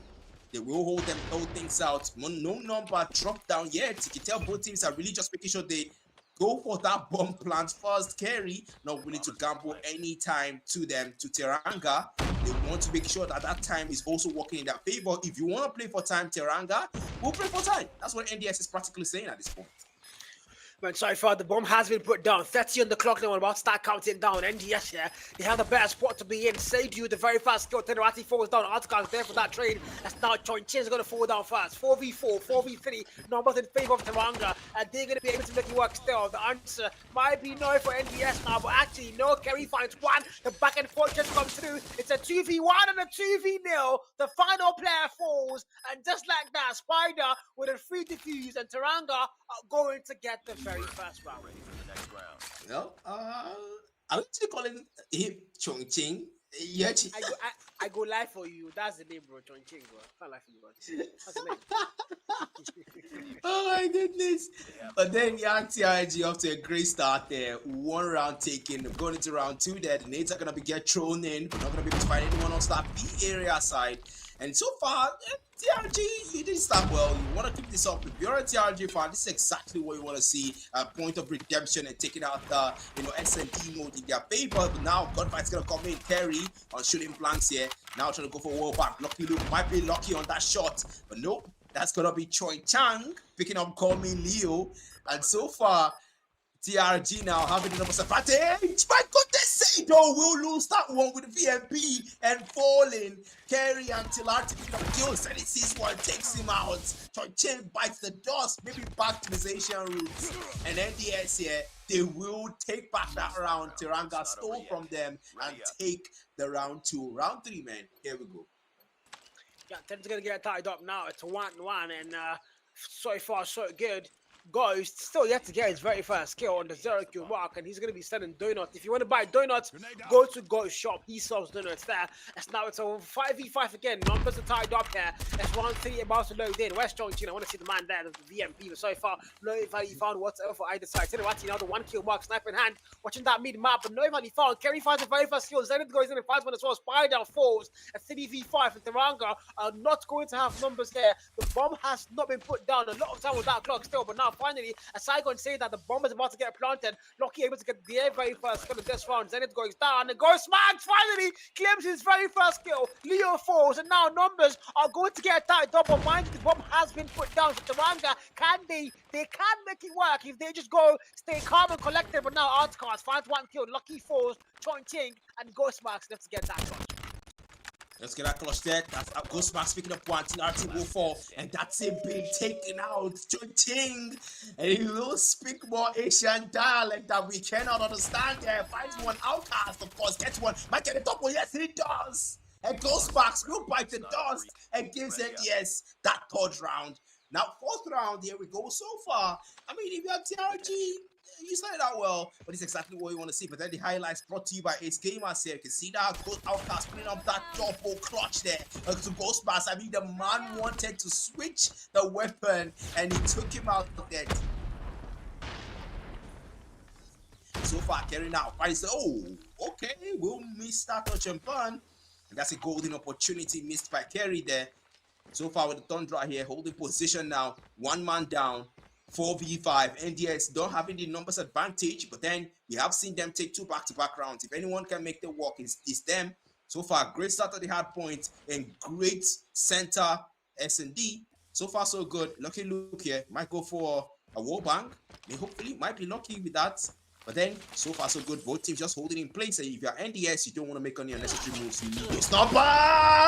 Speaker 2: They will hold things out. No number dropped down yet. You can tell both teams are really just making sure they go for that bomb plant first. Carry, not willing to gamble any time to them, to Teranga. They want to make sure that that time is also working in their favor. If you want to play for time, Teranga, we'll play for time. That's what NDS is practically saying at this point.
Speaker 1: Man, so far the bomb has been put down. 30 on the clock now. I'm about to start counting down. NGS here. They have the better spot to be in. Seidu, the very fast skill. Tenerati falls down. Artican's there for that trade. That's now Chonchin's going to fall down fast. 4v4, 4v3. Numbers in favor of Tanga. And they're going to be able to make it work still. The answer might be no for NGS now. But actually, no. Kerry finds one. The back and forth just comes through. It's a 2v1 and a 2v0. The final player falls. And just like that, Spider with a free defuse. And Tanga are going to get the very first round.
Speaker 3: Ready for the next round.
Speaker 2: No, I'm actually calling him Chongqing. Yeah,
Speaker 1: I go live for you. That's the name, bro. Chongqing, bro. Can't lie for you, bro. That's the name.
Speaker 2: oh my goodness. But then Young TRG off to a great start there. One round taken, going into round 2 there. The nades are going to be get thrown in. We're not going to be able to find anyone on that B area side. And so far, TRG, you didn't start well. You want to keep this up. If you're a TRG fan, this is exactly what you want to see. A point of redemption and taking out the S&D mode in their favor. But now Gunfight's going to come in. Terry on shooting blanks here. Now trying to go for a wall back. Lucky Luke might be lucky on that shot. But nope, that's going to be Choi Chang picking up Call Me Leo. And so far, TRG now having the numbers advantage. My goodness, Sado will lose that one with VMP and falling. Kerry and Tilarti pick up kills and he sees one, takes him out. Chonchin bites the dust, maybe back to his Asian roots. And NDS here, they will take back that round. Tiranga stole from them and take the round 2. Round 3, man. Here we go.
Speaker 1: Yeah, Tim's going to get tied up now. It's a 1-1 and so far so good. Ghost still yet to get his very first kill on the 0-kill mark, and he's going to be selling donuts. If you want to buy donuts, go to Ghost shop. He sells donuts there. As now it's a 5v5 again. Numbers are tied up here. That's round 3 about to load in. Where's Chongqing? I want to see the man there, the VMP. But so far, no value found whatsoever for either side. Tenerati now the 1-kill mark, sniper in hand, watching that mid map, but no value found. Kerry finds the very first kill. Zenith goes in and finds one as well. Spider falls. A 3v5 and Tiranga are not going to have numbers here. The bomb has not been put down. A lot of time with that clock still, but now finally, as Saigon say that the bomb is about to get planted, Lucky able to get the very first kill of this round. Zenith goes down and Ghost Max finally claims his very first kill. Leo falls and now numbers are going to get tied up. But mind you, the bomb has been put down. So Tiranga, they can make it work if they just go stay calm and collected. But now Artcast finds 1 kill. Lucky falls, Chongqing and Ghost Max left to get that shot.
Speaker 2: Let's get that clutch there. That's Ghostmax picking up one. Tinarti will fall. And that's him being taken out. Chongqing. And he will speak more Asian dialect that we cannot understand there. Finds one outcast, of course. Gets one. Might get a double. Yes, he does. And Ghostmax will bite the dust and gives it, yes, that 3rd round. Now, 4th round, here we go. So far, I mean, if you have TRG, you started out well, but it's exactly what you want to see. But then the highlights brought to you by Ace Gamers here. You can see that Ghost Outcast putting up that double clutch there to Ghostmax. I mean, the man wanted to switch the weapon, and he took him out there. So far, carrying out. I said, oh, okay, we'll miss that touch and burn. And that's a golden opportunity missed by Kerry there. So far with the Thundra here, holding position now. 1 man down. 4v5. NDS don't have any numbers advantage, but then we have seen them take 2 back-to-back rounds. If anyone can make the walk, it's them. So far, great start at the hard point and great center S&D. So far, so good. Lucky Luke here might go for a wall bang. Hopefully, might be lucky with that. But then, so far, so good. Both teams just holding in place. And if you're NDS, you don't want to make any unnecessary moves. You need to stop.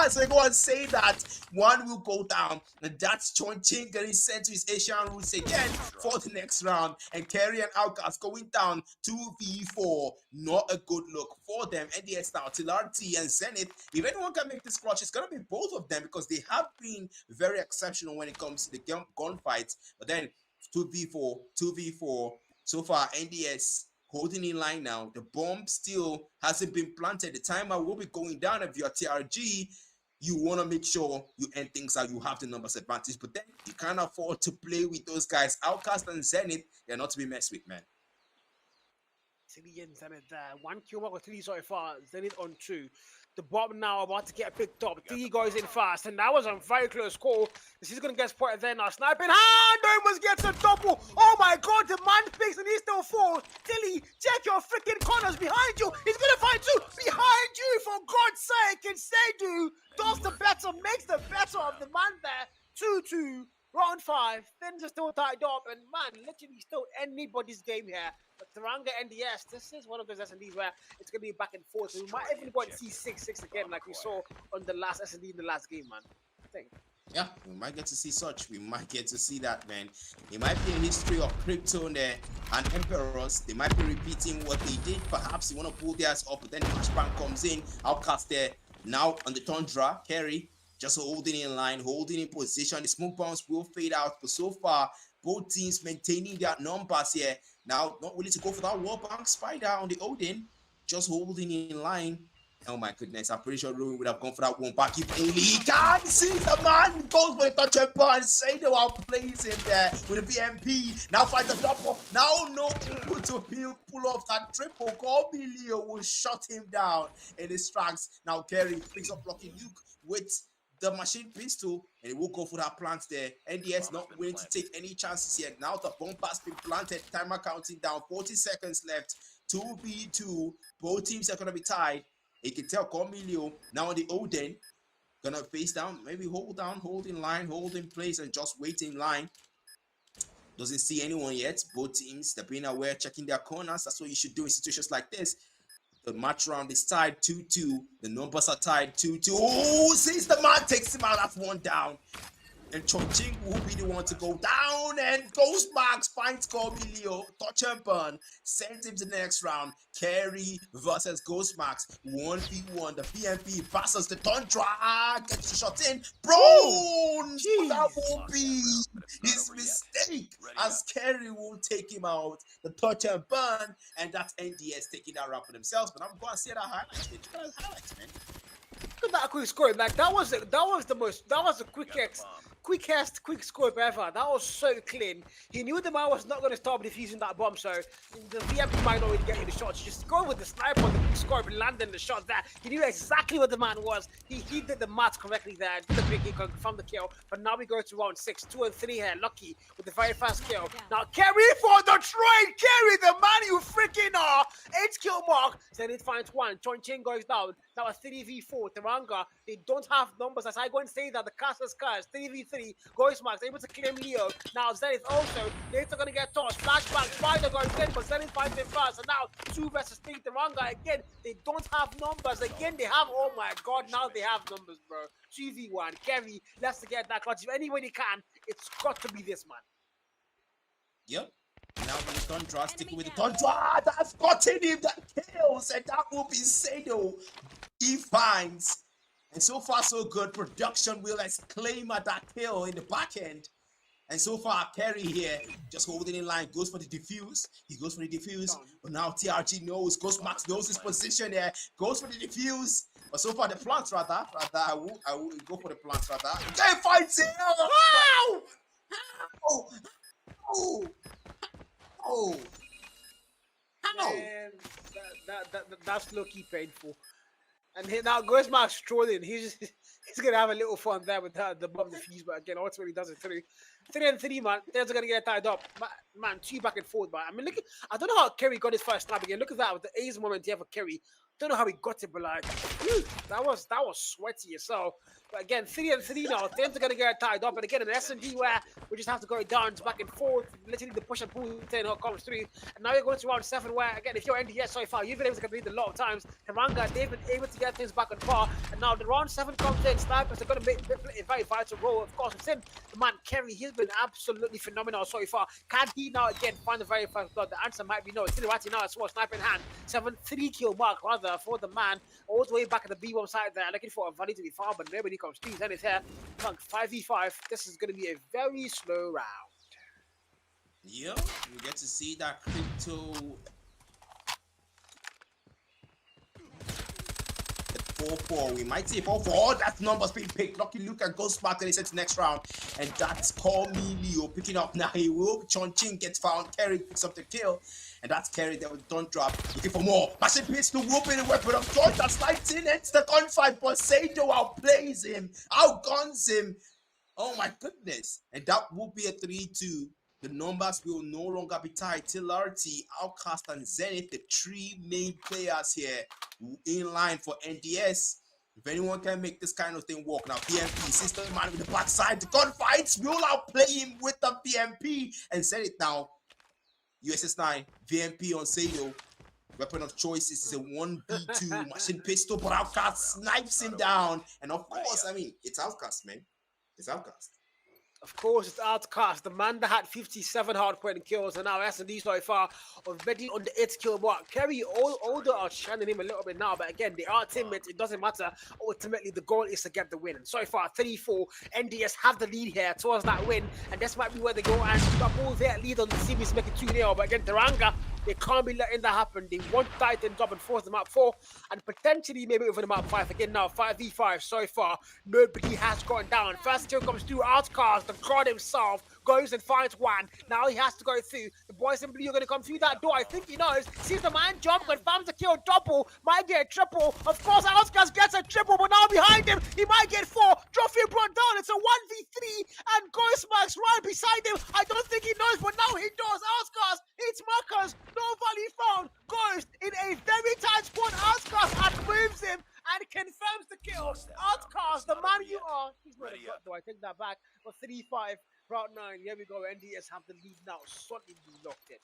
Speaker 2: So go and say that. One will go down. And that's Chongqing getting sent to his Asian roots again for the next round. And Kerry and Outcast going down 2v4. Not a good look for them. NDS now, Tilarti and Zenith. If anyone can make this clutch, it's going to be both of them because they have been very exceptional when it comes to the gunfights. But then 2v4. So far, NDS holding in line now. The bomb still hasn't been planted. The timer will be going down. If you're TRG, you want to make sure you end things out. You have the numbers advantage. But then you can't afford to play with those guys. Outcast and Zenith, they're not to be messed with, man.
Speaker 1: Zenith there. 1 kill mark or 3 so far. Zenith on 2. The bomb now about to get picked up. 3 goes in fast, and that was a very close call. This is going to get spotted there now. Sniping hand, almost gets a double. Oh my god, the man picks and he still falls. Tilly, check your freaking corners behind you. He's going to find 2 behind you, for God's sake. And Seidu does the better, makes the better of the man there. 2-2. Round 5, things are still tied up, and man, literally still anybody's game here. But Tanga NDS, this is one of those S&Ds where it's going to be back and forth. So we might even go and see 6-6 again, like we saw on the last S&D in the last game, man. I think.
Speaker 2: Yeah, we might get to see such. We might get to see that, man. It might be a history of Krypto there and Emperors. They might be repeating what they did. Perhaps they want to pull theirs up, but then Flashbang comes in. Outcast there. Now on the Tundra, Kerry just holding in line, holding in position. The smoke bombs will fade out, but so far, both teams maintaining their numbers here. Now, not willing to go for that wallbang spider on the Odin, just holding in line. Oh my goodness, I'm pretty sure Ruin would have gone for that one back if only he can see the man goes for the touch and burn. Say the one plays in there with the BMP. Now fight the double. Now no able to pull off that triple. Cornelio will shut him down in his tracks. Now Kerry picks up Lucky Luke with the machine pistol, and it will go for that plant there. NDS not willing to take any chances yet. Now the bomb has been planted. Timer counting down. 40 seconds left. 2v2. Both teams are going to be tied. You can tell Cornelio now on the Odin, gonna face down, maybe hold down, hold in line, hold in place, and just wait in line. Doesn't see anyone yet. Both teams, they're being aware, checking their corners. That's what you should do in situations like this. The match round is tied 2-2. The numbers are tied 2-2. Oh, since the man takes him out, that's one down. And Chongqing will be the one to go down, and Ghostmax finds Cornelio, touch and burn, sends him to the next round. Kerry versus Ghostmax, 1v1. The PMP versus the Tundra, gets the shot in. Bro, that will be his mistake, as Kerry will take him out. The touch and burn, and that's NDS taking that round for themselves. But I'm going to say that highlights, man.
Speaker 1: Look at that quick score, man. That was the quick score ever. That was so clean. He knew the man was not going to stop defusing that bomb, so the VMP might not really get the shots. Just go with the sniper on the quick score and landing the shot there. He knew exactly what the man was. He did the math correctly there. Did the big kick from the kill. But now we go to round 6, 2 and 3 here. Lucky with the very fast kill. Now Kerry for the trade. Kerry, the man you freaking are. 8 kill mark. Then it finds one. Chongqing goes down. Now a 3v4. Tanga, they don't have numbers. As I go and say that the Castle's cars 3v3. Ghostmax able to claim Leo. Now Zenith also. They're going to get tossed. Flashback. Spider going in, but Zenith finds him first. And now 2 versus 3. Tanga again. They don't have numbers. Again, they have. Oh my God. Now they have numbers, bro. 2v1. Kerry, let's get that clutch. If anybody can, it's got to be this man.
Speaker 2: Yep. Now with the Tundra, sticking with the Tundra, that's gotten him that kills, and that will be Sado. He finds, and so far so good. Production will exclaim at that kill in the back end. And so far, Kerry here, just holding in line, goes for the defuse. He goes for the defuse, but now TRG knows, Ghostmax knows his position there, goes for the defuse. But so far, the plants rather, I will go for the plants rather. They fights it! Ow! Ow! Oh! Oh! How?
Speaker 1: Man, that's low-key painful. And now Ghostmax strolling. He's gonna have a little fun there with the bomb defuse, but again, ultimately does it through. 3 and 3, man. They're gonna get tied up. Man, 2 back and forth, but I mean, look. I don't know how Kerry got his first snap again. Look at that with the ace moment here for Kerry. Don't know how he got it, but like, whew, that was sweaty as well. But again, 3 and 3 now. Things are gonna get tied up, and again, an S&D where we just have to go down, back and forth. Literally, the push and pull thing comes through. And now you're going to round 7, where again, if you're NDS so far, you've been able to complete a lot of times. Tanga, they've been able to get things back on par. And now the round 7 comes in. Snipers are gonna make a very vital role. Of course, it's him. The man Kerry, he's been absolutely phenomenal so far. Can he now again find the very first blood? The answer might be no. It's right now as well. Sniper in hand. 3 kill mark rather for the man all the way back at the B1 side there, looking for a value to be found, but nobody comes through. Then it's here. 5v5. This is going to be a very slow round.
Speaker 2: Yeah, we get to see that Krypto 4-4. We might see 4-4. That number's being picked. Lucky Luke and Ghostmax, and he sent to next round. And that's Cornelio picking up now. He will. Chongqing gets found. Kerry picks up the kill. And that's Kerry that was don't drop. Looking for more. Machine pistol will be the weapon of choice. That slides in. It's the gunfight. But Sado outplays him. Outguns him. Oh my goodness. And that will be a 3-2. The numbers will no longer be tied. Tilarity, Outcast, and Zenith, the 3 main players here in line for NDS. If anyone can make this kind of thing work now, PMP, System Man with the backside, the gunfights will outplay him with the PMP and set it now. USS9, VMP on Sado. Weapon of choice is a 1v2 machine pistol, but Outcast snipes him down. And of course, I mean, it's Outcast, man. It's Outcast.
Speaker 1: Of course, it's Outcast, the man that had 57 hardpoint kills, and now S&D so far already on the 8 kill mark. Kerry, although outshining him a little bit now, but again, they are teammates, it doesn't matter. Ultimately, the goal is to get the win. And so far, 34, NDS have the lead here towards that win, and this might be where they go and double their lead on the series, make it 2-0. But again, Tanga, they can't be letting that happen. They want Titan up and force them up 4, and potentially maybe even them up 5. Again, now 5v5 so far. Nobody has gone down. First kill comes through Outcast. The god himself goes and finds one. Now he has to go through. The boys in blue are going to come through that door. I think he knows. Sees the man jump, confirms the kill double. Might get a triple. Of course, Outcast gets a triple, but now behind him, he might get 4. Trophy brought down. It's a 1v3, and Ghostmax right beside him. I don't think he knows, but now he does. Outcast, it's Marcus. No value found. Ghost in a very tight spot. Outcast outmoves him and confirms the kill. Outcast, the man you are. He's not a shot, though. I take that back. For 3-5, round 9. Here we go. NDS have the lead now. Solidly locked in.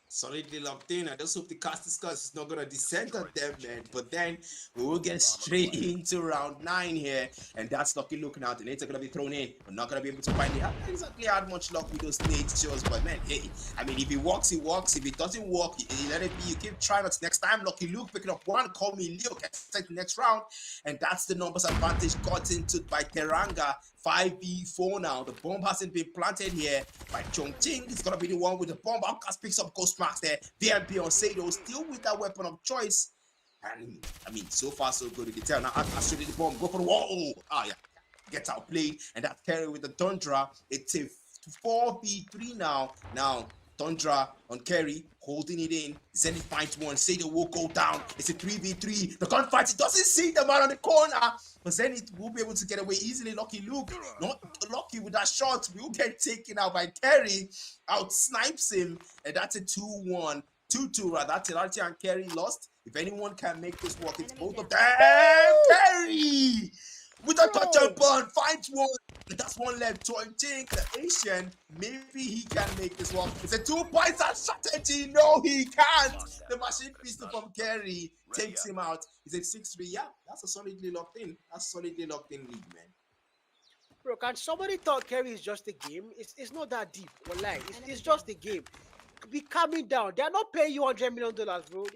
Speaker 2: Solidly locked in. I just hope the cast discuss is not going to descend on them, man. But then we will get straight into round 9 here. And that's Lucky looking out. The nades are going to be thrown in. We're not going to be able to find it. I haven't exactly had much luck with those nades shows. But man, hey, I mean, if it works, it works. If it doesn't work, you let it be. You keep trying it. Next time, Lucky Luke picking up 1. Call me Leo. Get to the next round. And that's the numbers advantage got into by Teranga. 5v4 now. The bomb hasn't been planted here by Chongqing. It's gonna be the one with the bomb. Outcast picks up Ghostmax there. VMP on Sado still with that weapon of choice. And I mean, so far so good. You can tell now. Outcast shooting the bomb. Go for the wall. Oh yeah, gets outplayed, and that carry with the Tundra. It's a 4v3 now. Now Tundra on carry, holding it in. Zenith finds one. Sado will go down. It's a 3v3. The gunfight, it doesn't see the man on the corner. But Zenith will be able to get away easily. Lucky Luke, not lucky with that shot. Will get taken out by Kerry. Out snipes him. And that's a 2-1. 2-2 rather. That's and Kerry lost. If anyone can make this work, it's both of them. Kerry! With a touch and burn, finds one. That's one left. So I think the Asian, maybe he can make this one. It's a 2-point strategy. No, he can't. The machine pistol from Kerry takes him out. It's a 6-3. Yeah, that's a solidly locked in. That's solidly locked in lead, man.
Speaker 1: Bro, can somebody thought Kerry is just a game? It's not that deep. Well, it's just a game. Be calming down. They're not paying you $100 million, bro.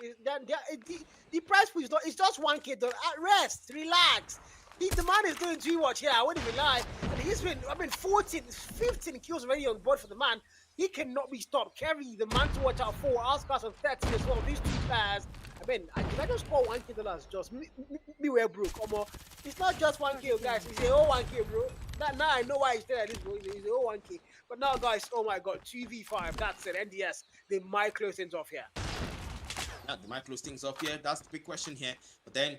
Speaker 1: The price for it's just $1K. Rest, relax. The man is doing too much here. I wouldn't even lie. And he's been, 14, 15 kills already on board for the man. He cannot be stopped. Kerry, the man to watch out for. Outcast on 13 as well. These 2 players. Did I just score $1K? Just me were broke. It's not just $1K, guys. It's a whole $1K, bro. Now I know why he's there. This, bro. It's a whole $1K. But now, guys, oh my God, 2v5. That's it. NDS, they might close things off here.
Speaker 2: Yeah, they might close things off here. That's the big question here. But then,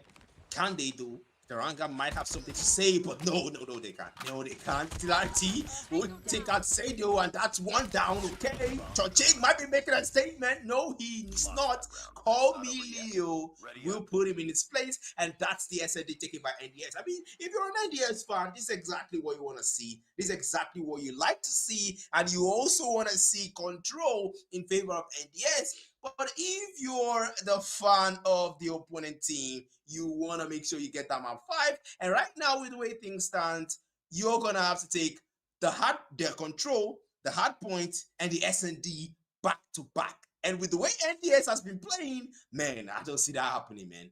Speaker 2: can they do? Teranga might have something to say, but no, they can't. No, they can't. Tilarti will take out Sado, and that's 1 down. Okay, Chongqing might be making a statement. No, he's not. Call me Leo. We'll put him in his place, and that's the SND taken by NDS. I mean, if you're an NDS fan, this is exactly what you want to see. This is exactly what you like to see, and you also want to see control in favor of NDS. But if you're the fan of the opponent team, you want to make sure you get that map 5. And right now, with the way things stand, you're going to have to take their control, the hard point, and the S&D back to back. And with the way NDS has been playing, man, I don't see that happening, man.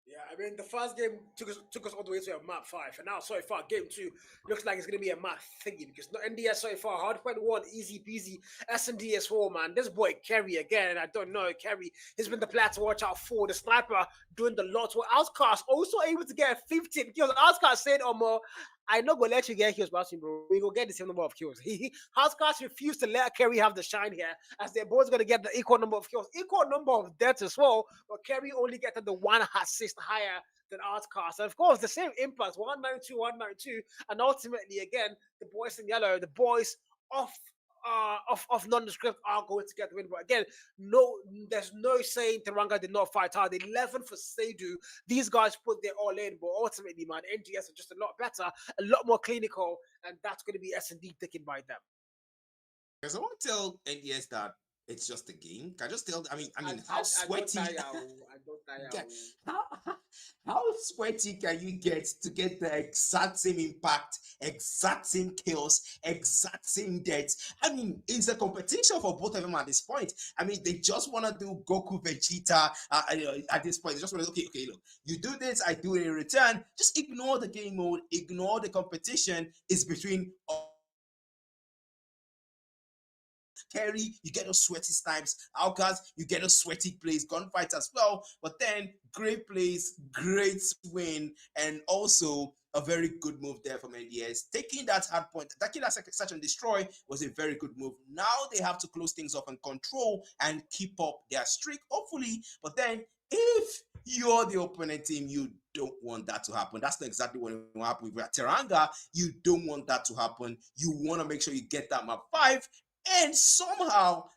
Speaker 1: Yeah, the first game took us all the way to a map 5, and now so far game 2 looks like it's gonna be a map 3 because NDS so far hardpoint 1 easy peasy. S&D as well, man. This boy Kerry again, I don't know. Kerry has been the player to watch out for. The sniper doing the lot. Well, Outcast also able to get 15 kills. Outcast said, I not gonna let you get kills, bro. We go get the same number of kills. Outcast refused to let Kerry have the shine here, as they're both gonna get the equal number of kills, equal number of deaths as well. But Kerry only getting the 1 assist higher than Outcast. And of course, the same impact, 192, 192, and ultimately again, the boys in yellow, the boys off of nondescript are going to get the win. But again, there's no saying Tanga did not fight hard. 11 for Seidu. These guys put their all in, but ultimately, man, NGS are just a lot better, a lot more clinical, and that's going to be S&D taken by them.
Speaker 2: Because I want to tell NDS that it's just a game. Can I just tell? I mean, how sweaty? How sweaty can you get to get the exact same impact, exact same kills, exact same deaths? I mean, it's a competition for both of them at this point. I mean, they just want to do Goku Vegeta at this point. They just want to okay, look, you do this, I do it in return. Just ignore the game mode, ignore the competition. It's between Carry, you get those sweaty snipes. Outcast, you get those sweaty plays, gunfights as well. But then great plays, great win, and also a very good move there from NDS. Taking that hard point, taking that search and destroy was a very good move. Now they have to close things off and control and keep up their streak, hopefully. But then if you're the opponent team, you don't want that to happen. That's not exactly what will happen with Tanga. You don't want that to happen. You want to make sure you get that map 5. And somehow,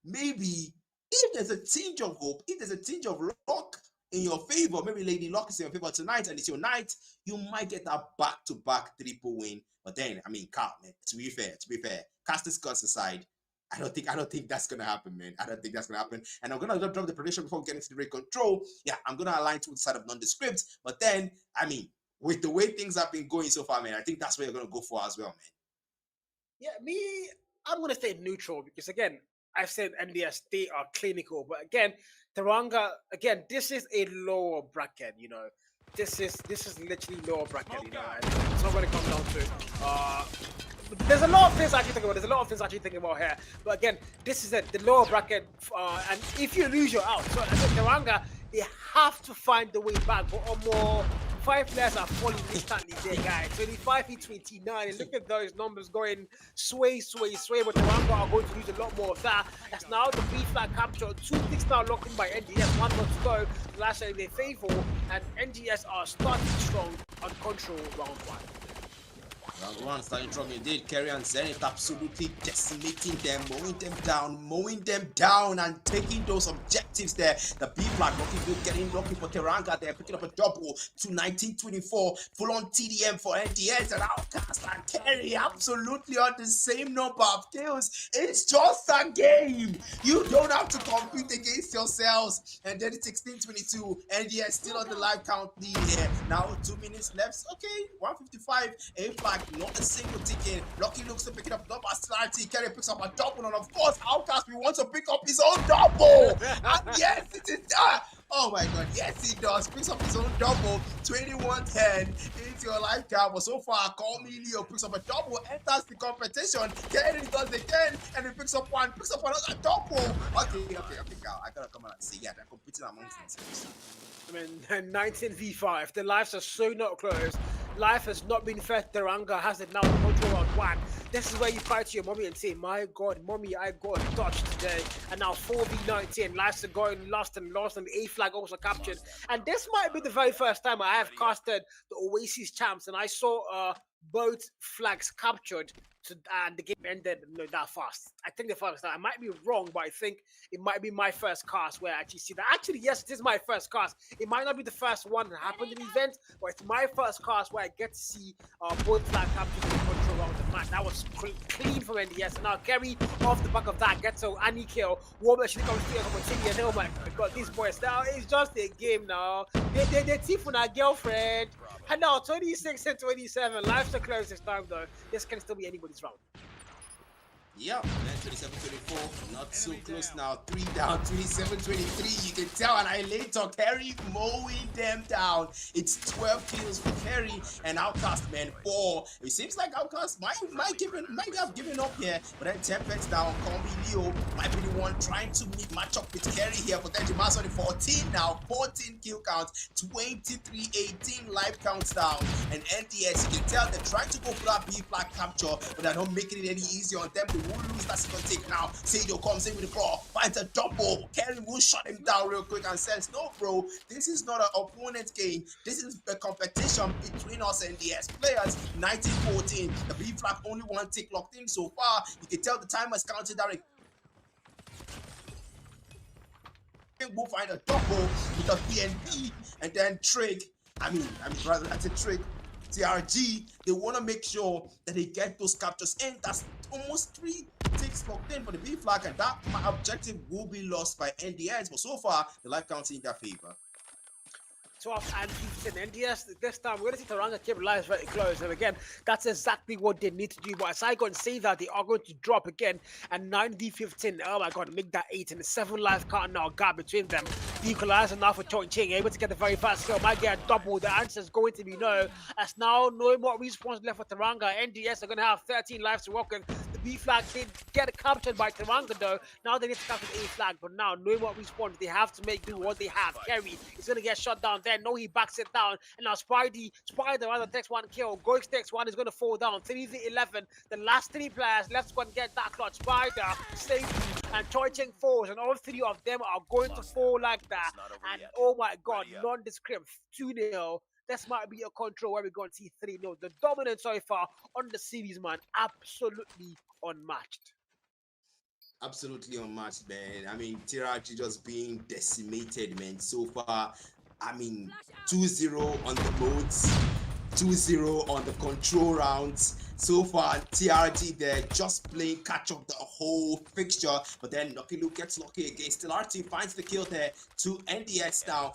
Speaker 2: maybe if there's a tinge of hope, if there's a tinge of luck in your favor, maybe Lady Luck is in your favor tonight and it's your night, you might get that back-to-back triple win. But then, I mean, Carl, man, to be fair, cast this guns aside. I don't think that's gonna happen, man. I don't think that's gonna happen. And I'm gonna drop the prediction before we get into the raid control. Yeah, I'm gonna align to the side of nondescript. But then, I mean, with the way things have been going so far, man, I think that's where you're gonna go for as well, man.
Speaker 1: Yeah, I'm going to stay neutral because, again, I've said NDS, they are clinical. But again, Tanga, again, this is a lower bracket, you know. This is literally lower bracket, you know. And it's not going to come down to there's a lot of things I actually think about. Here. But again, this is it, the lower bracket. And if you lose, you're out. So I think Tanga, they have to find the way back. But more 5 players are falling instantly there, guys. 25 v 29. And look at those numbers going sway. But Tanga are going to lose a lot more of that. That's now the B flag capture. 2 picks now locked in by NGS. 1 more to go. Last time they favor. And NGS are starting strong on control round 1.
Speaker 2: Round 1 starting strong indeed. Carry and Zenith absolutely decimating them, mowing them down and taking those objectives there. The B flag looking good, getting lucky for Tanga there, picking up a double to 1924. Full on TDM for NDS and Outcast and Carry absolutely on the same number of kills. It's just a game. You don't have to compete against yourselves. And then it's 16-22. NDS still on the live count lead here. Now 2 minutes left. Okay, 155. A flag. Not a single ticket. Lucky looks to pick it up. Double Aslarity. Kerry picks up a double. And of course, Outcast, we want to pick up his own double. And yes, it is that. Oh my god, yes he does. Picks up his own double. 21-10 into your life count. But so far, Call Me Leo picks up a double, enters the competition. Kerry does again, and he picks up one, picks up another double. Okay, Carl. I gotta come out and say, yeah, they're competing amongst themselves.
Speaker 1: I mean, 19 v5. The lives are so not close. Life has not been fair. Tanga has it now in control round 1. This is where you fight to your mommy and say, my god, mommy, I got touched today. And now 4v19. Lives are going lost, and A flag also captured. And this might be the very first time I have casted the Oasis champs, and I saw both flags captured. And the game ended that fast. I think the first time. I might be wrong, but I think it might be my first cast where I actually see that. Actually, yes, it is my first cast. It might not be the first one that happened in the event, but it's my first cast where I get to see both flag captures in the control round of the match. That was clean from NDS. And now Kerry off the back of that gets an Annie kill. Warm actually comes to continue. And oh my god, these boys now, it's just a game now. They thief on our girlfriend. And now 26 and 27. Lives are close this time though. This can still be anybody's round.
Speaker 2: Yeah, 27-24, not so close now. 3 down, 27-23. You can tell Annihilator Carry mowing them down. It's 12 kills for Carry and Outcast, man, 4. It seems like Outcast might have given up here, but then Tempest down. Combi Leo might be the one trying to match up with Carry here, but then Jima's on the 14 now. 14 kill count, 23-18 life counts down. And NDS, you can tell they're trying to go for that B flag capture, but they're not making it any easier on them. They will lose that second take now. Sadio comes in with the ball, finds a double. Kerry will shut him down real quick and says, no, bro, this is not an opponent game. This is a competition between us and the S players. 1914. The B flag only one tick locked in so far. You can tell the time has counted down. We'll find a double with a BNB and then Trig. I mean, rather that's a Trig. TRG, they want to make sure that they get those captures in. That's almost 3 ticks locked in for the B flag, and that objective will be lost by NDS. But so far, the life counts in their favor.
Speaker 1: 12 and 15 NDS. This time, we're going to see Tanga keep lives very close. And again, that's exactly what they need to do. But as I can say that, they are going to drop again. And 9v15, oh my god, make that 8 and 7 life count now gap between them. The equalizer now for Chong Ching, able to get the very fast kill. Might get a double. The answer is going to be no. As now, no more respawns left for Tanga. NDS are going to have 13 lives to work with. The B flag did get captured by Tanga though. Now they need to capture the A flag. But now, no more respawns. They have to make do what they have. Kerry is going to get shot down there. No, he backs it down. And now Spider rather takes one kill. Goix takes one, is going to fall down. 3v11. The last 3 players left to get that clutch. Spider, Safety, and Choi Ching falls. And all 3 of them are going to fall like that. And oh my god, nondescript. 2-0. This might be a control where we're going to see 3-0. The dominance so far on the series, man, absolutely unmatched.
Speaker 2: Absolutely unmatched, man. I mean, TRG just being decimated, man. So far, I mean, 2-0 on the modes, 2-0 on the control rounds. So far, TRG there just playing catch up the whole fixture. But then Lucky Luke gets lucky against TRG, finds the kill there to NDS now.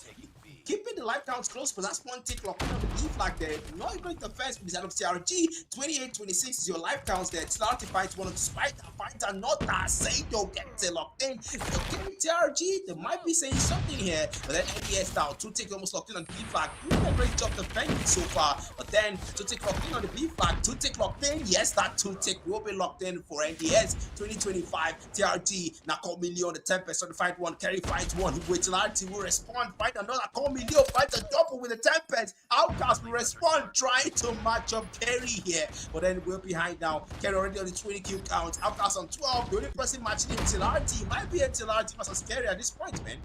Speaker 2: Keeping the life counts close, but that's one tick lock on the B flag there. Not a great defense with the side of TRG. 28-26 is your life counts there. TRG finds one of the Spider, finds another. Sado gets it locked in. Okay, TRG, they might be saying something here. But then NDS now, 2 ticks almost locked in on the B flag. Doing a great job defending so far. But then 2 tick locked in on the B flag. 2 tick locked in. Yes, that 2 tick will be locked in for NDS. 2025, TRG. Now call Millie on the Tempest on the fight one. Kerry finds one. Wait till RT will respond. Find another. Call Millie finds a double with the Tempest. Outcast will respond, trying to match up Kerry here. But then we're behind now. Kerry already on the 20 kill count. Outcast on 12. The only person matching him till RT might be until RT versus Kerry at this point, man.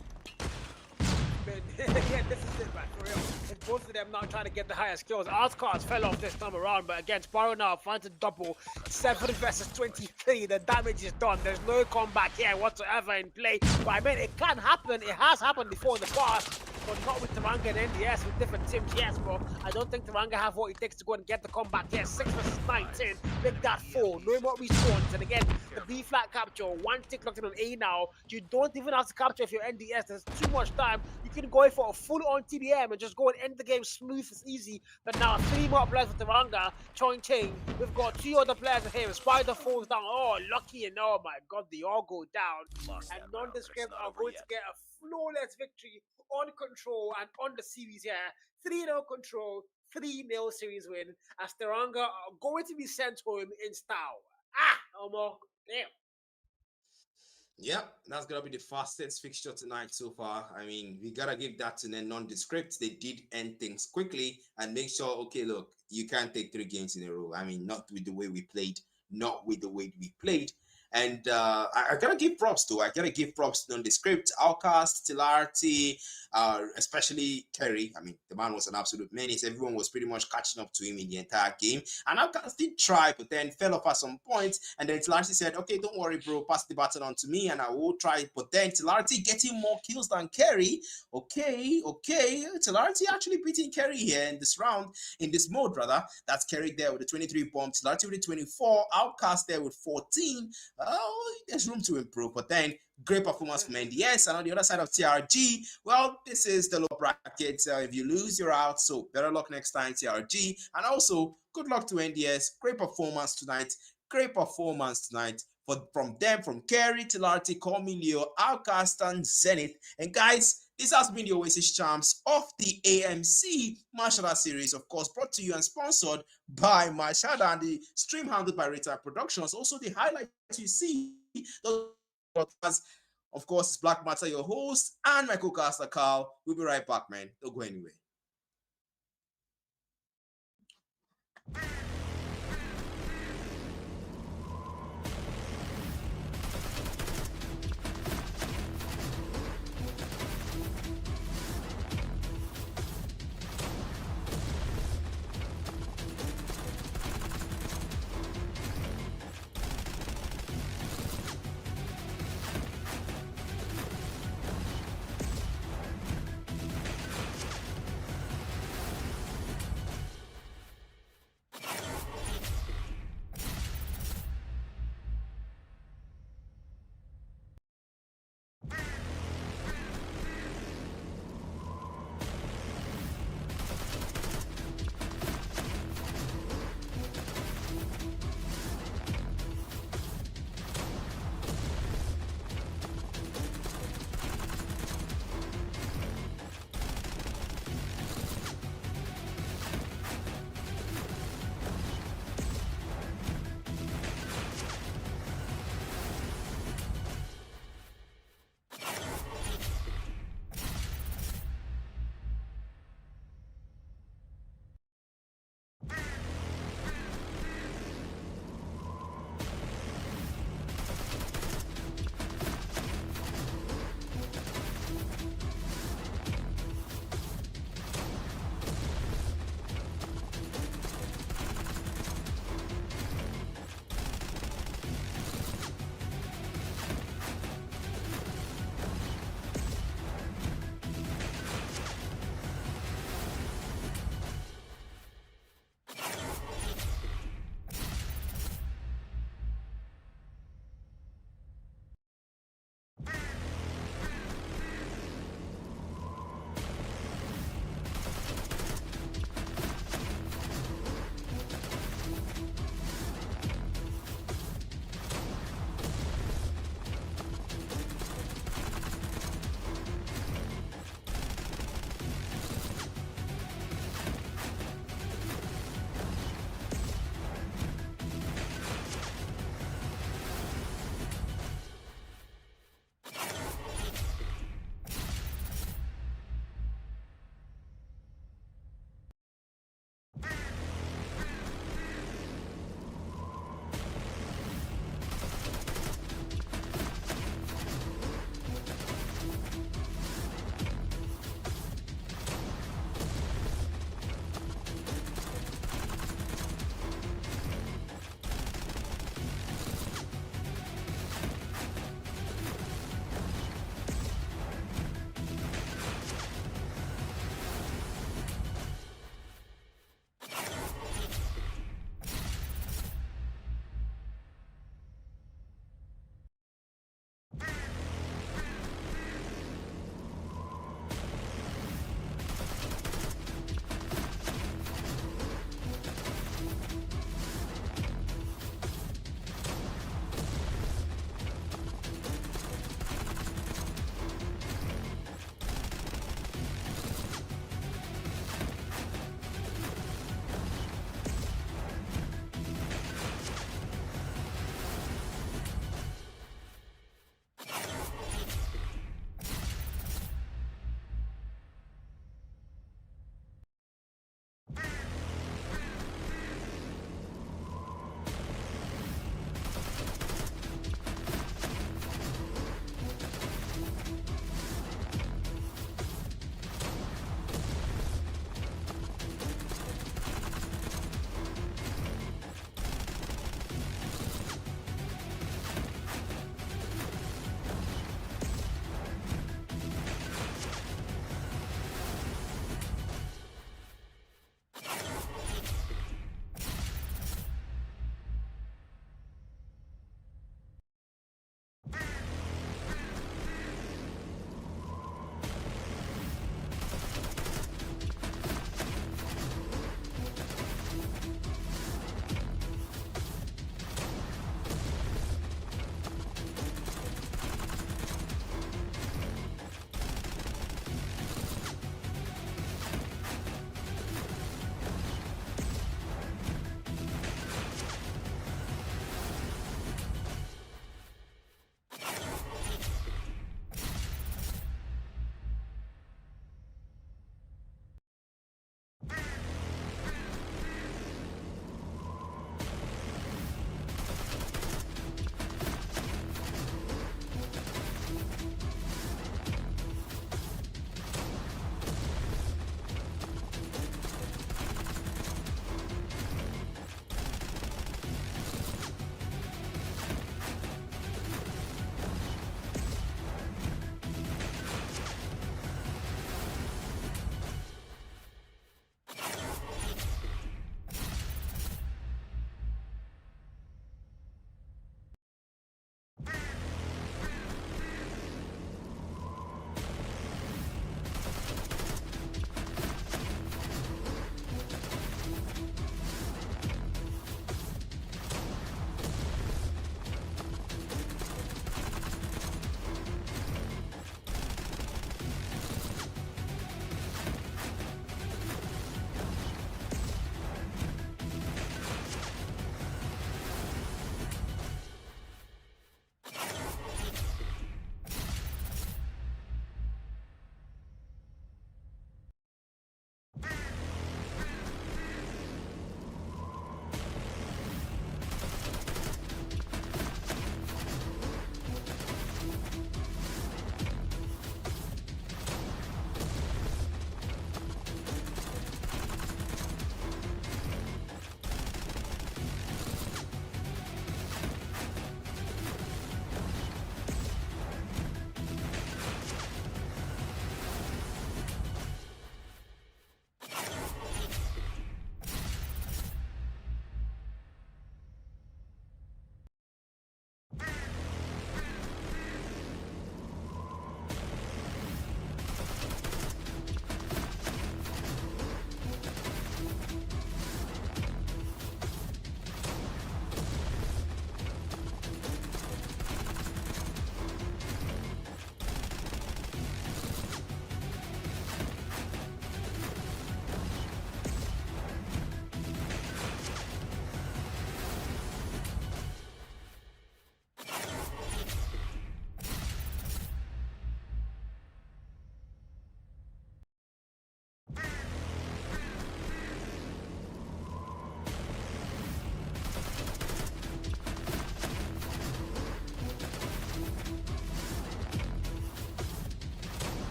Speaker 1: Yeah, this is it, man, for real. It's both of them now trying to get the highest kills. Outcast fell off this time around, but again, Sparrow now finds a double. 7 versus 23. The damage is done. There's no comeback here whatsoever in play. But I mean, it can happen. It has happened before in the past. But not with Tanga and NDS, with different teams, yes, but I don't think Tanga have what it takes to go and get the comeback here. 6 versus 19, make that 4, no more respawns. And again, the B flat capture, 1 tick locked in on A now. You don't even have to capture if you're NDS, there's too much time. You can go for a full-on TBM and just go and end the game smooth as easy. But now 3 more players for Tanga, Chong Ching. We've got 2 other players here. Spider falls down. Oh, lucky, and oh my god, they all go down. And nondescript are going to get a flawless victory on control and on the series here. 3-0 control, 3-0 series win, as Tanga are going to be sent home in style. Damn.
Speaker 2: Yep, that's gonna be the fastest fixture tonight so far. I mean, we gotta give that to the nondescript. They did end things quickly and make sure, okay, look, you can't take 3 games in a row. I mean, not with the way we played, And I gotta give props to. I gotta give props to nondescript, Outcast, Tilarty, especially Kerry. I mean, the man was an absolute menace. Everyone was pretty much catching up to him in the entire game. And Outcast did try, but then fell off at some point. And then Tilarty said, okay, don't worry, bro, pass the baton on to me and I will try. But then Tilarty getting more kills than Kerry. Okay. Tilarty actually beating Kerry here in this round, in this mode, rather. That's Kerry there with the 23 bomb, Tilarty with the 24, Outcast there with 14. Oh, there's room to improve, but then great performance from NDS. And on the other side of TRG, well, this is the low bracket. If you lose, you're out. So better luck next time, TRG. And also, good luck to NDS. Great performance tonight. From them, from Kerry, Tilarty, Cormilio, Outcast, and Zenith. And guys, this has been the Oasis Champs of the AMC Martial Arts series, of course, brought to you and sponsored by Mashada and the stream handled by Rita Productions. Also, the highlights you see, of course, it's Black Matter, your host, and my co-caster, Carl. We'll be right back, man. Don't go anywhere.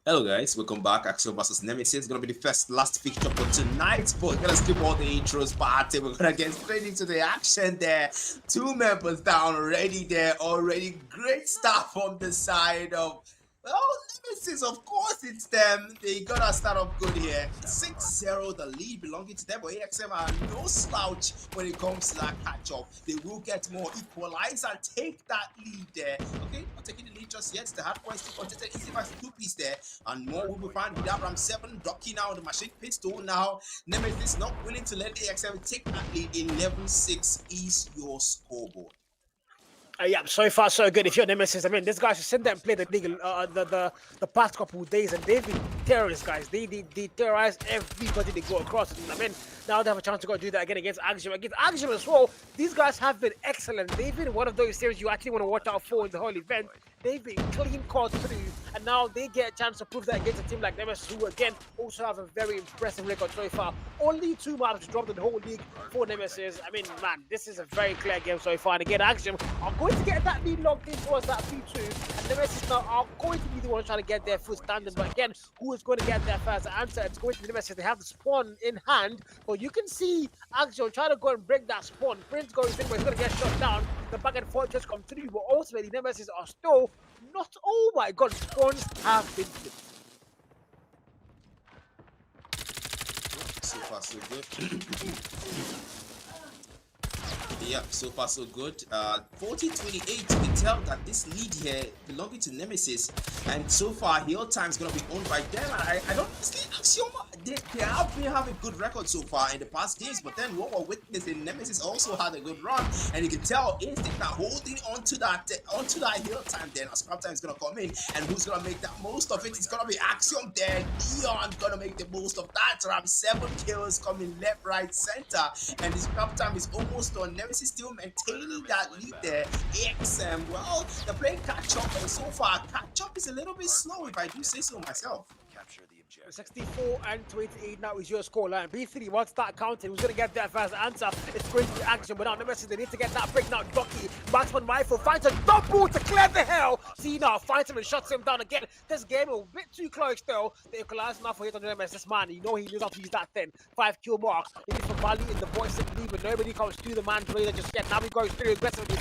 Speaker 2: Hello guys, welcome back. Axium versus Nemesis is gonna be the last fixture for tonight, but we're gonna skip all the intros part. We're gonna get straight into the action there. 2 members down already there, already great stuff on the side of Nemesis. Of course it's them. They gotta start off good here. 6-0, the lead belonging to them, but AXM are no slouch when it comes to that catch-up. They will get more, equalize and take that lead there. Okay, not taking the lead just yet. The hard points to contested easy by 2-piece there, and more will be found with that Ram 7 Ducky now on the machine pistol. Now Nemesis not willing to let AXM take that lead. 11-6 is your scoreboard.
Speaker 1: Yeah, so far so good. If you're Nemesis, I mean, this guy should sit there and play the league the past couple of days, and they've been terrorists, guys. They terrorize everybody they go across. And I mean, now they have a chance to go do that again against Axium. Against Axium as well, these guys have been excellent. They've been one of those series you actually want to watch out for in the whole event. They've been clean cards through, and now they get a chance to prove that against a team like Nemesis, who again also have a very impressive record so far. Only 2 maps dropped in the whole league for Nemesis. I mean, man, this is a very clear game so far. And again, Axium are going to get that lead locked in towards that 3-2, and Nemesis now are going to be the ones trying to get their full standard. But again, who is going to get their first answer? It's going to be Nemesis. They have the spawn in hand, but you can see Axium trying to go and break that spawn. Prince going through, but he's going to get shot down. The back and forth just come through, but ultimately Nemesis are still not. Oh my god, spawns have been flipped.
Speaker 2: So far so good. Yeah, so far so good. 40-28, you can tell that this lead here belonging to Nemesis, and so far Hill Time is going to be owned by them. And I don't see Axiom. They have a good record so far in the past games, but then what we're witnessing, Nemesis also had a good run, and you can tell Instinct are holding onto that Hill Time. Then as Scrap Time is going to come in, and who's going to make that most of it? It's going to be Axiom there. Leon going to make the most of that. Around 7 kills coming left, right, center, and the Scrap Time is almost on. Nemesis still maintaining that lead there. AXM, well, they're playing catch-up, and so far catch-up is a little bit slow, if I do say so myself.
Speaker 3: Capture the objective.
Speaker 1: 64 and 28 now is your scoreline. B3 wants that counting. Who's going to get that first answer? It's going to be Axium, but now Nemesis, they need to get that break now. Ducky, marksman rifle, finds a double to clear the hell. See now, finds him and shuts him down again. This game is a bit too close still. The equalizer now for hit on the Nemesis, man. You know he knows how to use that 5 kill mark. It is for value in the boys in lead, but nobody comes through the man's radar just yet. Now he goes through aggressively.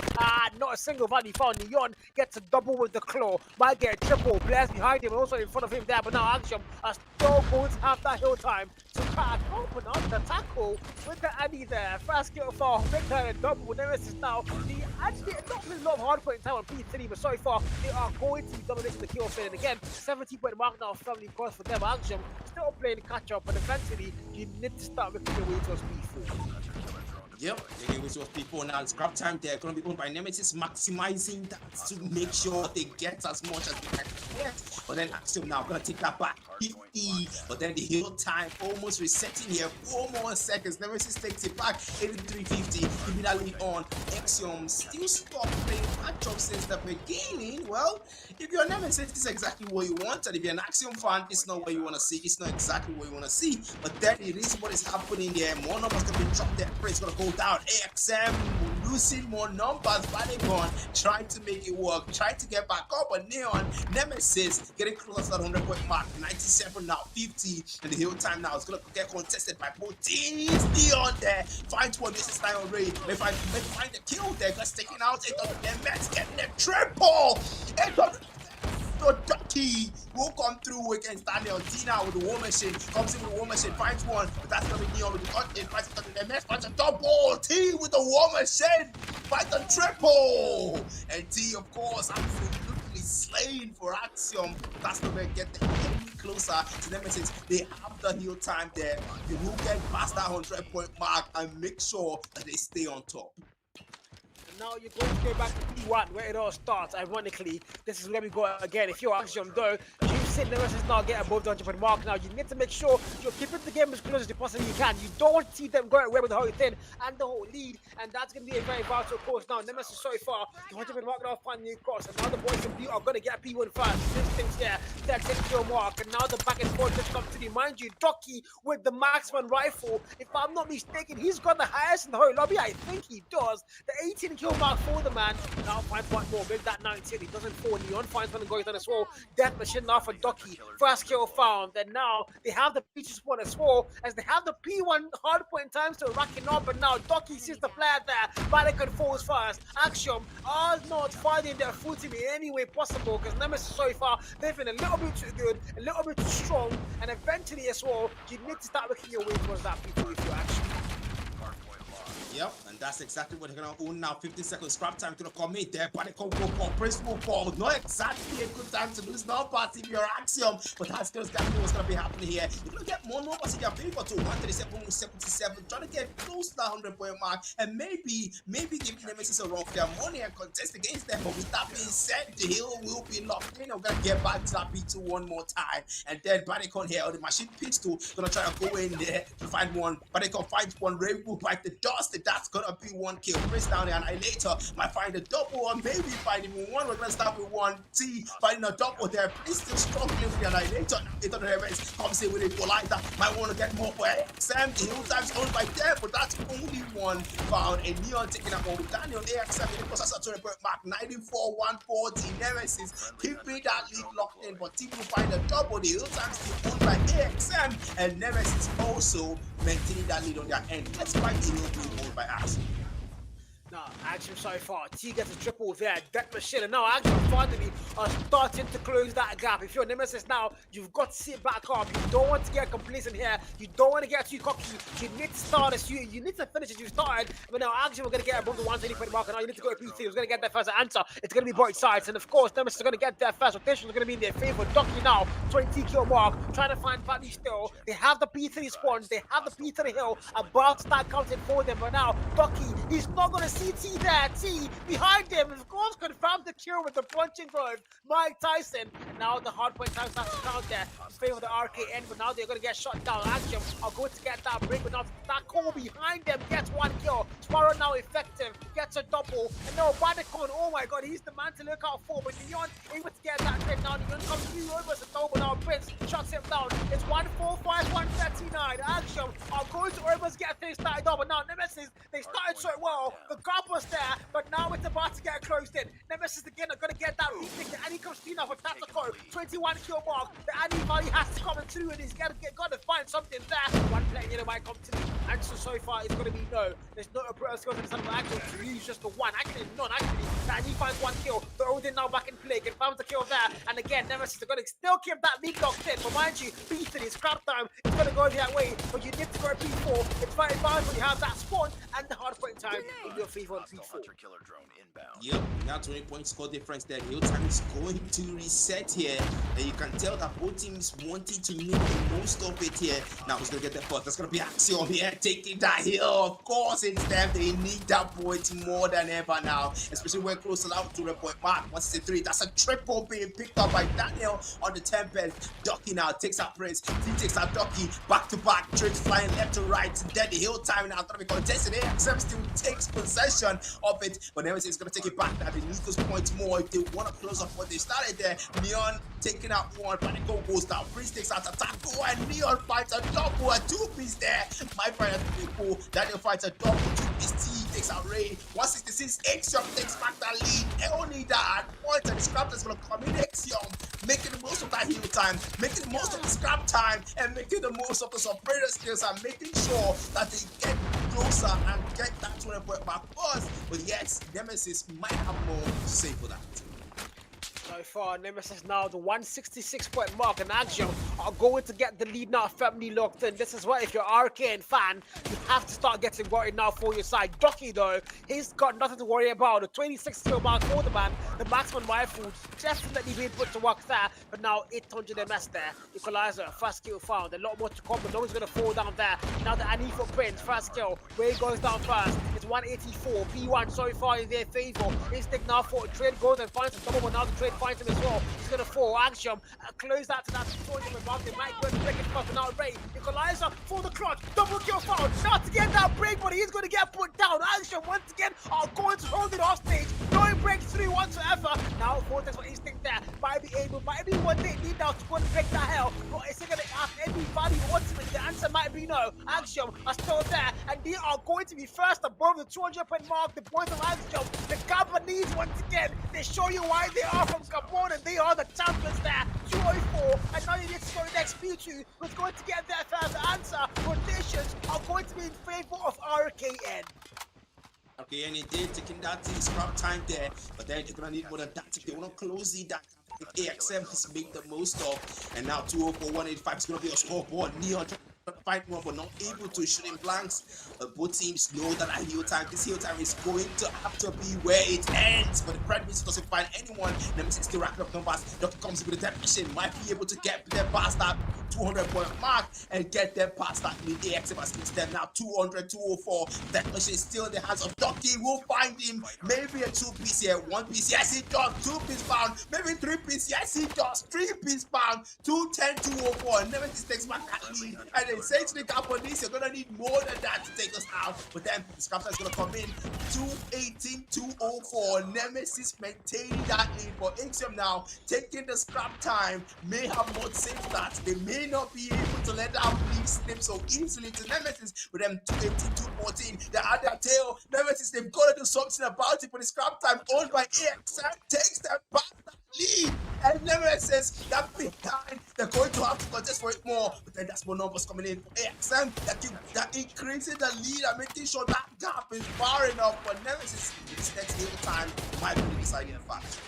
Speaker 1: Not a single value found. Neon gets a double with the claw. Might get a triple. Blair's behind him and also in front of him there, but now Axium are still going to have that hill time to try and open up the tackle with the Annie there. First kill for Victor and double with Nemesis now. He actually not really a lot of hard point time on P3, but so far they are going to be dominating the kill fin. And again, 70-point mark now firmly crossed for them. Axium still playing catch up, but eventually you need to start making your way towards P4.
Speaker 2: Yep, they get with people now. Scrap Time, they're going to be owned by Nemesis, maximizing that to make sure they get as much as they can get. But then Axiom now going to take that back 50. But then the Hill Time almost resetting here. 4 more seconds. Nemesis takes it back. 83-50. Keeping that lead on. Axiom still stopped playing catch up since the beginning. Well, if you're Nemesis, this is exactly what you want. And if you're an Axiom fan, it's not what you want to see. It's not exactly what you want to see. But then it is what is happening there. More numbers going to be dropped there. It's going to go down. AXM losing more numbers, Valigon trying to make it work, trying to get back up, but Nemesis getting close to that 100-point mark. 97 now, 50, and the Hill Time now is gonna get contested by both teams. Neon there finds one. This is time already. They find the kill there, just taking out 800. Nemesis getting the triple. 800. So Ducky will come through against Daniel. Tina with the war machine comes in with the war machine, finds one, but that's gonna be Neon with the content, finds the MS, finds a double. T with the war machine, finds the triple, and T of course absolutely slain for Axiom. That's gonna get the enemy closer to Nemesis. They have the Heal Time there. They will get past that 100-point mark and make sure that they stay on top.
Speaker 1: Now you're going to go back to P1 where it all starts. Ironically, this is where we go again. If you're Axium though, you've seen Nemesis now get above the 100-point mark. Now you need to make sure you're keeping the game as close as you possibly can. You don't see them going away with the whole thing and the whole lead, and that's going to be a very vital course. Now Nemesis so far, the 100-point mark now finally across, and now the boys in B are going to get P1 first. This thing's here, that 10-kill mark, and now the back and forth just comes to the, mind you, Ducky with the marksman rifle. If I'm not mistaken, he's got the highest in the whole lobby. I think he does. The 18-kill mark for the man. Now finds one more, make that 19. He doesn't fall. Neon finds one and goes down as well. Death machine now for Ducky. First kill found. And now they have the P2 spawn as well, as they have the P1 hardpoint times to racking up. And now Ducky sees the player there. Barricade falls first. Axium are not finding their footing in any way possible, because Nemesis so far, they've been a little bit too good, a little bit too strong, and eventually as well, you need to start making your way towards that P2 if you actually.
Speaker 2: Yep, and that's exactly what they're gonna own now. 15 seconds scrap time to the commit there. Barricade will fall, Prince will fall. Not exactly a good time to lose now, but if you're Axiom, but that's exactly what's gonna be happening here. You're gonna get more numbers in your favor to 137, trying to get close to that 100-point mark, and maybe give Nemesis a run for their money and contest against them. But with that being said, the hill will be locked in. We're gonna get back to that P2 one more time, and then Barricade here, or the machine pistol, gonna try to go in there to find one. Barricade finds one, Rainbow bite the dust. That's gonna be one kill. Chris down there, and Annihilator might find a double, or maybe find even one. We're gonna start with one T, finding a double there. He's still struggling with the Annihilator. It comes in with a equalizer. Might want to get more for AXM. The hill time's owned by them, but that's only one found. And Neon taking that one with Daniel. AXM in the process of 20 mark 94, 140. Nemesis keeping that lead locked in, but T will find a double. The hill time's still owned by AXM, and Nemesis also maintaining that lead on their end. Let's find the hill being owned by us.
Speaker 1: Now, Axium so far, T gets a triple there, Death Machine, and now Axium finally are starting to close that gap. If you're Nemesis now, you've got to sit back up. You don't want to get complacent here. You don't want to get too cocky. You need to start as you need to finish as you started. But now Axium are going to get above the 120 mark, and now you need to go to P3. Who's going to get that first answer? It's going to be both sides, and of course, Nemesis are going to get their first. Rotation is going to be in their favor. Ducky now, 20 kill mark, trying to find value still. They have the P3 spawn, they have the P3 hill, about to start counting for them. But now, Ducky, he's not going to see T there. T behind him, of course, confirmed the kill with the punching glove. Mike Tyson. Now the hardpoint time starts to count there in favor of the RKN, but now they're going to get shot down. Axiom are going to get that break, but now that call behind them gets one kill. Sparrow now effective, gets a double. And now Badicon, oh my god, he's the man to look out for. But Neon able to get that trade now. Neon comes through over the double. Now Prince shuts him down. It's 145, 139. Axiom are going to almost get things started up, but now Nemesis, they started so well. The gap was there, but now it's about to get closed in. Nemesis again are going to get that retake. The Annie comes through now for Tactical. 21 kill mark. The Annie value has to come through, and he's got to find something there. One player might come to the answer so far is going to be no. There's no approach skills in the center of Axiom to use just the one. Actually, none. Actually, the Annie finds one kill. The Odin now back in play. Confirms the kill there. And again, Nemesis are going to still keep that lead locked in. But mind you, P3 is scrap time. It's going to go that way. But you need to go to P4. It's very fast when you have that spawn and the hardpoint time in your favor on P4.
Speaker 3: Killer drone inbound.
Speaker 2: Yep, now 20 point score difference there. Hill time is going to reset here, and you can tell that both teams wanting to make the most of it here. Now who's gonna get that first? That's gonna be Axiom here taking that hill. Of course, it's them. They need that point more than ever now, especially when close out to the point mark. 163. That's a triple being picked up by Daniel on the Tempest. Ducky now takes out Prince. He takes out Ducky back to back. Trades flying left to right. Then the hill time now gonna be contested. AXM still takes possession of it, but Nemesis is going to take it back. Now they need those points more if they want to close up what they started there. Neon taking out one, Panico goes down. Prince takes out a tackle, and Neon fights a double, a two-piece there. My friend has been cool. Daniel fights a double, two-piece T takes out Ray. 166, Axiom takes back that lead. They only need that point, and the scrap is going to come in. Axiom making the most of that heal time, making the most of the scrap time, and making the most of the superior skills, and making sure that they get closer and get that 20-point back first. But yes, Nemesis might have more to say for that.
Speaker 1: So far, Nemesis now the 166-point mark, and Axiom are going to get the lead now firmly locked in. This is why, if you're an RKN fan, you have to start getting worried now for your side. Ducky, though, he's got nothing to worry about. The 26 kill mark for the man, the maximum rifle definitely being put to work there, but now 800 MS there. Equalizer, first kill found. A lot more to come, but no one's going to fall down there. Now the Annie for Prince, first kill. Ray goes down first. It's 184. P1 so far in their favor. Instinct now for a trade, goes and finds a double, but now the trade finds him as well. He's going to fall. Axiom close out to that 200 mark. They might go and break it first, but now Ray. Equalizer for the clutch. Double kill found. Now to get that break, but he's going to get put down. Axiom once again are going to hold it hostage. No breakthrough whatsoever. Now Vortex for Instinct there. Might be able, might be what they need now to go and break that hell. But is it going to have any value ultimately? The answer might be no. Axium are still there, and they are going to be first above the 200-point mark. The boys of Axium, the Gabonese once again, they show you why they are from Gabon, and they are the champions there. 204, and now you need to go next. P2 who's going to get their first answer. Rotations are going to be in favor of RKN.
Speaker 2: Okay, and indeed taking that scrap time there, but then they're gonna need more than that if they want to close it. That AXM has made the most of, and now 204 185 is gonna be a scoreboard. Neon fight one, but not able to shoot in blanks. Both teams know that this heal time is going to have to be where it ends. But the Predators doesn't find anyone. Nemesis still racking up numbers. Doctor comes with a Intermission, might be able to get them past that 200-point mark and get them past that mid. AXM has reached them now 200, 204. Intermission is still in the hands of Ducky. We'll find him. Maybe a 2-piece here, 1-piece. Yes, he does. 2-piece found. Maybe 3-piece. Yes, he does. 3-piece found. 210, 204. Nemesis takes back that lead. And then say to the Gabonese, you're gonna need more than that to take us out. But then the Scrapper is gonna come in 218, 204. Nemesis maintaining that lead for Axium now, taking the scrap time. May have more safe stats. They may not be able to let that lead slip so easily to Nemesis. With them 218, 214, they're at their tail. Nemesis, they've got to do something about it. But the scrap time owned by Axium takes them past that lead. And Nemesis, that behind, they're going to have to contest for it more. But then that's more numbers coming in for AXM that increasing the lead and making sure that gap is far enough for Nemesis. This next game time might be the deciding factor.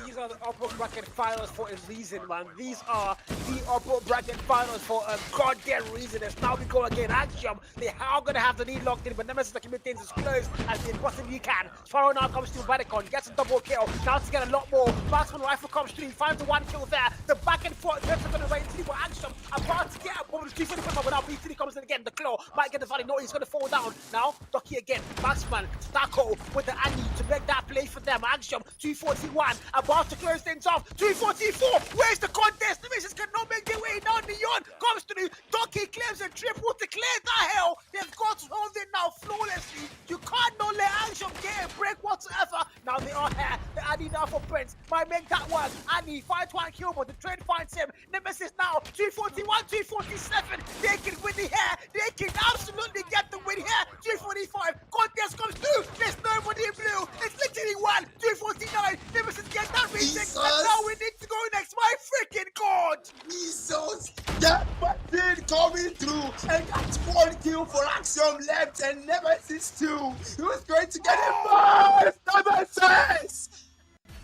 Speaker 1: These are the upper bracket finals for a reason, man. These are the upper bracket finals for a goddamn reason. As now we go again, Axium, they are going to have the lead locked in, but Nemesis that maintains as close as they possibly can. Sparrow now comes through Vaticon, gets a double kill. Now to get a lot more. Marksman rifle comes through, finds the 1 kill there. The back and forth, they're going to wait and see what Axium about to get a bomb. The 340, but now B3 comes in again. The claw might get the valley. No, he's going to fall down. Now, Ducky again. Marksman, Stacko with the Annie to make that play for them. Axium, 241. About to close things off. 244. Where's the contest? Nemesis cannot make their way down. Neon comes through. Ducky claims a triple to clear the hell. They've got to hold it now flawlessly. You can't not let Axium get a break whatsoever. Now they are here. The Annie now for Prince. Might make that work. Annie finds 1 kill, but the trade finds him. Nemesis now 241, 247. They can win the hair. They can absolutely get the win here. 245. Contest comes through. There's nobody in blue. It's literally 249. Nemesis gets that retake. And now we need to go next. My freaking god.
Speaker 2: Jesus, that machine coming through, and that's 1 kill for Axium left, and Nemesis 2. He was going to get him first. Nemesis,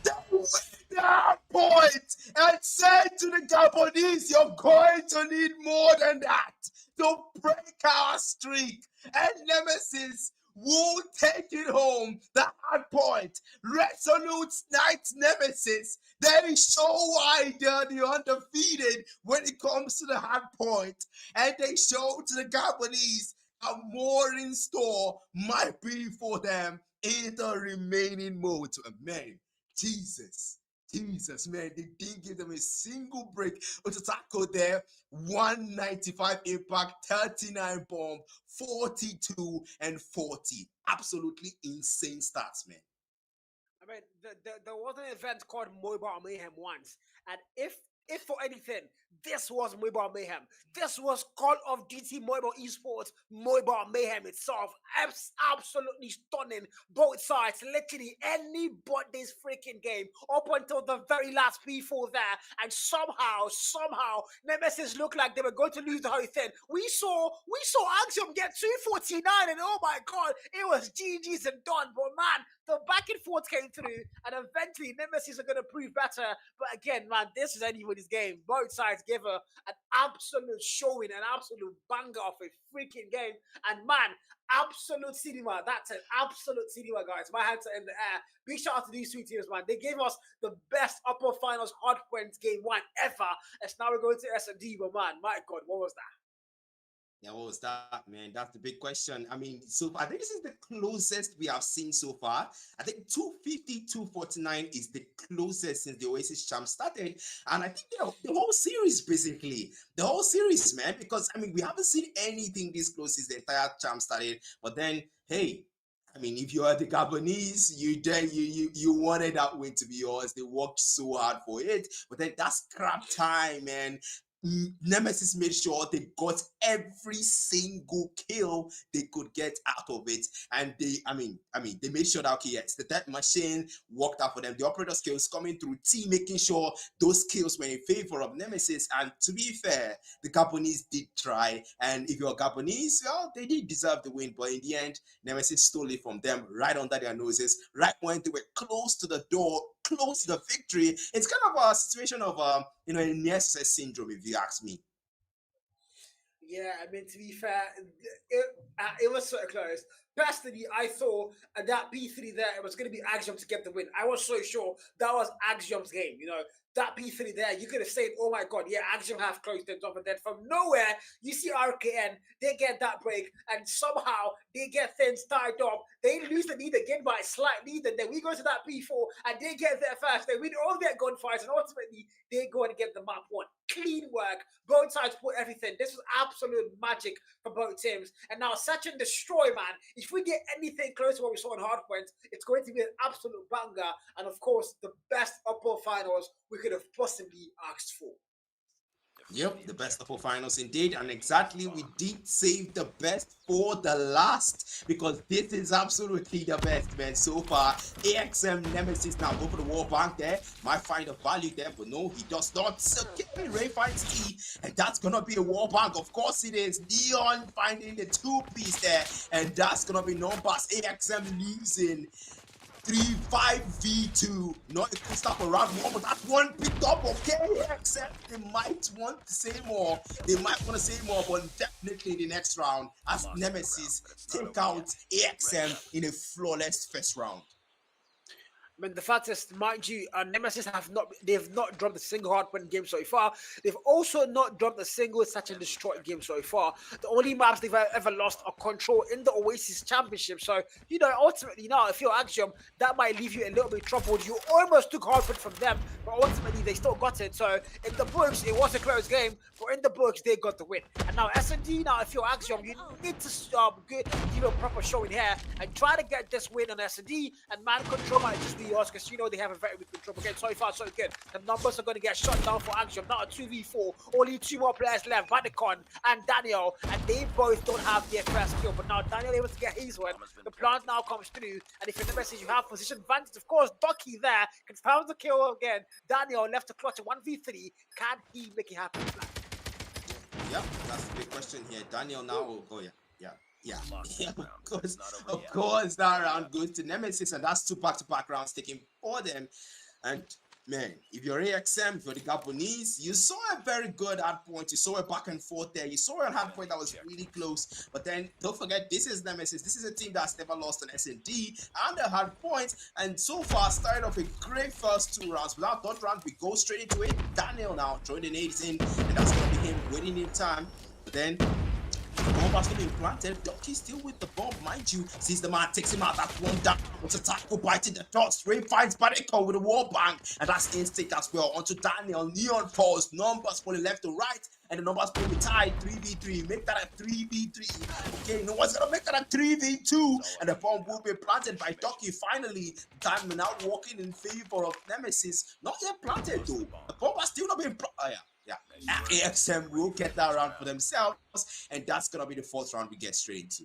Speaker 2: the winner point, and said to the Gabonese, you're going to need more than that to break our streak. And Nemesis will take it home. The hard point. Resolute Knights Nemesis. That is so why they're the undefeated when it comes to the hard point. And they show to the Gabonese that more in store might be for them in the remaining modes. Man, Jesus, man, they didn't give them a single break to tackle there. 195 impact, 39 bomb, 42 and 40. Absolutely insane stats, man.
Speaker 1: I mean, there was an event called Mobile Mayhem once, and if for anything, this was Mobile Mayhem. This was Call of Duty Mobile Esports, Mobile Mayhem itself. Absolutely stunning. Both sides, literally anybody's freaking game up until the very last P4 there. And somehow, Nemesis looked like they were going to lose the whole thing. We saw Axium get 249, and oh my god, it was GG's and done. But man, the back and forth came through, and eventually Nemesis are going to prove better. But again, man, this is anybody's game. Both sides give an absolute showing, an absolute banger of a freaking game. And man, absolute cinema. That's an absolute cinema, guys. My hands are in the air. Big shout out to these two teams, man. They gave us the best upper finals hard points game one ever. And now we're going to S&D, but man, my god, what was that?
Speaker 2: Yeah, what was that, man? That's the big question. I mean, so I think this is the closest we have seen so far. I think 250, 249 is the closest since the Oasis champ started. And I think the whole series, basically. The whole series, man. Because, I mean, we haven't seen anything this close since the entire champ started. But then, hey, I mean, if you are the Gabonese, you wanted that win to be yours. They worked so hard for it. But then that's crap time, man. Nemesis made sure they got every single kill they could get out of it, and they made sure that, okay, yes, the death machine worked out for them. The operator skills coming through T, making sure those kills were in favor of Nemesis. And to be fair, the Gabonese did try, and if you're Gabonese, well, they did deserve the win, but in the end, Nemesis stole it from them right under their noses, right when they were close to the door, close to the victory. It's kind of a situation of a near success syndrome, if you ask me.
Speaker 1: Yeah, I mean, to be fair, it was so close. Personally, I thought that P3 there, it was going to be Axium to get the win. I was so sure that was Axium's game. That P3 there, you could have said, oh my God, yeah, Axium have closed things off. And then from nowhere, you see RKN, they get that break, and somehow they get things tied up. They lose the lead again by a slight lead, and then we go to that P4, and they get there first. They win all their gunfights, and ultimately, they go and get the map won. Clean work. Both sides put everything. This was absolute magic for both teams. And now, search and destroy, man. If we get anything close to what we saw in Hardpoint, it's going to be an absolute banger. And of course, the best upper finals we could have possibly asked for.
Speaker 2: Yep, the best of all finals indeed, and exactly, we did save the best for the last, because this is absolutely the best, man. So far, Axium Nemesis now go for the war bank there, might find a value there, but no, he does not. So Kevin Ray finds E, and that's gonna be a war bank. Of course it is. Leon finding the 2-piece there, and that's gonna be numbers. Axium losing 3-5v2. Not a good stop around one, but that one picked up, okay? Except they might want to say more. They might want to say more, but definitely the next round, as Nemesis take out Axium in a flawless first round.
Speaker 1: I mean, the fact is, mind you, Nemesis they've not dropped a single hardpoint game so far. They've also not dropped a single Search and Destroy game so far. The only maps they've ever lost are Control in the Oasis Championship. So, ultimately now, if you're Axium, that might leave you a little bit troubled. You almost took hardpoint from them, but ultimately they still got it. So, in the books, it was a close game, but in the books, they got the win. And now, S&D, now, if you're Axium, you need to give a proper showing here and try to get this win on S&D, and man control might just be yours, because they have a very good control. Again, so far so good. The numbers are going to get shut down for Axium. Now a 2v4, only 2 more players left, Vanicon and Daniel, and they both don't have their first kill, but now Daniel able to get his one. The plant now comes through, and if you're Nemesis, you have position advantage. Of course, Ducky there confirms the kill again. Daniel left to clutch a 1v3. Can he make it happen?
Speaker 2: Yep, that's the big question here. Daniel now will go, yeah, of course, that round goes to Nemesis, and that's 2 back-to-back rounds taken for them. And man, if you're Axium, if you're the Gabonese, you saw a very good hard point. You saw a back and forth there. You saw a hard point that was really close. But then don't forget, this is Nemesis. This is a team that's never lost an S&D and a hard point. And so far, started off a great first 2 rounds. Without third round, we go straight into it. Daniel now throwing the nades in, and that's gonna be him waiting in time. But then bomb has been planted. Ducky still with the bomb, mind you. Sees the man, takes him out. That's one down. What's a tackle, biting the dot. Ray finds Barrico with a wall bang. And that's instinct as well. Onto Daniel. Neon falls. Numbers falling left to right. And the numbers will be tied. 3v3. Make that a 3v3. Okay, no one's gonna make that a 3v2. And the bomb will be planted by Ducky. Finally, time now walking in favor of Nemesis. Not yet planted though. The bomb has still not been planted. Yeah, Axium will get that round for themselves, and that's gonna be the 4th round we get straight into.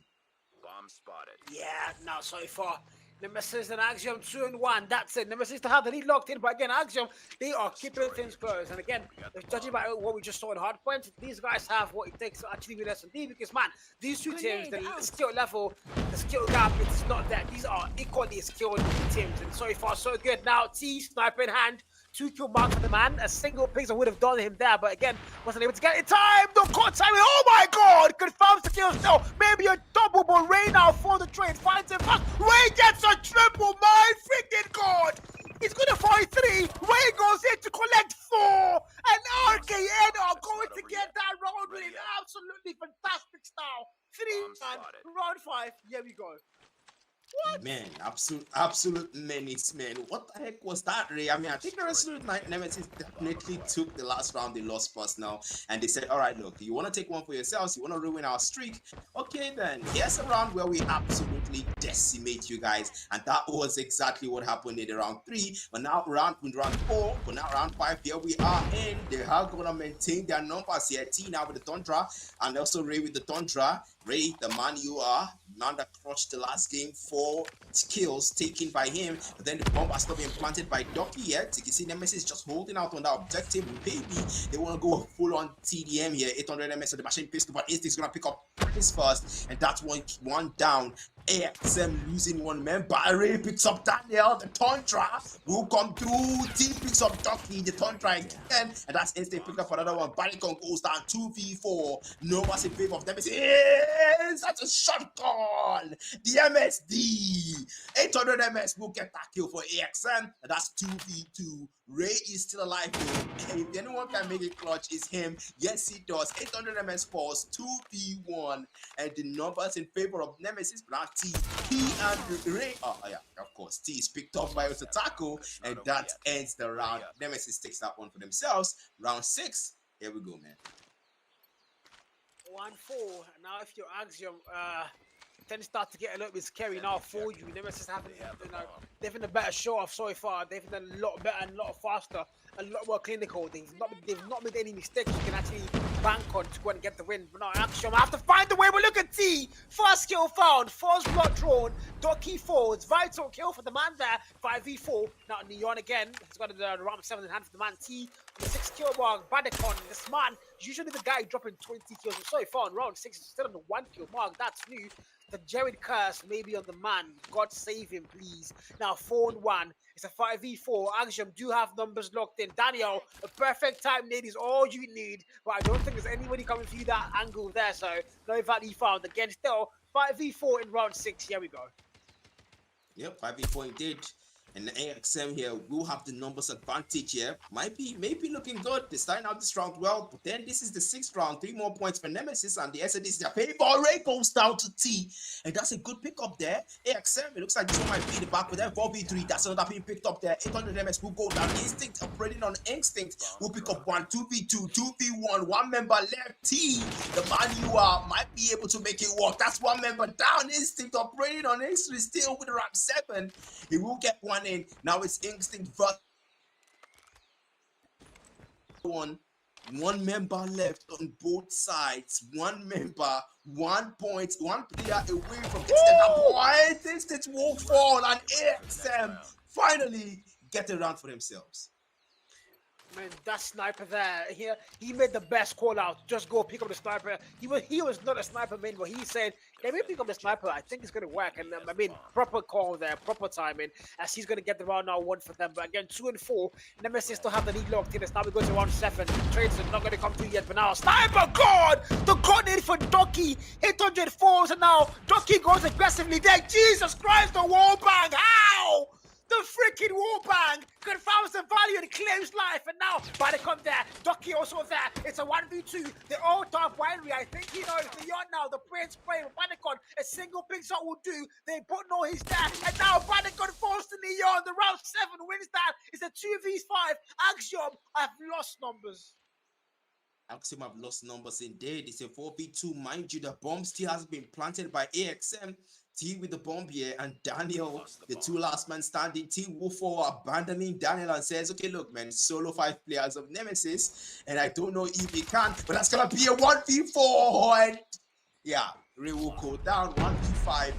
Speaker 3: Bomb spotted.
Speaker 1: Yeah, now so far, Nemesis and Axium 2-1. That's it. Nemesis to have the lead locked in, but again, Axium, they are keeping things close. And again, judging by what we just saw in Hardpoint, these guys have what it takes to actually win S&D, because man, these 2 teams, the skill level, the skill gap, it's not there. These are equally skilled teams, and so far so good. Now T, sniper in hand. 2 kill mark for the man. A single pixel would have done him there, but again, wasn't able to get it in time. The caught time. Oh my God! Confirms the kill still. Maybe a double, but Ray now for the trade. Finds him fast. Ray gets a triple. My freaking God! He's gonna find 3. Ray goes in to collect 4. And RKN are going to get that round with an absolutely fantastic style. 3 and round 5. Here we go.
Speaker 2: Man, absolute menace, man. What the heck was that, Ray? I mean, I think the Resolute Nemesis definitely took the last round they lost first now, and they said, all right, look, you want to take one for yourselves, you want to ruin our streak? Okay, then, here's a round where we absolutely decimate you guys, and that was exactly what happened in the round 3, but now round 4, but now round 5, here we are in. They are going to maintain their numbers here. T now with the Tundra, and also Ray with the Tundra. Ray, the man you are, man that crushed the last game, 4 kills taken by him, but then the bomb has still been planted by Ducky yet. You can see Nemesis just holding out on that objective. Baby, they want to go full on TDM here. 800 MS of the machine pistol, but Instinct's gonna pick up this first, and that's one down. Axium losing one member. Ray picks up Daniel, the Tundra will come through. T picks up Ducky, the Tundra again, and that's Instinct picked up another one. Barricon goes down 2v4. No one's in favor of Nemesis. That's a shotgun. The MSD 800 MS will get that kill for Axium, and that's 2v2. Ray is still alive though, and if anyone can make it clutch, is him. Yes, he does. 800 MS falls 2v1, and the numbers in favor of Nemesis. But now T and Ray, oh yeah, of course, T is picked up by Otako, and that ends the round. Nemesis takes that one for themselves. Round 6, here we go, man.
Speaker 1: 1-4. Now if you're Axium, things start to get a little bit scary now for you. Nemesis haven't, they've been a better show off so far. They've done a lot better and a lot faster, a lot more clinical. They've not made any mistakes you can actually bank on to go and get the win. But now Axiom have to find the way. But look at T. First kill found, first blood drawn, Ducky falls, vital kill for the man there. 5v4. Now Neon again. He's got the round 7 in hand for the man T. The 6 kill mark. Badicon. This man, usually the guy dropping 20 kills. So far in round 6 is still on the 1 kill mark. That's new. The Jared curse may be on the man. God save him, please. Now 4-1. It's a 5v4. Axiom do have numbers locked in. Daniel, a perfect time need is all you need. But I don't think there's anybody coming through that angle there. So no value found. Again, still 5v4 in round 6. Here we go.
Speaker 2: Yep, 5v4 indeed. And the AXM here will have the numbers advantage here. Might be looking good. They're starting out this round well, but then this is the 6th round. 3 more points for Nemesis, and the SAD is their favor. Ray goes down to T, and that's a good pickup there. AXM, it looks like this one might be the back, but then 4v3. That's another being picked up there. 800 MS will go down. Instinct operating on Instinct will pick up 1. 2v2, 2v1. 1 member left. T, the man you are, might be able to make it work. That's 1 member down. Instinct operating on Instinct still with around 7. He will get 1 in. Now it's Instinct versus 1 member left on both sides. 1 member, 1 point, 1 player away from getting that point. Instinct will fall, and AXM finally get a round for themselves.
Speaker 1: Man, that sniper there, he made the best call out. Just go pick up the sniper. He was not a sniper man, but he said, "Let me pick up the sniper. I think it's gonna work." And I mean, proper call there, proper timing, as he's gonna get the round now 1 for them. But again, 2 and 4. Nemesis still have the lead locked in. It's now we go to round 7. Trades are not gonna come through yet. But now sniper god, the god in for Ducky. 800 falls, and now Ducky goes aggressively there. Jesus Christ, the wall bang! How? The freaking warbang confounds the value and claims life, and now Badicon there, Ducky also there. It's a 1v2. They're all top winery. I think he knows beyond now. The Prince playing with Badicon. A single big shot will do. They both know he's there, and now Badicon falls to Neon. The round 7 wins that. It's a 2v5. Axiom have lost numbers.
Speaker 2: Axiom have lost numbers indeed. It's a 4v2. Mind you, the bomb still has been planted by AXM. T with the bomb here, and Daniel, the 2 last man standing. T Wolfo abandoning Daniel and says, okay, look, man, solo 5 players of Nemesis, and I don't know if he can, but that's gonna be a 1v4, and yeah, Ray will go down 1v5.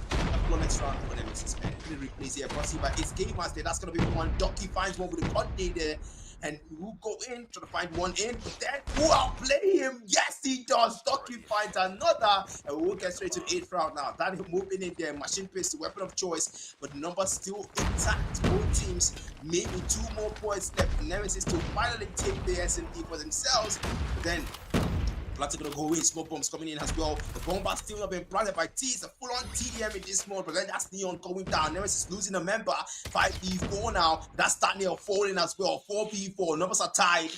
Speaker 2: Next round for Nemesis, man. Really replace here, but it's game master. That's gonna be 1. Ducky finds one with the container there, and we'll go in, try to find 1 in, but then we'll outplay him. Yes, he does. Ducky finds another, and we'll get straight to the 8th round now. That moving in there, machine pistol, weapon of choice, but numbers still intact. Both teams, maybe 2 more points left. Nemesis to finally take the S&D for themselves. But then Plat's gonna go in, smoke bombs coming in as well. The bomb has still not been planted by T. It's a full-on TDM in this mode, but then that's Neon going down. Nemesis losing a member. 5v4 now. That's Daniel falling as well. 4v4. Numbers are tied.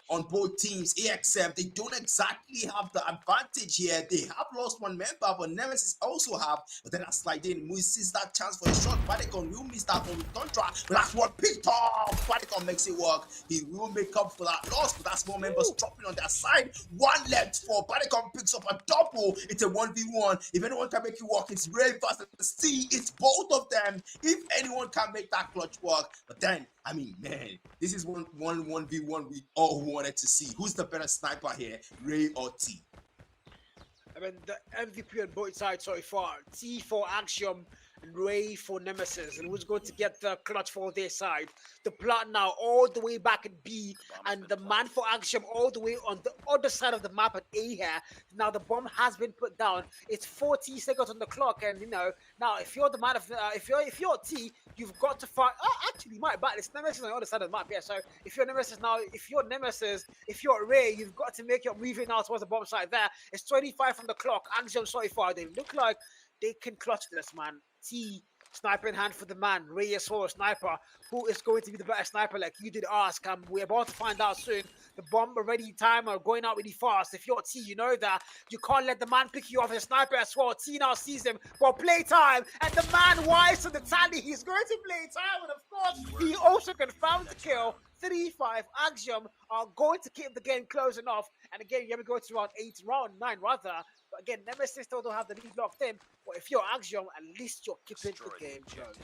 Speaker 2: on both teams. AXM, they don't exactly have the advantage here. They have lost one member, but Nemesis also have. But then I slide in. Moose sees that chance for a shot. Badicon will miss that one with Contra, but that's what picked up. Badicon makes it work. He will make up for that loss, but that's more members dropping on their side. One left for Badicon picks up a double. It's a 1v1. If anyone can make it work, it's really fast to see. It's both of them. If anyone can make that clutch work, but then I mean, man, this is one v one we all wanted to see. Who's the better sniper here, Ray or T?
Speaker 1: I mean, the MVP on both sides so far. T for Axium and Ray for Nemesis. And who's going to get the clutch for their side? The plat now all the way back at B, and the man for Axium all the way on the other side of the map at A here. Now the bomb has been put down. It's 40 seconds on the clock, and you know, now if you're the man of if you're T, you've got to fight. Oh, actually, my bad. It's Nemesis on the other side of the map. Yeah, so if you're Nemesis now, if you're Ray, you've got to make your move now towards the bomb side there. It's 25 from the clock. Axiom so far, they look like they can clutch this, man. T, sniper in hand for the man. Ray is for a sniper. Who is going to be the better sniper, like you did ask? We're about to find out soon. The bomb already timer going out really fast. If you're T, you know that you can't let the man pick you off as a sniper as well. T now sees him for playtime, and the man wise to the tally. He's going to play time, and of course, he also confirmed the kill. 3-5 Axiom are going to keep the game close enough. And again, you have to go to round 9 rather. But again, Nemesis still don't have the lead locked in. But if you're Axiom, at least you're keeping the game close.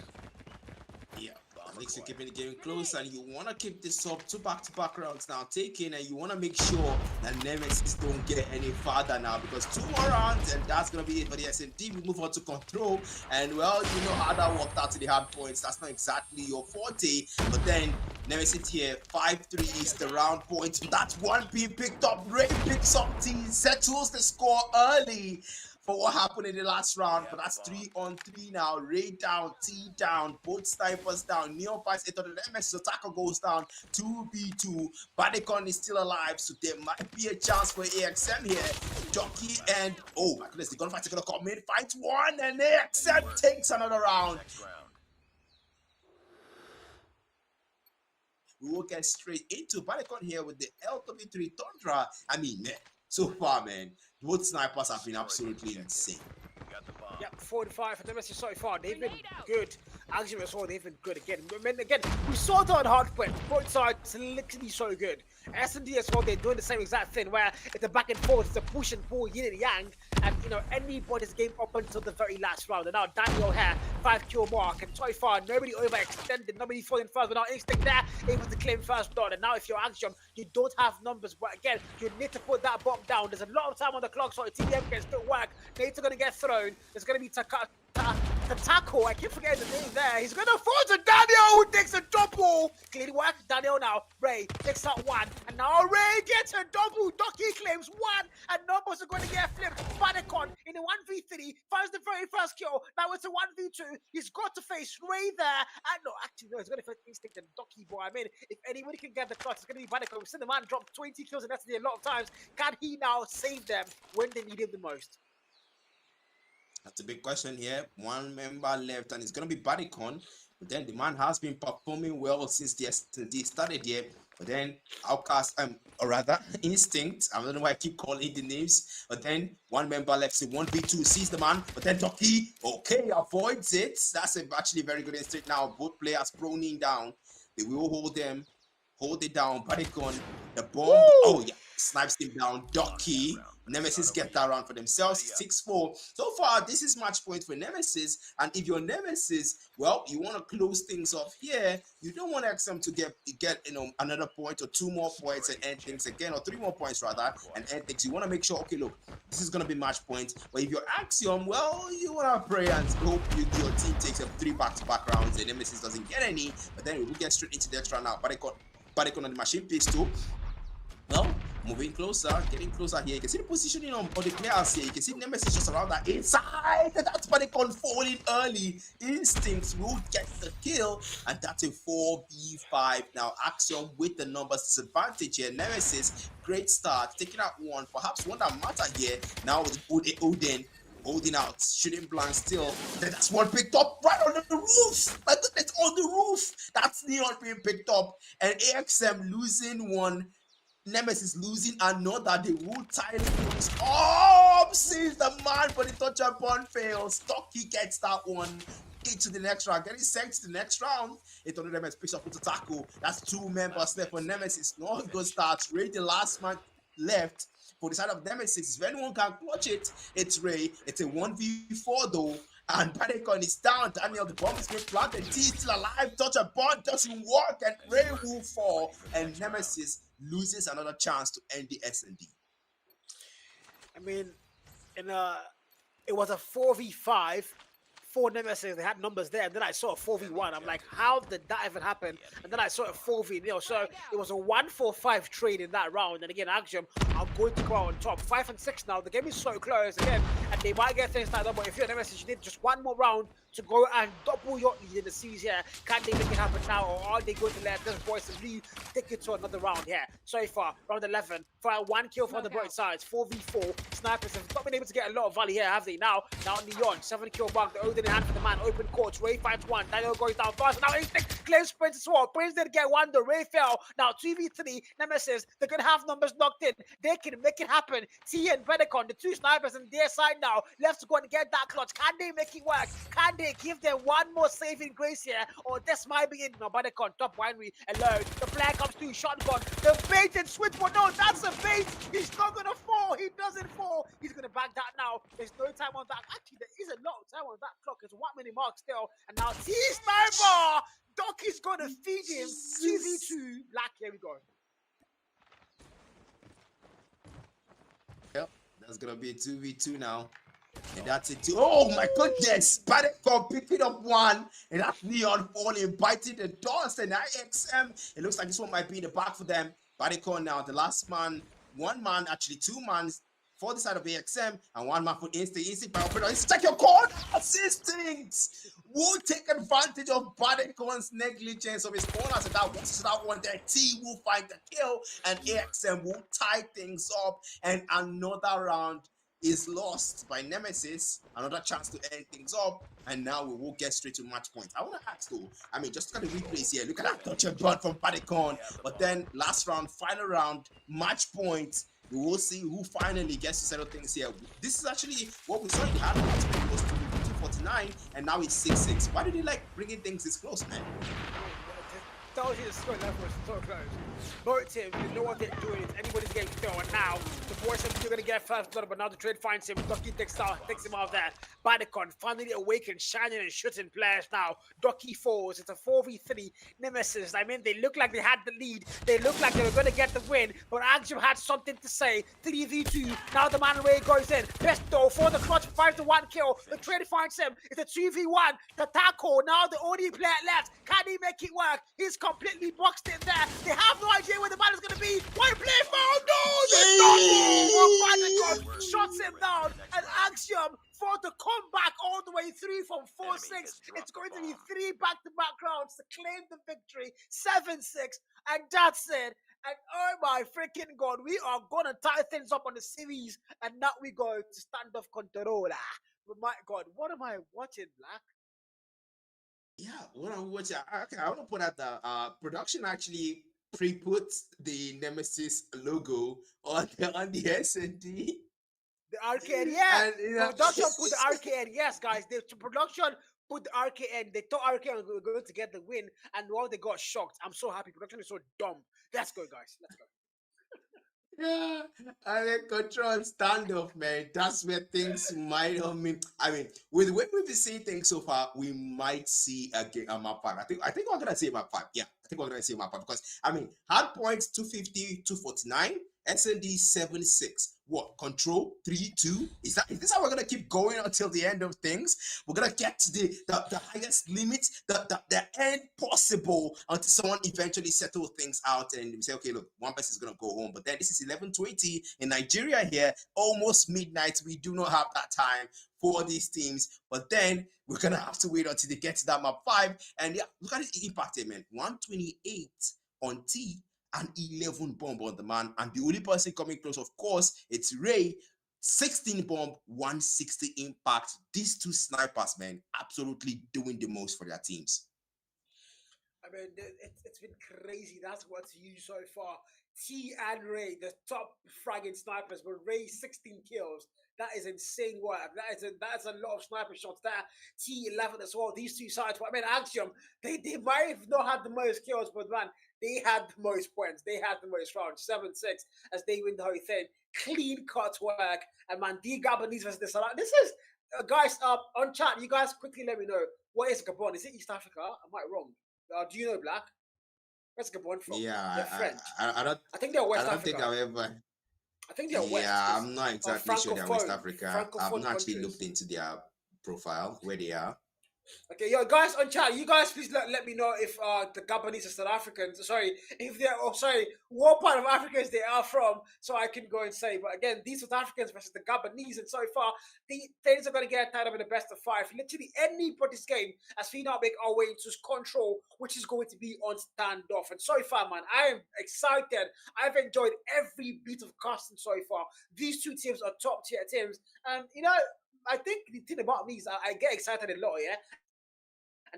Speaker 2: Yeah, at least you're keeping the game close, and you want to keep this up. 2 back-to-back rounds now taken, and you want to make sure that Nemesis don't get any farther now, because 2 more rounds, and that's going to be it for the SMT. We move on to control, and well, you know how that worked out to the hard points. That's not exactly your forte, but then Nemesis here, 5-3 is the round points. That's one being picked up. Ray picks up T, settles the score early for what happened in the last round, but that's 3-on-3 now. Ray down, T down, both snipers down. Neo fights into the Nemesis. Attacker goes down. 2v2. Badicon is still alive, so there might be a chance for AXM here. Jockey and oh my goodness, the gunfights are gonna come in. Fight one, and AXM takes another round. We will get straight into Badicon here with the LW3 Tundra. I mean, man, so far, man, both snipers have been absolutely insane.
Speaker 1: Yeah, 4-5 for Nemesis so far. They've been good. Axiom as well, they've been good again. I mean, again, we saw it on hardpoint. Both sides literally so good. S&D as well, they're doing the same exact thing where it's a back and forth, it's a push and pull, yin and yang, and you know, anybody's game up until the very last round. And now Daniel here, 5 kill mark, and so far nobody overextended, nobody falling first, but now Instinct there, able to claim first blood. And now if you're Axiom, you don't have numbers, but again, you need to put that bomb down. There's a lot of time on the clock, so the TDM can still work. Nate's gonna get thrown. There's gonna be the tackle, I keep forgetting the name there. He's gonna fall to Daniel, who takes a double. Clean work, Daniel now. Ray takes out 1, and now Ray gets a double. Ducky claims 1, and numbers are gonna get flipped. Badicon in a 1v3 finds the very first kill. Now it's a 1v2. He's got to face Ray there. And no, actually, no, he's gonna face Instinct and Ducky, boy. I mean, if anybody can get the clutch, it's gonna be Badicon. We've seen the man drop 20 kills in Destiny a lot of times. Can he now save them when they need him the most?
Speaker 2: That's a big question here. 1 member left, and it's going to be Badicon. But then the man has been performing well since the started here. But then Outcast, or rather Instinct, I don't know why I keep calling the names. But then 1 member left in 1v2, sees the man. But then Ducky, okay, avoids it. That's actually very good instinct now. Both players proning down. They will hold it down. Badicon, the bomb. Woo! Oh yeah, snipes him down. Ducky. Nemesis get that round for themselves. 6-4. So far, this is match point for Nemesis. And if you're Nemesis, well, you want to close things off here. You don't want Axiom to get another point or 2 more points and end things again, or 3 more points rather, and end things. You want to make sure, okay, look, this is going to be match point. But if you're Axiom, well, you want to pray and hope your team takes up 3 back-to-back rounds and Nemesis doesn't get any. But then we will get straight into the extra now. Badicon on the machine pistol. Well, moving closer, getting closer here. You can see the positioning on the players here. You can see Nemesis just around that inside. That's Badicon falling early. Instincts will get the kill. And that's a 4v5. Now, Axiom with the numbers disadvantage here. Nemesis, great start. Taking out 1. Perhaps one that matter here. Now with Odin holding out. Shooting blank still. Then that's 1 picked up right on the roof. My goodness, on the roof. That's Neon being picked up. And AXM losing 1. Nemesis losing another. They will tie things up. Sees the man, but the touch upon fails. Stocky gets that one into the next round. Getting sent to the next round. It only Nemesis picks up with the tackle. That's 2 members left for Nemesis. No good starts. Ray, the last man left for the side of Nemesis. If anyone can clutch it, it's Ray. It's a 1v4 though. And Panicon is down. Daniel, the bomb is being planted. T is still alive. Touch a bond doesn't work, and Ray will fall. And Nemesis loses another chance to end the S&D.
Speaker 1: I mean, it was a 4v5 for Nemesis. They had numbers there, and then I saw a 4v1. I'm like, how did that even happen? And then I saw a 4v0. So it was a 1-4-5 trade in that round. And again, Axium are going to go on top. 5 and 6 now. The game is so close again, and they might get things like that. But if you're Nemesis, you need just one more round to go and double your lead in the series here. Can they make it happen now, or are they going to let this boys lead take it to another round here? So far, round 11, for a 1 kill from the bright sides, 4v4. Snipers have not been able to get a lot of value here, have they? Now Neon, 7 kill mark, the Odin in hand for the man, open courts, Ray finds one, Daniel goes down fast, now Instinct claims Prince as well. Prince didn't get one, the Ray fell. Now 2v3, Nemesis, they're going to have numbers locked in. They can make it happen. T and Predacon, the 2 snipers on their side now, left to go and get that clutch. Can they make it work? Can they give them one more saving grace here? Or this might be it. No, Predacon, top winery, alone. The player comes through, shotgun, the bait and switch, but no, that's a bait. He's not going to fall. He doesn't fall. He's going to back that now. There's no time on that. Actually, there is a lot of time on that clock. It's 1 minute mark still. And now T sniper. Doc is going to feed him 2v2. Black, here we go.
Speaker 2: Yep, that's going to be a 2v2 now. And that's it too. Oh my goodness! Panicon picking up one, and that's Neon falling, biting the dust. And Axium, it looks like this one might be in the back for them. Panicon now, the last man, 1 man, actually 2 mans for the side of Axium, and 1 man for Instinct by operator. Check your code! Assistant! Will take advantage of Panicon's negligence of his corners, and that was that one there. T will find the kill, and Axium will tie things up, and another round is lost by Nemesis. Another chance to end things up, and now we will get straight to match point. I want to ask though, I mean, just look at the replays here. Look at that touch and run from Panicon. But then last round, final round, match point. We will see who finally gets to settle things here. This is actually what we saw in the hard match. It was 249, and now it's 6-6. Why did they like bringing things this close, man?
Speaker 1: Tells you the score level is so close. Both teams, you know what they're doing. It's anybody's game still. And now, the boys are still going to get first blood, but now the trade finds him. Ducky takes him out there. Badicon finally awakened, shining and shooting players now. Ducky falls. It's a 4v3 Nemesis. I mean, they look like they had the lead. They look like they were going to get the win, but Axium had something to say. 3v2. Now the man Ray goes in. Pesto for the clutch, finds the 1 kill. The trade finds him. It's a 2v1. The tackle. Now the only player left. Can he make it work? He's completely boxed in there. They have no idea where the man is going to be. One play foul. No, the double. Shuts him down. And Axium for the comeback all the way through from 4-6. It's going to be 3 back-to-back rounds to claim the victory. 7-6. And that's it. And oh my freaking God, we are going to tie things up on the series. And now we go to Standoff Controller. But my God, what am I watching, Black?
Speaker 2: Yeah, what I'm watching. Okay, I want to put out the production actually pre-put the Nemesis logo on the S&D.
Speaker 1: The arcade, yeah.
Speaker 2: And, you know,
Speaker 1: Production put the arcade, yes, guys. The production put the arcade. They thought arcade were going to get the win, and while they got shocked, I'm so happy. Production is so dumb. Let's go, guys. Let's go.
Speaker 2: Yeah, and then control standoff, man. That's where things might mean. I mean, with the way we've been seeing things so far, we might see a map 5. I think we're gonna see map 5. Yeah, I think we're gonna see map 5 because I mean, hard points 250, 249, SND 76. What control 3-2? Is this how we're gonna keep going until the end of things? We're gonna get to the highest limit, the end possible until someone eventually settles things out and we say, okay, look, one person is gonna go home. But then this is 11:20 in Nigeria here, almost midnight. We do not have that time for these teams. But then we're gonna have to wait until they get to that map 5. And yeah, look at the impact here, man. 128 on T. And 11 bomb on the man, and the only person coming close, of course, it's Ray. 16 bomb, 160 impact. These 2 snipers, man, absolutely doing the most for their teams.
Speaker 1: I mean, it's been crazy. That's what's used so far. T and Ray, the top fragging snipers, but Ray 16 kills. That is insane work. That is a lot of sniper shots there. T11 as well. These two sides, but I mean, Axium, they might have not had the most kills, but man, they had the most points. They had the most rounds. 7-6 as they win the whole thing. Clean cut work. And man, the Gabonese versus the Salah. This is, guys, on chat, you guys quickly let me know, what is Gabon? Is it East Africa? Am I wrong? Do you know, Black? Where's Gabon from?
Speaker 2: Yeah,
Speaker 1: They're French.
Speaker 2: I don't.
Speaker 1: I think they're West
Speaker 2: I don't
Speaker 1: Africa.
Speaker 2: think I've ever.
Speaker 1: I think they're West.
Speaker 2: Yeah, I'm not exactly sure they're West
Speaker 1: Francophone-
Speaker 2: Africa. I've
Speaker 1: Francophone
Speaker 2: not actually
Speaker 1: countries.
Speaker 2: looked into their profile where they are.
Speaker 1: Okay, yo, guys on chat, you guys please let me know if the Gabonese are South Africans. Sorry, if they're what part of Africa they are from, so I can go and say. But again, these South Africans versus the Gabonese, and so far, the things are going to get tied up in the best of 5. Literally anybody's game as we now make our way into control, which is going to be on Standoff. And so far, man, I am excited. I've enjoyed every bit of casting so far. These two teams are top tier teams, and you know, I think the thing about me is I get excited a lot, yeah.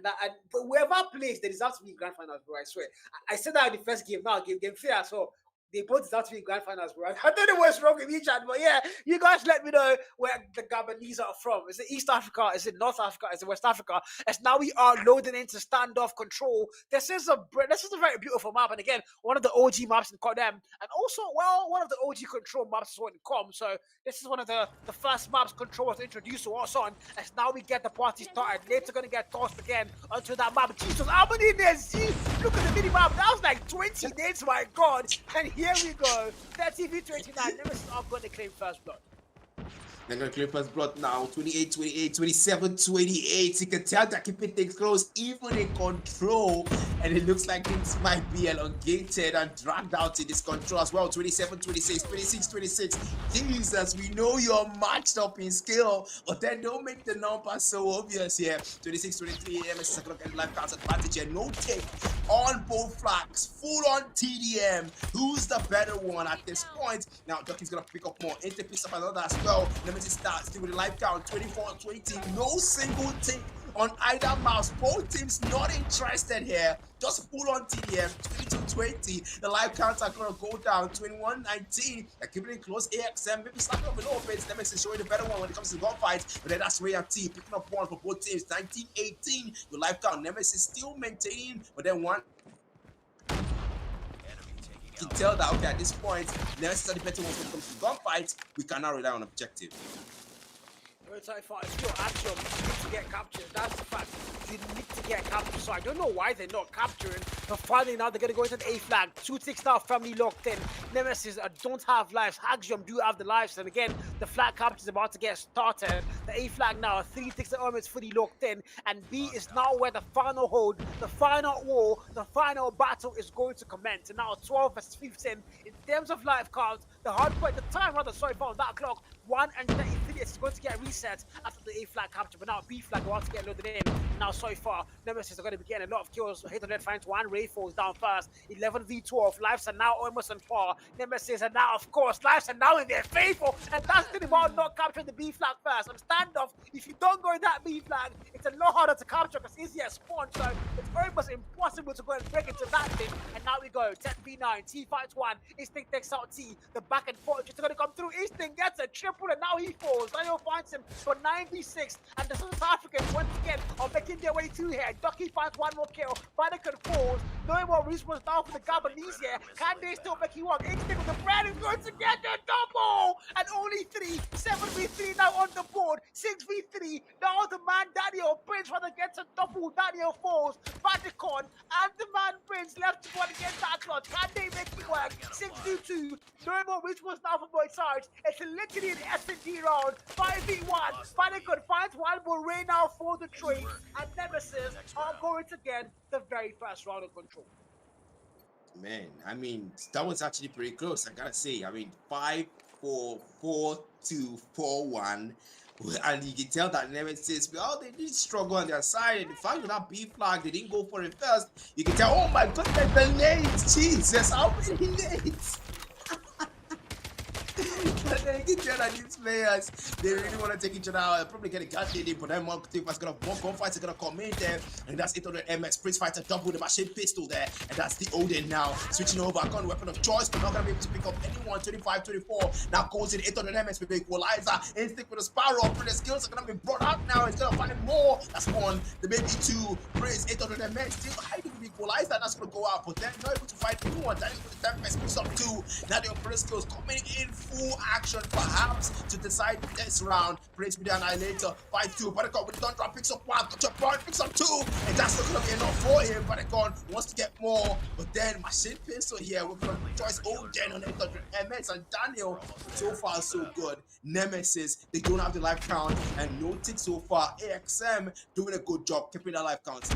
Speaker 1: But whoever plays, they deserve to be in grand finals, bro. I swear. I said that in the first game. Now, game fair, so they both deserve to be in grand finals, bro. I don't know what's wrong with each other, but yeah, you guys let me know where the Gabonese are from. Is it East Africa? Is it North Africa? Is it West Africa? As now we are loading into Standoff control. This is a very beautiful map, and again, one of the OG maps in codm, and also, well, one of the OG control maps as well in com. So this is one of the first maps control was introduced to us on. As now we get the party started. Later gonna get tossed again onto that map. Jesus, how many names? See, look at the mini map. That was like 20 names, my God. And here we go. 30v29. Nemesis are going to claim first blood.
Speaker 2: They're going to claim first blood now. 28-28, 27-28. You can tell they're keeping things close, even in control. And it looks like things might be elongated and dragged out in this control as well. 27-26, 26-26. Jesus, we know you're matched up in skill, but then don't make the numbers so obvious here. 26-23, Nemesis are going to get life counts advantage here. No take on both flags. Full on TDM. Who's the better one at this point? Now, Ducky's going to pick up more. Interpiece up another as well. Nemesis starts still with the life count. 24-20. No single take on either mouse. Both teams not interested here. Just full on TDM. 22-20. The life counts are going to go down. 21-19. They're keeping it close. Axium maybe slapping up a little bit. Nemesis showing the better one when it comes to gunfights. But then that's Ray and T picking up one for both teams. 19-18. The life count. Nemesis still maintaining. But then one. You can tell that, okay, at this point, Nemesis are the better ones when it comes to gunfights. We can now rely on objective.
Speaker 1: It's still Axium. You need to get captured. That's the fact. You need to get captured. So I don't know why they're not capturing. But finally now they're going to go into the A flag. 2 ticks now firmly locked in. Nemesis don't have lives. Axium do have the lives. And again, the flag capture is about to get started. The A flag now, 3 ticks at home is fully locked in. And B is now where the final hold, the final war, the final battle is going to commence. And now 12 versus 15. In terms of life count, the hard point, the time rather, sorry, on that clock, 1 and 33 is going to get reset after the A flag capture, but now B flag wants to get loaded in. Now so far, Nemesis are going to be getting a lot of kills. Hit on that finds 1, Ray falls down first. 11v12, lives are now almost on par. Nemesis are now, of course, lives are now in their favor, and that's the thing about not capturing the B flag first. On Standoff, if you don't go in that B flag, it's a lot harder to capture because it's easier spawn, so it's almost impossible to go and break into that thing. And now we go, 10v9, T fights 1, Instinct takes out T, the back and forth just going to come through. Instinct gets a triple and now he falls. Daniel finds him for 9v6, and the South Africans once again are making their way through here. Ducky finds 1 more kill, Vatican falls, no more response down for the Gabonese here. Can they still make you work? Instinct with the bread is going to get the double, and only 3, 7v3 now on the board, 6v3, now the man Daniel Prince rather gets a double. Daniel falls, Vatican and the man Prince left to go against that clock. Can they make it work? 6v2, no more response now for both sides. It's literally an S&D round, 5v1, Vatican finds 1 more Ray now for the trade, and Nemesis are going to get the very first round of control.
Speaker 2: Man, I mean, that was actually pretty close, I gotta say. I mean, 5-4, 4-2, 4-1. And you can tell that Nemesis, well, they did struggle on their side. And the fact with that B flag, they didn't go for it first. You can tell, oh my goodness, the nades. Jesus, how many nades? take each other, these players. They really want to take each other out. They're probably going to get it, but then one team is going to, one gunfight is going to come in there. And that's 800 MS. Prince Fighter double the machine pistol there. And that's the Odin now. Switching over, gun weapon of choice, but not going to be able to pick up anyone. 25-24. Now goes in 800 MS with the equalizer. Instinct with a Sparrow. The skills are going to be brought out now. He's going to find more. That's one. The maybe two. Prince 800 MS. Still hiding with the equalizer. That's going to go out. But then not able to find anyone. That is with the 10 MS picks up two. Now the operator skills coming in full action, perhaps to decide this round. Prince with the Annihilator. 5-2. Barricon with the Thunder picks up one. Got your point, picks up two. And that's not going to be enough for him. Barricon wants to get more. But then Machine Pistol here with the choice Odin on 800 MS. And Daniel, so far so good. Nemesis, they don't have the life count. And no tick so far. Axium doing a good job keeping that life count.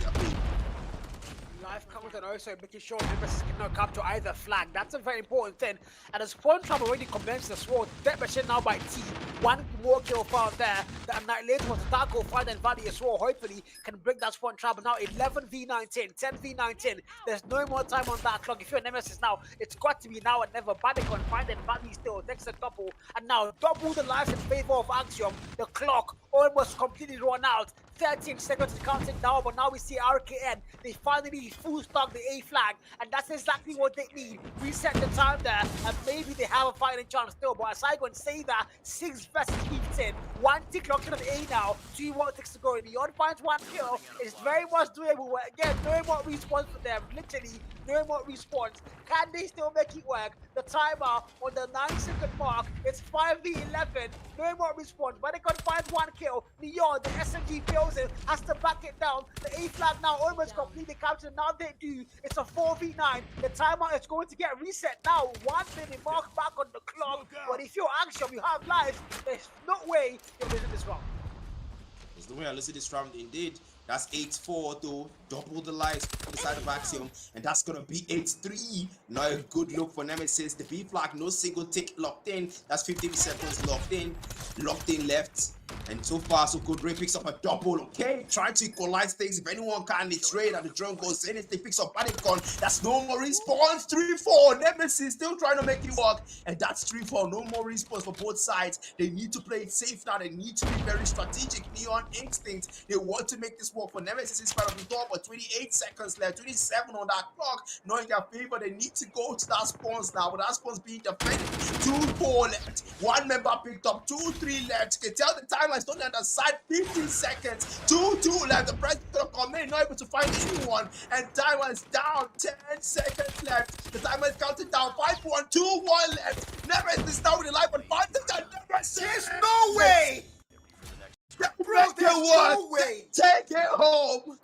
Speaker 1: Life count and also making sure Nemesis cannot capture either flag. That's a very important thing. And as Spawn Trap already commenced the sword, Death Machine now by T. One more kill found there. The Annihilator was the Dark find and Valley as well. Hopefully can break that Spawn Trap. Now 11v19, 10v19. There's no more time on that clock. If you're Nemesis now, it's got to be now and never. Barricon find and Valley still takes a double. And now double the lives in favor of Axium. The clock almost completely run out. 13 seconds counting down, but now we see RKN. They finally full stock the A flag, and that's exactly what they need. Reset the time there, and maybe they have a fighting chance still. But as I go and say that, 6 versus 15, 1 tick locked in on A now, 2 more ticks to go. Beyond finds 1 kill. It's very much doable. Again, no more respawns for them. Literally, no more respawns. Can they still make it work? The timer on the 9-second mark, it's 5v11. No more respawns, but they can find 1 kill. Neon, the SMG fails it, has to back it down. The A flag now almost completely captured. Now they do. It's a 4v9. The timer is going to get reset now. 1 minute mark back on the clock. But if you're Axium, you have lives. There's no way you're losing this round.
Speaker 2: There's no way I losing this round indeed. That's 8-4 though, double the lives on the side of Axium, and that's gonna be 8-3. Now a good look for Nemesis. The B flag, no single tick locked in. That's 15 seconds locked in left. And so far so good. Ray picks up a double. Okay, trying to equalize things. If anyone can, they trade and the drone goes in. If they picks up Barricon, that's no more respawns. 3-4. Nemesis still trying to make it work, and that's 3-4. No more respawns for both sides. They need to play it safe now. They need to be very strategic. Neon Instinct, they want to make this work for Nemesis in spite of the door, but 28 seconds left, 27 on that clock. Knowing their favor, they need to go to that spawns now. But that spawns being defended. 2-4 left. 1 member picked up. 2-3 left. You can tell the timeline is only on the side. 15 seconds. 2-2 left. The press gonna come in, not able to find anyone. And timeline is down. 10 seconds left. The timer is counting down. 5-1, 2-1 left. Nemesis is now with the life on 5 seconds.
Speaker 1: There's no way!
Speaker 2: Bro, there's
Speaker 1: no way!
Speaker 2: Take it home.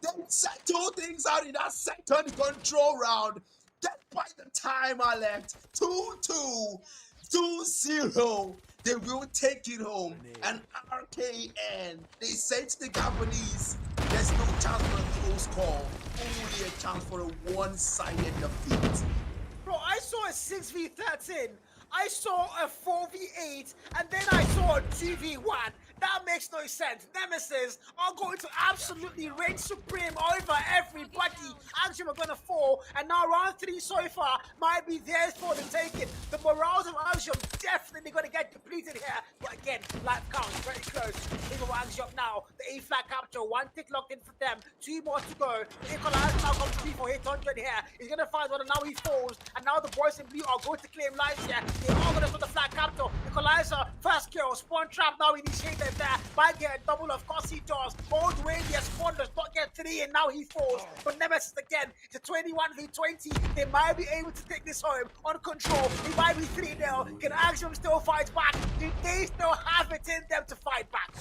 Speaker 2: They settle things out in that second control round. Despite the timer left, 2-2, 2-0. They will take it home. And RKN, they say to the Japanese, there's no chance for a close call. Only a chance for a one-sided defeat.
Speaker 1: Bro, I saw a 6v13. I saw a 4v8, and then I saw a 2v1. That makes no sense. Nemesis are going to absolutely reign supreme over everybody. Axium are going to fall, and now round 3 so far might be theirs for the taking. The morals of Axium definitely going to get depleted here. But again, life counts very close. Think of Axium now. The A flag capture, 1 tick locked in for them. 2 more to go. The equalizer now comes to for 800 here. He's going to find one, and now he falls. And now the boys in blue are going to claim lives here. They are going to put the flag capture. Equalizer, first kill. Spawn trap now initiated there. Might get a double, of course he does. All the way the Spawn does not get 3, and now he falls. But Nemesis again, it's a 21v20. They might be able to take this home on control. It might be 3-0. Can Axium still fight back? Do they still have it in them to fight back?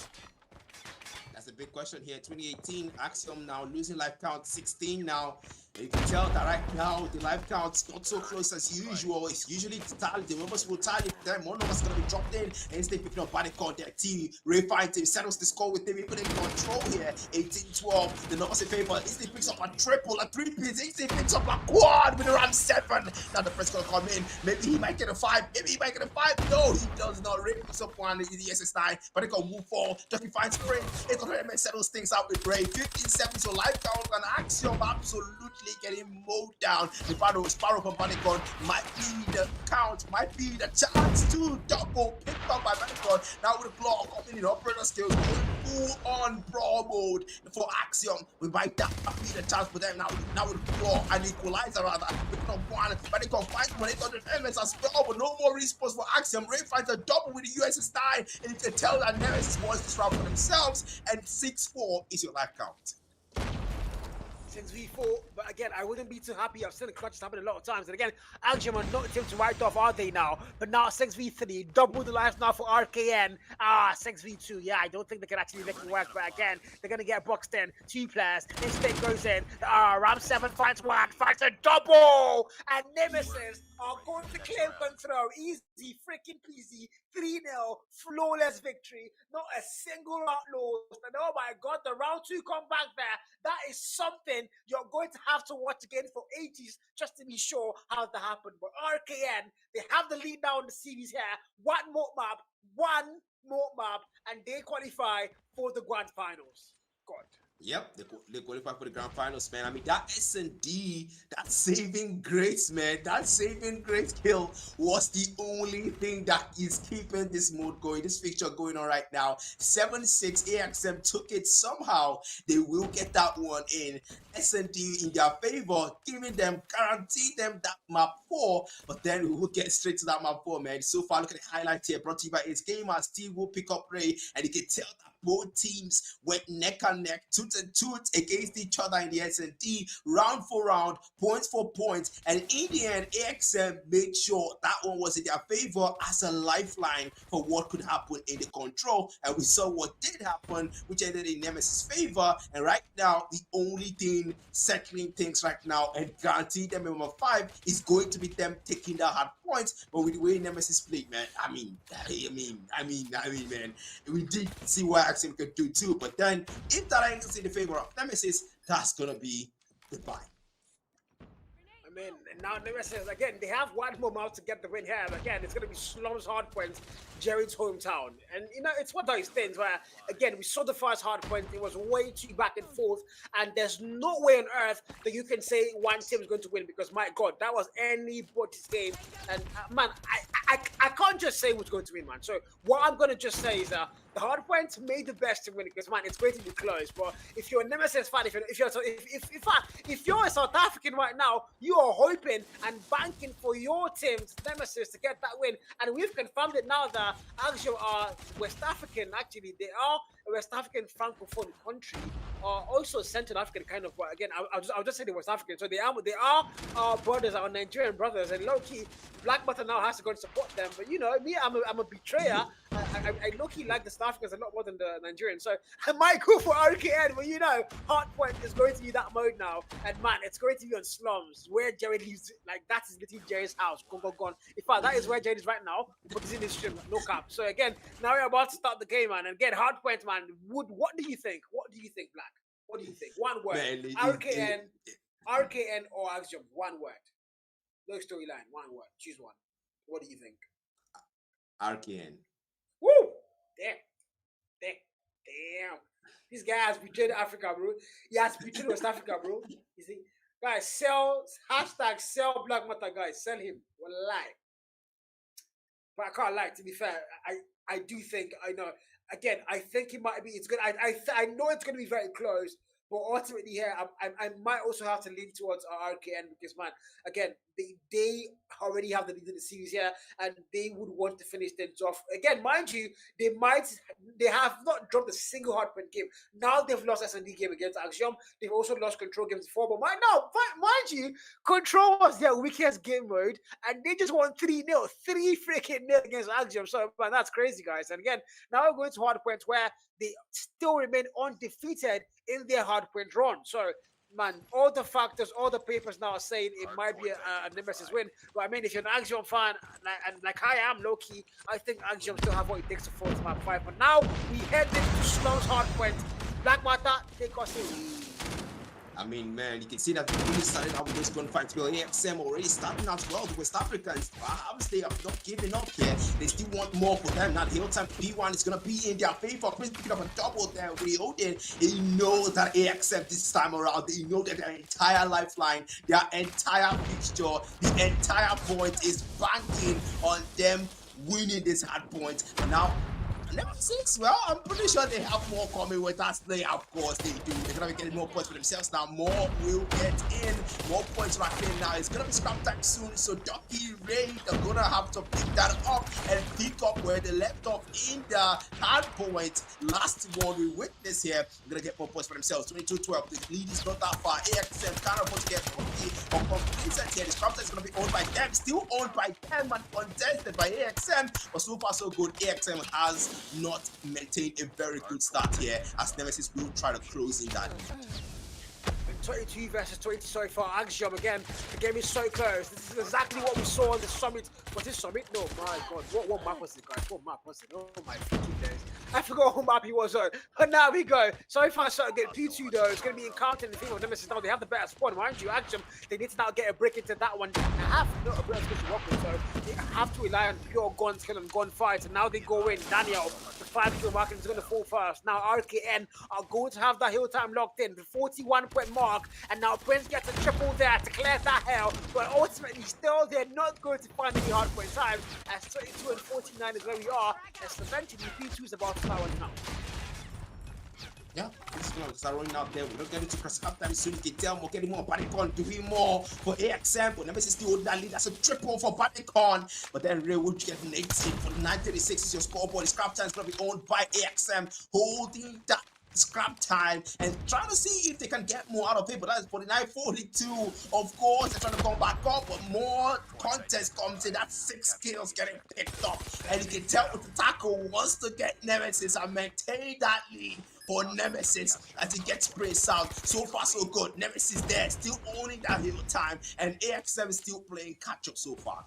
Speaker 2: That's a big question here. 2018, Axium now losing life count 16 now. You can tell that right now the life count's not so close as usual. It's usually tally. The numbers will tally them. One of us gonna be dropped in, and instead picking up Barricon, their team. Ray finds him, settles the score with him, even in control here. 18-12. The numbers in favor. Instead picks up a triple, a 3-piece. Instead picks up a quad with around 7. Now the press gonna come in. Maybe he might get a 5. Maybe he might get a 5. No, he does not. Ray picks up 1 in the SS9. Barricon move 4. Ducky finds Spring. 800 settles things out with Ray. 15-7. So life count and Axium absolutely definitely getting mowed down. The Sparrow from Manicon might be the count, might be the chance to double picked up by Manicon. Now with the block, opening operator skills, going full on brawl mode for Axium. We might that be the chance for them now with the block and equalizer rather. Picking up one, Manicon finds 1,800 elements as well, but no more response for Axium. Ray finds a double with the USS 9, and you can tell that Nemesis wants this round for themselves, and 6-4 is your life count.
Speaker 1: 6v4, but again, I wouldn't be too happy. I've seen the clutches happen a lot of times. And again, Axium are not a team to write off, are they now? But now 6v3, double the lives now for RKN. 6v2, yeah, I don't think they can actually make it work. But again, they're going to get boxed in. 2 players, instinct goes in. Ram 7 finds 1, finds a double! And Nemesis are going to claim control. Easy, freaking peasy. 3-0, flawless victory. Not a single round lost. And oh my God, the round 2 comeback there. That is something you're going to have to watch again for ages just to be sure how that happened. But RKN, they have the lead now in the series here. One more map, and they qualify for the grand finals. God.
Speaker 2: Yep, they qualify for the grand finals, man. I mean, that S&D, that saving grace, man, that saving grace kill was the only thing that is keeping this mode going, this fixture going on right now. 7-6, AXM took it somehow. They will get that one in. S&D in their favor, guarantee them that map 4, but then we will get straight to that map 4, man. So far, look at the highlights here, brought to you by Ace Gamer. Steve will pick up Ray, and you can tell that both teams went neck and neck, tooth and tooth against each other in the S&D, round for round, points for points, and in the end, AXM made sure that one was in their favor as a lifeline for what could happen in the control, and we saw what did happen, which ended in Nemesis' favor, and right now, the only thing settling things right now and guarantee them number 5 is going to be them taking the hard points, but with the way Nemesis played, man, I mean, man, we did see what Axiom could do too, but then if that angle's in the favor of Nemesis, that's gonna be goodbye.
Speaker 1: I mean, now Nemesis, again, they have one more mouth to get the win here, but again, it's going to be Slums hardpoint, Jared's hometown. And, you know, it's one of those things where, again, we saw the first hardpoint, it was way too back and forth, and there's no way on earth that you can say one team is going to win, because, my God, that was anybody's game. And, man, I can't just say who's going to win, man. So what I'm going to just say is the hardpoint made the best to win, because, man, it's going to be close. But if you're a Nemesis fan, if you're a South African right now, you are hoping and banking for your team's Nemesis to get that win. And we've confirmed it now that Axium are West African. Actually, they are a West African francophone country, also Central African kind of. But again, I'll just say they're West African. So they are our brothers, our Nigerian brothers, and low key, Black Butter now has to go and support them. But you know, me, I'm a betrayer. I low key like the South Africans a lot more than the Nigerians. So I might go for RKN, but you know, hardpoint is going to be that mode now, and man, it's going to be on Slums where Jerry lives. Like that is literally Jerry's house. Gone. In fact, that is where Jerry is right now. But he's in this stream, no cap. So again, now we're about to start the game, man. And again, hardpoint, man. What do you think? What do you think, Black? What do you think? One word. Man, RKN or Axium. One word. No storyline. One word. Choose one. What do you think?
Speaker 2: RKN.
Speaker 1: Woo! Damn. This guy has betrayed Africa, bro. He has betrayed West Africa, bro. You see? Guys, sell Black Matter, guys. Sell him. Wallahi. But I can't lie, to be fair. I do think, I know. Again, I think it might be, it's good. I know it's going to be very close. But ultimately here, I might also have to lean towards RKN because, man, again, they already have the lead in the series here, and they would want to finish things off. Again, mind you, they have not dropped a single hardpoint game. Now they've lost S&D game against Axium. They've also lost Control games before, but mind you, Control was their weakest game mode, and they just won 3-0, 3 freaking nil against Axium. So, man, that's crazy, guys. And again, now we're going to hardpoint where they still remain undefeated in their hardpoint run. So, man, all the factors, all the papers now are saying it might be a Nemesis win. But I mean, if you're an Axium fan, like I am, low-key, I think Axium still have what it takes to fall to map 5. But now we head into Slums hardpoint. Black Matter, take us in.
Speaker 2: I mean, man, you can see that they really started out with those gunfights. Well, AXM already starting as well. The West Africans, perhaps they are not giving up here. They still want more for them. Now, the whole time P1 is going to be in their favor. Prince picking up a double there. Reloading. They know that AXM this time around, they know that their entire lifeline, their entire fixture, the entire point is banking on them winning this hard point. And now, Nemesis, well, I'm pretty sure they have more coming with us. They, of course, they do. They're going to be getting more points for themselves now. More will get in. More points right in now. It's going to be scrap time soon. So Ducky, Ray, they're going to have to pick that up and pick up where they left off in the hard point. Last one we witnessed here. They're going to get more points for themselves. 22-12. The lead is not that far. AXM can't afford to get 40 or complete here. The scrap time is going to be owned by them. Still owned by them and contested by AXM. But so far, so good. AXM has not maintained a very good start here, as Nemesis will try to close in that lead.
Speaker 1: 22 versus 20 so far. Axium again. The game is so close. This is exactly what we saw on the summit. Was this summit? No, my God. What map was it, guys? What map was it? Oh my freaking days. I forgot what map he was on. But now we go. So far, so good. P2 though is going to be encountering the thing of Nemesis now. They have the better spawn, mind you. Axium, they need to now get a break into that one. They have not a break to work with, so they have to rely on pure gun skill and gun fights. And now they go in. Daniel, the 5-kill market is going to fall first. Now RKN are going to have that hill time locked in. The 41-point mark. And now Prince gets a triple there to clear that hell, but ultimately still they're not going to find any hard point time, as 22 and 49 is where we are, as eventually P2 is about to power now.
Speaker 2: Yeah, this is going to start rolling out there. We're not getting to press up time soon. You can tell we're getting more Badicon, doing more for AXM, but Nemesis still holding that lead. That's a triple for Badicon, but then Ray will get an 18 for 936 is your scoreboard. The scrap time is going to be owned by AXM, holding that scrap time and trying to see if they can get more out of it, but that is 49-42. Of course, they're trying to come back up, but more contest comes in. That's 6 kills getting picked up, and you can tell with the tackle wants to get Nemesis and maintain that lead for Nemesis as he gets praised out. So far, so good. Nemesis there, still owning that hill time, and AXM is still playing catch up so far.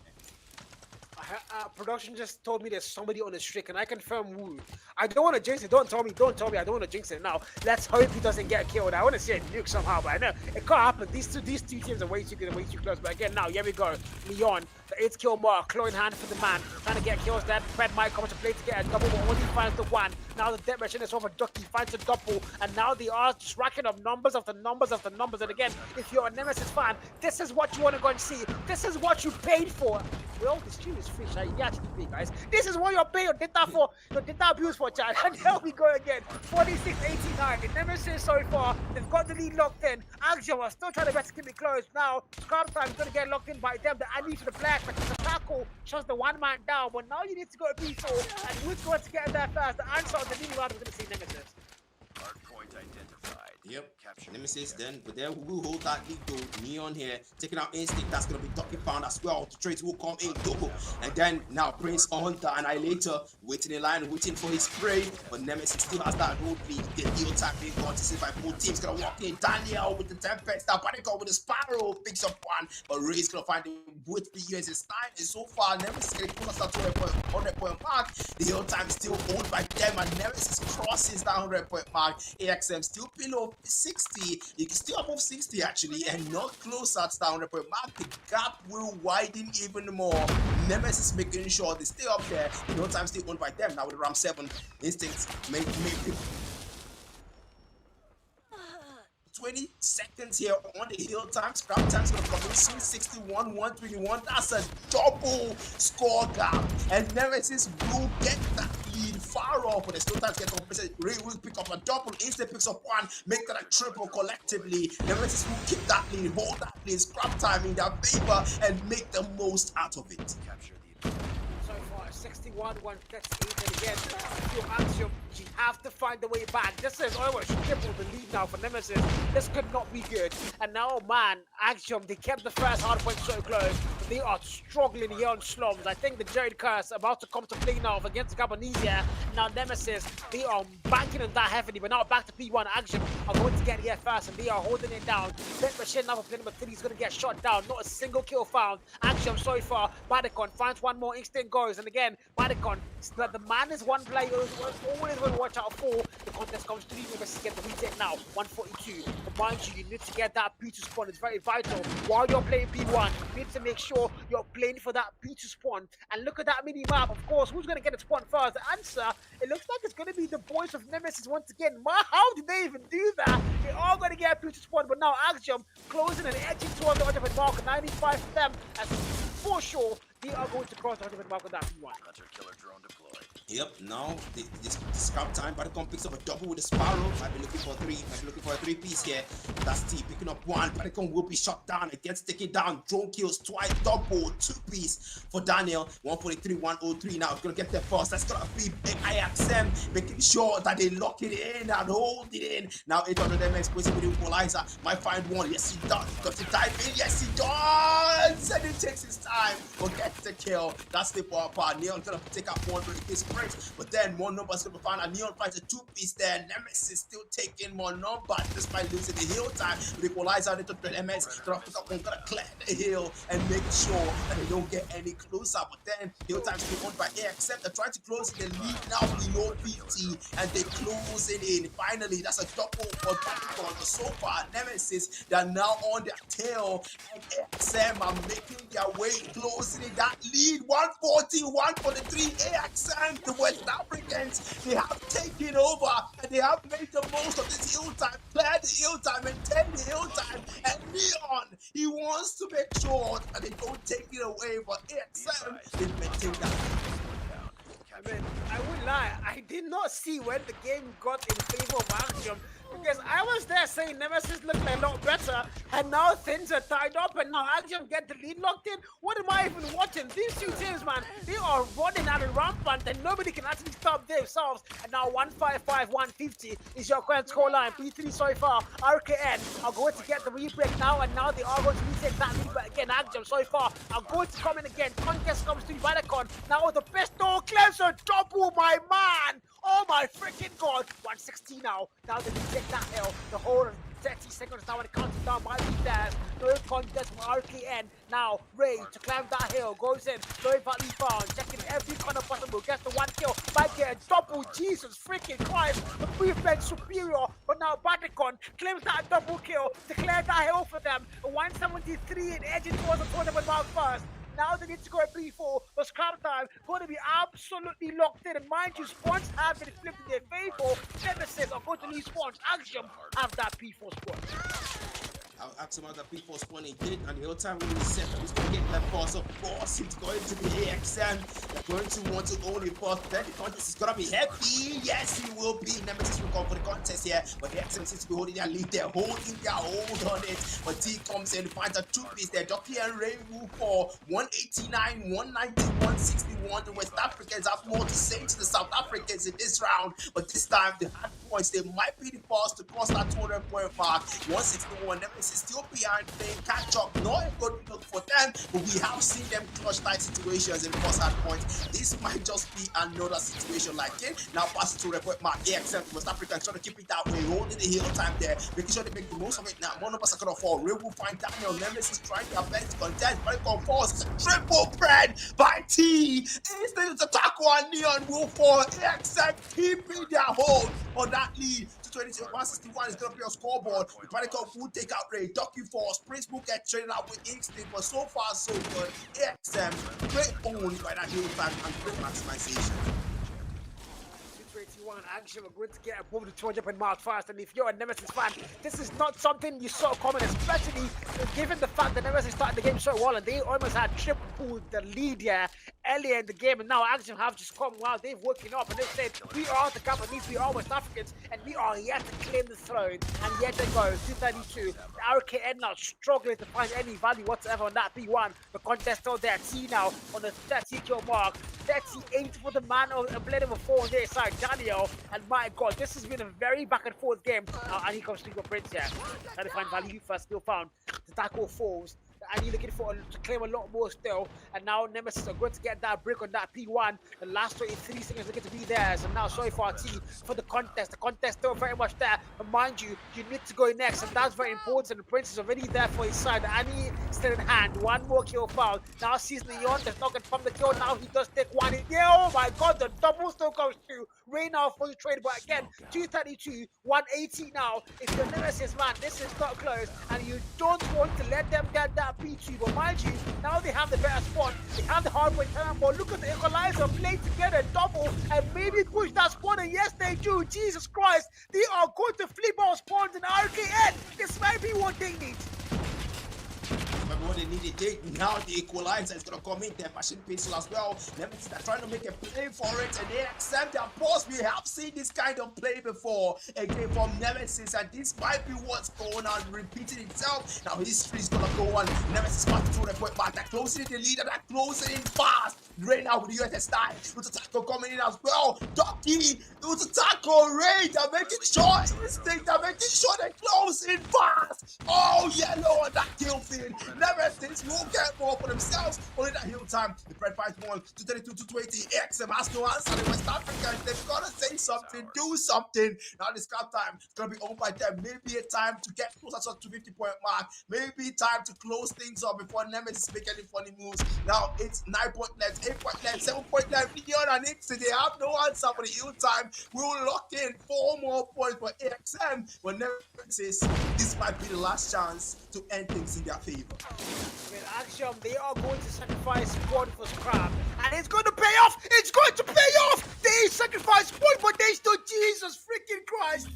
Speaker 1: Production just told me there's somebody on the streak, and I confirm who. I don't want to jinx it. Don't tell me. I don't want to jinx it now. Let's hope he doesn't get killed. I want to see a nuke somehow, but I know it can't happen. These two teams are way too good and way too close. But again, now here we go. Leon, the 8th kill mark, claw in hand for the man, trying to get kills. Then Fred might come to play to get a double, but only finds the one. Now the death machine is over. Ducky finds a double, and now they are just racking up numbers after numbers after numbers. And again, if you're a Nemesis fan, this is what you want to go and see. This is what you paid for. Well, the stream is free, so you actually pay, guys. This is what you're paying your data for, your data abuse for, chat. And there we go again. 46-89. The Nemesis so far, they've got the lead locked in. Axium are still trying to best to keep it close. Now, scrap time is going to get locked in by them. The Annie to the black, but the tackle shuts the one man down. But now you need to go to P4, and who's going to get there first? The answer of the leading round is going to see Nemesis.
Speaker 3: Hardpoint identified.
Speaker 2: Yep, Nemesis then, but then who will hold that lead though? Neon here, taking out Instinct, that's going to be Ducky found as well. The trades will come in double. And then now Prince on the Annihilator, waiting in line, waiting for his spray. But Nemesis still has that road lead. The deal time being gone to see by both teams. Going to walk in. Daniel with the Tempest, now Panico with the Sparrow, picks up one. But Ray's going to find it with the USS 9. And so far, Nemesis getting close to that 100-point mark. The hill time is still owned by them, and Nemesis crosses that 100-point mark. AXM still below 60. You can still above 60 actually, and not close at that 100-point mark. The gap will widen even more. Nemesis making sure they stay up there. No time still owned by them now with the Ram 7 instincts. Make 20 seconds here on the hill time. Scrap time's gonna come in soon. 61-121. That's a double score gap, and Nemesis will get that lead far off, but there's still time to get compensated. Ray will pick up a double, Instant picks up one, make that a triple collectively. Nemesis will keep that lead, hold that lead, scrap time in their favor, and make the most out of it.
Speaker 3: Capture the
Speaker 1: So far, 61-138, and again, you Axium, you have to find the way back. This is almost triple the lead now for Nemesis. This could not be good. And now, man, Axium, they kept the first hard point so close, but they are struggling here on Slums. I think the Jared curse about to come to play now against Tunisia. Now, Nemesis, they are banking on that heavily, but now back to P1. Axium are going to get here first, and they are holding it down. Death machine now for play number 3 is going to get shot down. Not a single kill found. Axium so far. Badicon finds one more, instant goes, and again, Badicon, the man is one player who's always going to watch out for. The contest comes to Nemesis get the retake now. 142. But mind you, you need to get that P2 spawn. It's very vital. While you're playing P1, you need to make sure you're playing for that P2 spawn. And look at that mini map. Of course, who's going to get a spawn first? The answer, it looks like it's going to be the boys of Nemesis once again. How did they even do that? They're all going to get a P2 spawn, but now Axium closing and edging towards the 100 mark. 95 for them, as for sure they are going to cross the 100 mark on that P1.
Speaker 3: Hunter killer drone deployed.
Speaker 2: Yep, now this scrap time. Barricon picks up a double with the Sparrow. Might be looking for three. Might be looking for a three-piece here. That's T picking up one. Barricon will be shot down. It gets taken down. Drone kills twice. Double. Two-piece for Daniel. 143, 103. Now it's gonna get there first. That's gonna be Axium making sure that they lock it in and hold it in. Now 800 MS placing with the equalizer. Might find one. Yes, he does. Does he dive in? Yes, he does. And it takes his time. Will get the kill. That's the ball part. Neon's gonna take out one for his sprint. But then more numbers gonna be found, and Neon finds a two-piece there. Nemesis still taking more numbers despite losing the hill time. The equalizer they took the MS. Gonna clear the hill and make sure that they don't get any closer. But then hill time's still owned by Axium. They're trying to close the lead now below 50, and they close it in. Finally, that's a double for Barricon. But so far, Nemesis, they're now on their tail, and Axium are making their way, closing it. That lead 140, 143. Axium, the West Africans, they have taken over, and they have made the most of this hill time, cleared the hill time, maintained the hill time. And Neon, he wants to make sure that they don't take it away, but Axium, they maintain that.
Speaker 1: I mean, I wouldn't lie, I did not see when the game got in favor of Axium, because I was there saying Nemesis looked a lot better, and now things are tied up, and now Axium get the lead locked in. What am I even watching? These two teams, man, they are running out of rampant, and nobody can actually stop themselves. And now 155, 150 is your current scoreline. P3 so far. RKN are going to get the rebreak now, and now they are going to retake that lead. But again, Axium so far are going to come in again. Contest comes to Barricon. Now the pistol cleanser double, my man. Oh my freaking god. 160 now. Now they can take that hill. The whole 30 seconds now, when it counts down by the stairs. No contest from RKN. Now Ray to climb that hill. Goes in. No value found. Checking every corner possible. Gets the one kill. Back here. Double. Jesus freaking Christ. The prefect superior. But now Barricon claims that double kill to clear that hill for them. 173 and edging towards the tournament mark first. Now they need to go at P4 for scrap time. Going to be absolutely locked in. And mind you, spawns have been flipped in their favor. Nemesis are going to lose spawns. Axium have that P4 spawn.
Speaker 2: Axium has that P4 spawn he did, and the whole time we set up, he's going to get left force. Of course, it's going to be Axium. They're going to want to own it first. Then the contest is going to be heavy. Yes, he will be. Nemesis will come for the contest here. But Axium seems to be holding their lead. They're holding their hold on it. But T comes in, finds a two-piece there. Ducky and Ray move for 189, 190, 161. The West Africans have more to say to the South Africans in this round. But this time, the hard points, they might be the first to cross that 200-point mark. 161. Nemesis is still behind, playing catch up. Not a good look for them, but we have seen them clutch tight situations in the first hard point. This might just be another situation like it. Now pass it to report mark. Axium, West Africans trying to keep it that way, holding the hill time there, making sure they make the most of it now. One of us are gonna fall. Ray will find Daniel. Nemesis trying their best to contest, but it comes force. Triple bread by T. Instant to tackle, and Neon will fall. Axium keeping their hold on that lead. 22, 161 is going to be a scoreboard. The Barricon will take out Ray. Ducky Force. Prince will get traded out with Instinct, but so far so good. Axium, great owned by that hill time and great maximization.
Speaker 1: 221 Axium are going to get above the 200 mark fast, and if you're a Nemesis fan, this is not something you saw coming, especially given the fact that Nemesis started the game so well and they almost had triple the lead here earlier in the game, and now Axium have just come. Wow, they've woken up and they've said, we are the Japanese, we are West Africans, and we are here to claim the throne. And yet they go 232. The RKN now struggling to find any value whatsoever on that P1. The contest on their T now on the 30 kill mark. 38 for the man of a blade of a 4 on their side, Daniel. And my god, this has been a very back and forth game. And he comes to the Prince here. Trying to find value first, still found. The tackle falls. And you're looking for to claim a lot more still. And now Nemesis are going to get that break on that P1. The last 23 seconds looking to be theirs. And now sorry for our team for the contest. The contest still very much there. But mind you, you need to go next, and that's very important. The Prince is already there for his side. Annie still in hand. One more kill foul. Now sees Leon. Does not confirm the kill. Now he does take one. Yeah, oh my god, the double still comes through. Rain now for the trade, but again, 232, 180 now. If you're Nemesis, man, this is not close, and you don't want to let them get that P2. But mind you, now they have the better spot. They have the hardware cannonball. Look at the equalizer play together, double, and maybe push that spawn. And yes, they do. Jesus Christ, they are going to flip our spawns in RKN. This might be what they need.
Speaker 2: Remember what they needed. Now the equalizer is gonna come in there. Machine pistol as well. Nemesis are trying to make a play for it, and they accept their pause. We have seen this kind of play before again from Nemesis, and this might be what's going on, repeating itself. Now history is gonna go on. Nemesis must throw the point back. They're closing in the lead, and they're closing in fast. Right now with the USS style, with the tackle coming in as well. Ducky, with the tackle, Ray, they're making sure they're making sure they close in fast. Oh, yellow on that kill field. Nemesis will get more for themselves. Only that hill time. The Red 5-1, 232, 220. Axium has no answer. The West Africans, they've got to say something, do something. Now this scrap time is going to be owned by them. Maybe a time to get closer to the 250-point mark. Maybe time to close things up before Nemesis make any funny moves. Now it's 9 point left, 8 point left, 7 point left. Leon and Ixie, they have no answer for the hill time. We will lock in 4 more points for Axium. But Nemesis, this might be the last chance to end things in their favor.
Speaker 1: With Axium, they are going to sacrifice squad for scrap, and it's going to pay off. It's going to pay off. They sacrifice squad, but they still, Jesus freaking Christ.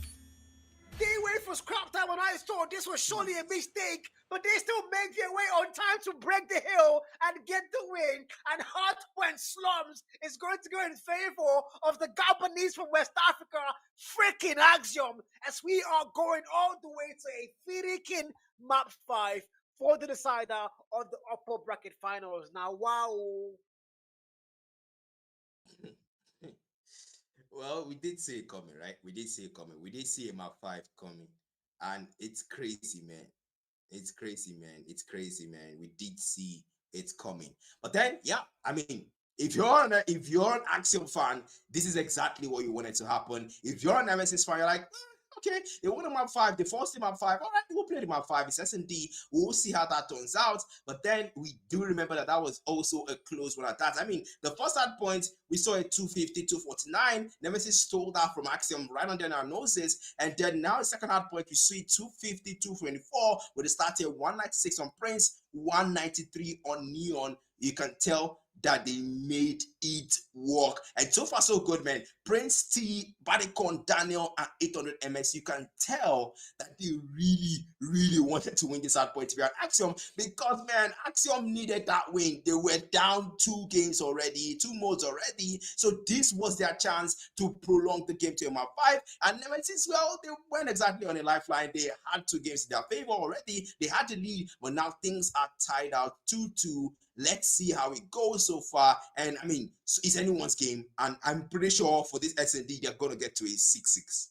Speaker 1: They wait for scrap time, and I thought this was surely a mistake, but they still make their way on time to break the hill and get the win. And Hardpoint Slums is going to go in favor of the Gabonese from West Africa, freaking Axium, as we are going all the way to a freaking map 5 for the decider of the upper bracket finals. Now, wow.
Speaker 2: Well, we did see it coming, right? We did see it coming. We did see a map 5 coming. And it's crazy, man. It's crazy, man. It's crazy, man. We did see it coming. But then, yeah, I mean, if you're an Axiom fan, this is exactly what you wanted to happen. If you're an Nemesis fan, you're like, okay, they won the map 5, they forced the map 5. All right, we'll play the map 5. It's S&D. We'll see how that turns out. But then we do remember that was also a close one at that. I mean, the first hard point, we saw a 250, 249. Nemesis stole that from Axiom right under our noses. And then now the second hard point, you see 250, 224, with the start here 196 on Prince, 193 on Neon. You can tell that they made it work. And so far, so good, man. Prince T, Badicon, Daniel, and 800 MS. You can tell that they really, really wanted to win this hard point to be an Axiom, because, man, Axiom needed that win. They were down 2 games already, 2 modes already. So this was their chance to prolong the game to a map 5. And Nemesis, well, they weren't exactly on a lifeline. They had 2 games in their favor already. They had the lead, but now things are tied out 2-2. Let's see how it goes so far. And I mean, it's anyone's game. And I'm pretty sure for this S&D, they're going to get to a 6-6.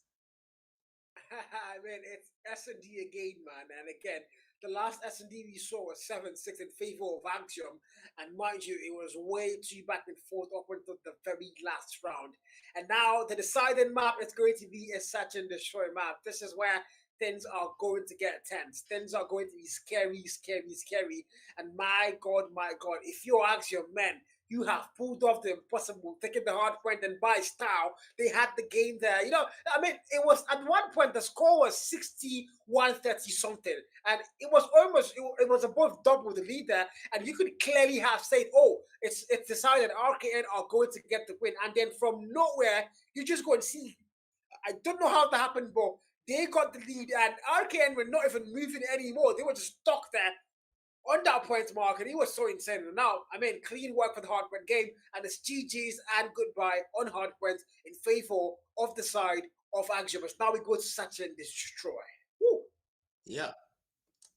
Speaker 1: I mean, it's S&D again, man. And again, the last S&D we saw was 7-6 in favor of Axiom. And mind you, it was way too back and forth up until the very last round. And now the deciding map is going to be a search and destroy map. This is where things are going to get tense. Things are going to be scary, scary, scary. And my God, if you're Axiom, man, you have pulled off the impossible, taking the hard point, and by style, they had the game there. You know, I mean, it was at one point the score was 61-30 something, and it was almost it was above double the lead there, and you could clearly have said, oh, it's decided RKN are going to get the win, and then from nowhere you just go and see. I don't know how that happened, but they got the lead, and RKN were not even moving anymore. They were just stuck there on that point mark, and it was so insane. And now, I mean, clean work for the hard point game, and it's GG's and goodbye on hard points in favor of the side of Axiom. Now we go to search and destroy. Woo.
Speaker 2: Yeah.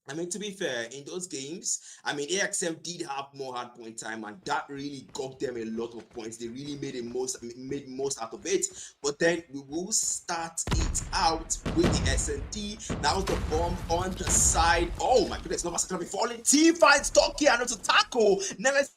Speaker 2: I mean, to be fair, in those games, I mean, AXM did have more hard point time, and that really got them a lot of points. They really made most out of it. But then we will start it out with the S&D. That was the bomb on the side. Oh my goodness, Nova's gonna be falling. T finds Toki and to tackle. Nemesis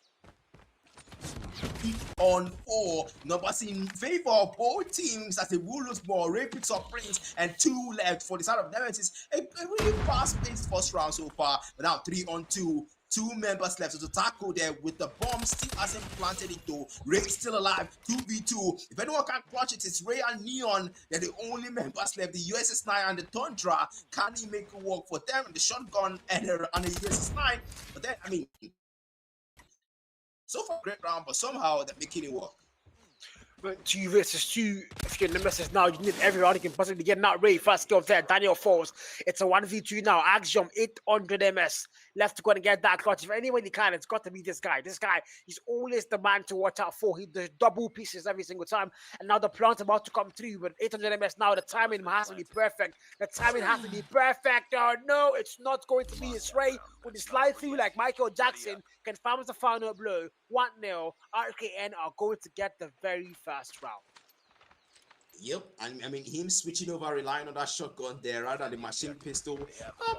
Speaker 2: 3-on-4. Numbers in favor of both teams as they will lose more. Ray picks up Prince and 2 left for the side of Nemesis. A really fast-paced first round so far, but now 3-on-2. 2 members left, so to tackle there with the bomb still hasn't planted it though. Ray is still alive, 2v2. If anyone can clutch it, it's Ray and Neon. They're the only members left. The USS 9 and the Tundra, can he make it work for them? The shotgun and the USS 9. But then, I mean, so far great round, but somehow they're making it work.
Speaker 1: But 2 versus 2, if you're Nemesis now, you need every round you can possibly get. Not Ray, first kill there. Daniel falls. It's a 1v2 now. Axium, 800 MS. Left to go and get that clutch. If anybody can, it's got to be this guy. This guy, he's always the man to watch out for. He does double pieces every single time. And now the plant's about to come through. But 800 MS now, the timing has to be perfect. The timing has to be perfect. Oh, no, it's not going to be. It's Ray with the slide through like Michael Jackson. Can farm the final blow. 1-0. RKN are going to get the very first round.
Speaker 2: Yep, and I mean him switching over, relying on that shotgun there rather than the machine pistol.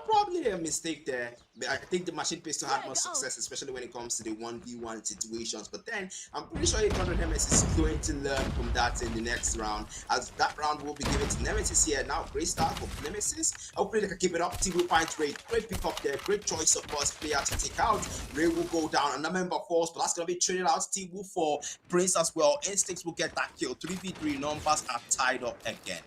Speaker 2: Probably a mistake there. But I think the machine pistol had more success, especially when it comes to the 1v1 situations. But then I'm pretty sure 800 Nemesis is going to learn from that in the next round, as that round will be given to Nemesis here. Now, great start for Nemesis. Hopefully they can keep it up. Team will find Ray. Great pick up there. Great choice of first player to take out. Ray will go down, and member falls, but that's going to be traded out. Team will fall. Prince as well. Instincts will get that kill. 3v3 numbers are tied up again.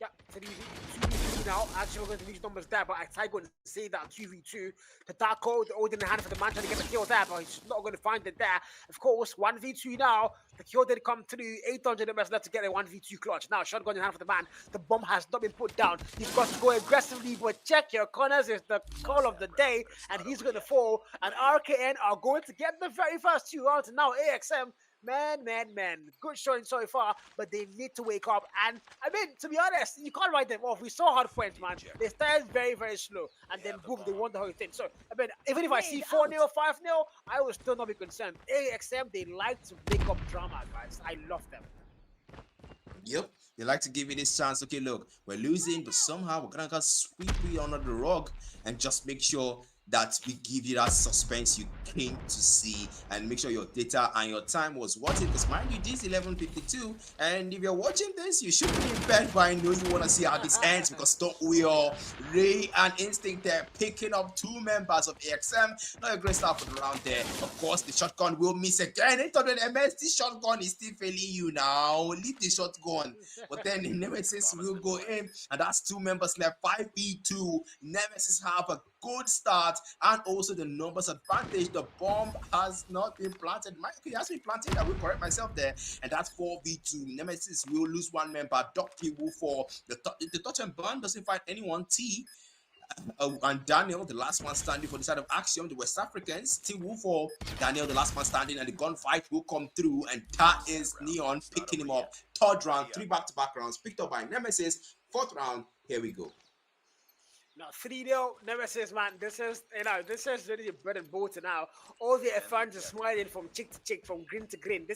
Speaker 1: Yeah, 2v2 now. Actually, we're going to reach numbers there, but I going to say that 2v2. The dark code, the old in the hand for the man trying to get the kill there, but he's not going to find it there. Of course, 1v2 now. The kill did come through. 800 MS left to get a 1v2 clutch. Now, shotgun in hand for the man. The bomb has not been put down. He's got to go aggressively, but check your corners is the call of the day, and he's going to fall. And RKN are going to get the very first 2 rounds. And now, AXM. Man. Good showing so far, but they need to wake up. And I mean, to be honest, you can't write them off. We saw hard points, man. They started very, very slow, and then boom, they won the whole thing. So I mean, even if I see 4-0, 5-0, I will still not be concerned. AXM, they like to make up drama, guys. I love them.
Speaker 2: Yep, they like to give you this chance. Okay, look, we're losing, but somehow we're gonna sweep you under the rug and just make sure that we give you that suspense you came to see, and make sure your data and your time was worth it. Because mind you, this 11:52, and if you're watching this, you should be in bed by now. You want to see how this ends, because don't we all? Ray and Instinct there picking up 2 members of AXM. Not a great start for the round there. Of course, the shotgun will miss again. 800 MS, this shotgun is still failing you now. Leave the shotgun. But then the Nemesis will go in, and that's 2 members left. 5v2. Nemesis have a good start, and also the numbers advantage. The bomb has not been planted. It has been planted. I will correct myself there, and that's 4v2. Nemesis will lose 1 member. Donkey will fall. The touch and burn doesn't find anyone. T and Daniel, the last one standing for the side of Axium, the West Africans. T will fall. Daniel, the last one standing, and the gunfight will come through, and that is Neon picking him up. 3rd round, 3 back-to-back rounds picked up by Nemesis. 4th round, here we go.
Speaker 1: Now 3-0 Nemesis, man. This is really bread and butter now. All the fans are smiling from cheek to cheek, from grin to grin.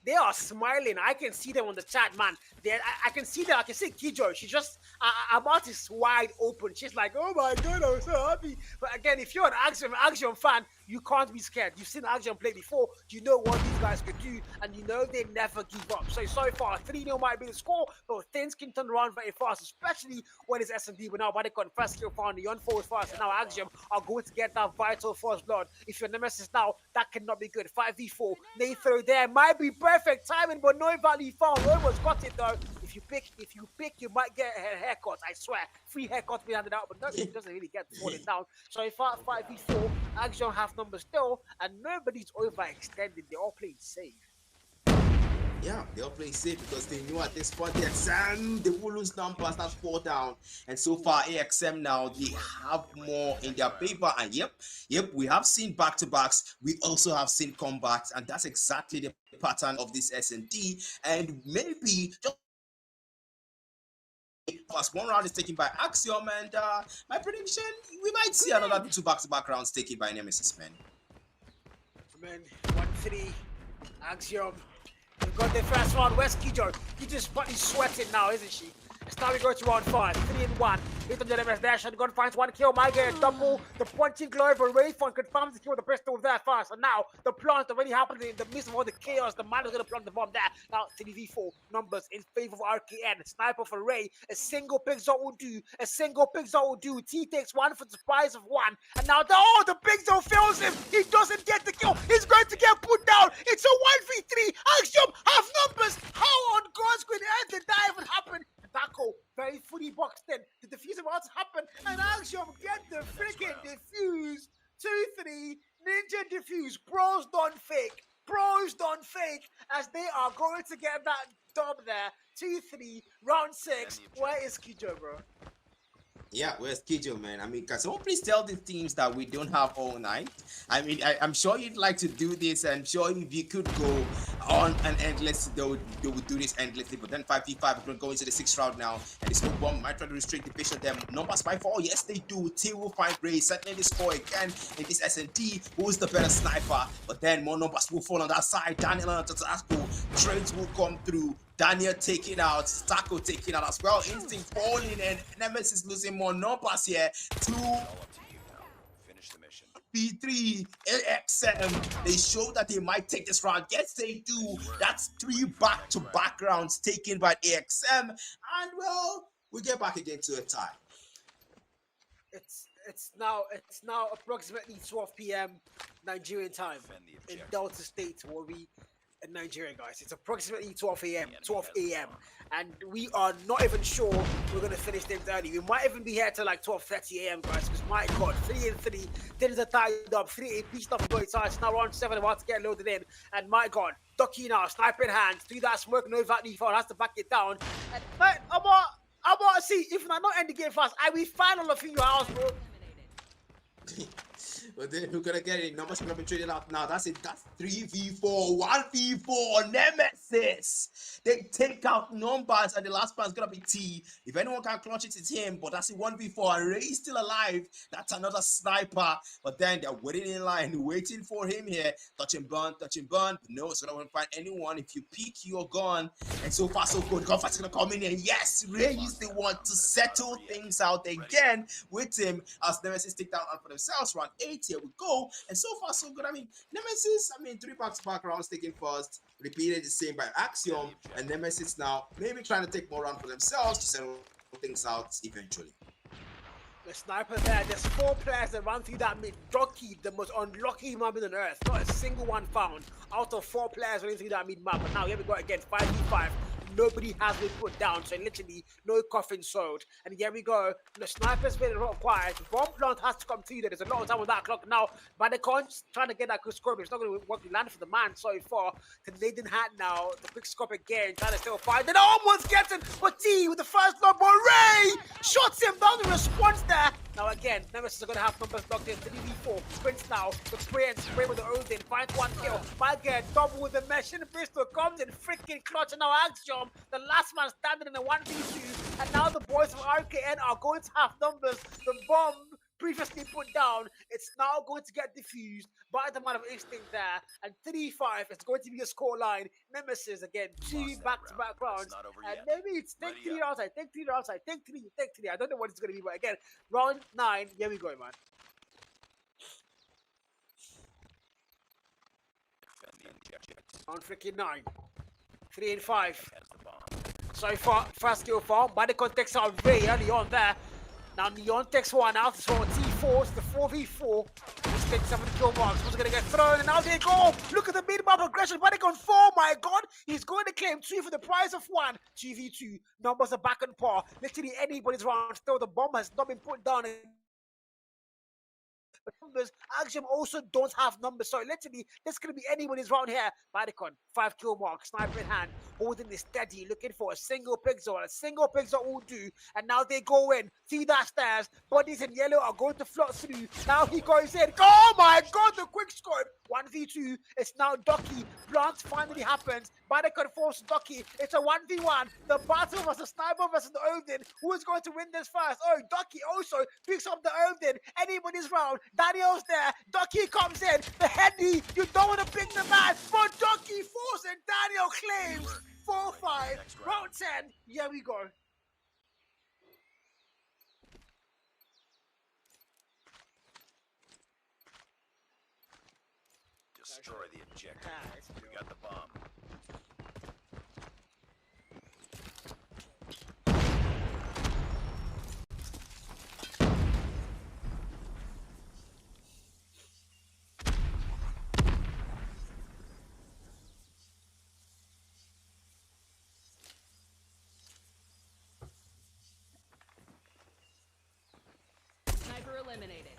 Speaker 1: They are smiling. I can see them on the chat, man. I can see them. I can see Kijo. She just her mouth is wide open. She's like, oh my god, I'm so happy. But again, if you're an Axium fan, you can't be scared. You've seen Axium play before. You know what these guys could do, and you know they never give up. So far, 3-0 might be the score, but things can turn around very fast, especially when it's S&D. But now, when they got first kill found, the unfolds fast, and now Axium are going to get that vital first blood. If you're Nemesis now, that cannot be good. 5v4. Nathan there might be perfect timing, but no value found. Almost got it though. If you pick, you might get a haircut. I swear, 3 haircuts being handed out, but nothing doesn't really get falling down. So far, 5v4, Axiom have numbers still, and nobody's overextended. They're all playing safe.
Speaker 2: Yeah, they all play safe because they knew at this point the AXM, they will lose numbers. That's 4 down. And so far, AXM now, they have more in their favor. And yep, we have seen back-to-backs. We also have seen comebacks. And that's exactly the pattern of this S&D. And maybe just first 1 round is taken by Axiom. And my prediction, we might see another 2 back-to-back rounds taken by Nemesis, man.
Speaker 1: Man, 1-3, Axiom. We got the first round. Where's Kijo? Kijo's sweating now, isn't she? It's now we go to round 5, 3 and 1. Hit on the Nemesis there, shotgun finds 1 kill. My guy double, the punching glove, Rayfon confirms the kill with the pistol there first. And now the plant already happened in the midst of all the chaos. The man is going to plant the bomb there. Now 3v4 numbers in favor of RKN. Sniper for Ray, a single pick zone will do. A single pick zone will do. T takes 1 for the prize of 1. And now the big zone fails him. He doesn't get the kill. He's going to get put down. It's a 1v3. Axium have numbers. How on God's green earth did that even happen? Taco very fully boxed in. The defuse about to happen, and Axium get the freaking defuse. 2-3 ninja defuse. Bros don't fake. Bros don't fake as they are going to get that dub there. 2-3 round 6. Where is Kijo, bro?
Speaker 2: Yeah, where's Kijo, man? I mean, can someone please tell the teams that we don't have all night? I mean, I'm sure you'd like to do this. I'm sure if you could go on an endless, they would do this endlessly. But then 5v5, we're going to go into the 6th round now. And the smoke bomb might try to restrict the vision of them. Numbers by 4, yes, they do. T will find Ray, certainly the score again in this S&D. Who's the better sniper? But then more numbers will fall on that side. Daniel and Tatasco. Trades will come through. Daniel taking out, Taco taking out as well. Instinct falling, and Nemesis losing more numbers here. 2
Speaker 3: Finish the mission.
Speaker 2: P3 AXM. They show that they might take this round. Yes, they do. That's 3 back-to-back rounds taken by AXM. And well, we get back again to a tie.
Speaker 1: It's now approximately 12 p.m. Nigerian time in Delta State, where we in Nigeria, guys. It's approximately 12 a.m. and we are not even sure we're gonna finish things early. We might even be here till like 12:30 a.m. guys, because my god, 3 and 3, things are tied up, 3 AP stuff going tight. It's now round 7 about to get loaded in, and my god, Ducky now, sniper in hand, do that smoke, no value foul, has to back it down. And I'm about to see if I not end the game fast, I will find all of you in your house, bro.
Speaker 2: But then we're gonna get it. Numbers gonna be traded out now. That's it. That's 3v4, 1v4 Nemesis. They take out numbers, and the last man's gonna be T. If anyone can clutch it, it's him. But that's a 1v4. And Ray's still alive. That's another sniper. But then they're waiting in line, waiting for him here. Touch and burn, touch and burn. But no, so I won't find anyone. If you peek, you're gone. And so far, so good. Gunfight's gonna come in, and yes, Ray is the one to settle things out again with him as Nemesis take down for themselves. Round 8. Here we go, and so far so good. I mean, Nemesis, 3 back-to-back rounds taken first, repeated the same by Axium, and Nemesis now maybe trying to take more rounds for themselves to settle things out eventually.
Speaker 1: The sniper there, there's 4 players that run through that mid. Ducky, the most unlucky human being on earth, not a single one found out of 4 players running through that mid map. But now here we go again, 5v5. Nobody has been put down, so literally no coffin sold. And here we go. The sniper's been a lot quiet. Bomb plant has to come through. There's a lot of time on that clock now. But they can't trying to get that quick scope. It's not going to work to land for the man so far. The laden hat now. The quick scope again. Trying to still fight. Then almost gets it. But T with the first number. Ray shots him down. The response there. Now again, Nemesis are going to have numbers locked in. 3v4. Sprints now. The spray and spray with the Odin. Finds 1 kill. But again, double with the mesh and the pistol. Comes in freaking clutch. And now Axium, the last man standing in a 1v2. And now the boys from RKN are going to have numbers. The bomb previously put down, it's now going to get diffused by the man of instinct there. And 3-5 is going to be a score line. Nemesis again, 2 back-to-back rounds. And maybe it's take 3 rounds. I take 3 rounds. I take 3. Take 3. I don't know what it's going to be, but again, round 9. Here we go, man. On freaking 9. 3 and 5. So far, first kill farm. By the context out very early on there. Now Neon takes 1 out. It's on T4. It's the 4v4. Let's take 7 kill marks. Who's gonna get thrown? And now they go. Look at the mid-map aggression. By the con 4. My god. He's going to claim 2 for the price of 1. 2v2. Numbers are back on par. Literally anybody's round. Still, the bomb has not been put down. Numbers, Axium also don't have numbers, so literally this could be anybody's round here. Badicon, 5 kill mark, sniper in hand, holding this steady, looking for a single pixel. A single pixel will do, and now they go in, see that stairs, bodies in yellow are going to float through. Now he goes in, oh my god, the quick scope, 1v2, it's now Ducky, Blunt finally happens, Badicon forces Ducky, it's a 1v1, the battle versus Sniper versus the Odin, who is going to win this first? Oh, Ducky also picks up the Odin, anybody's round, Daniel's there, Ducky comes in, the heady, you don't want to pick the man, but Ducky forces and Daniel claims 4-5, round 10, here we go.
Speaker 3: Destroy the objective. We got the bomb.
Speaker 4: Sniper eliminated.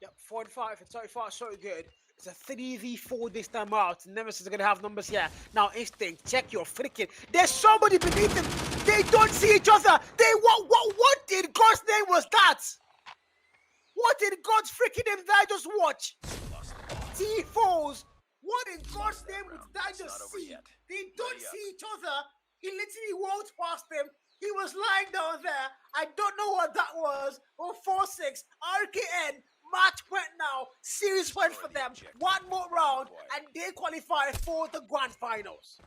Speaker 1: Yep, 4 and 5, and so far so good. It's a 3v4 this time out. Nemesis are gonna have numbers here. Now, Instinct, check your freaking. There's somebody beneath them. They don't see each other. What in God's name was that? What in God's freaking name did I just watch? T4s. What in God's name did I just see? They don't see each other. He literally walked past them. He was lying down there. I don't know what that was. Oh, 4-6. RKN. Match point now. Series point for them. One more round and they qualify for the grand finals.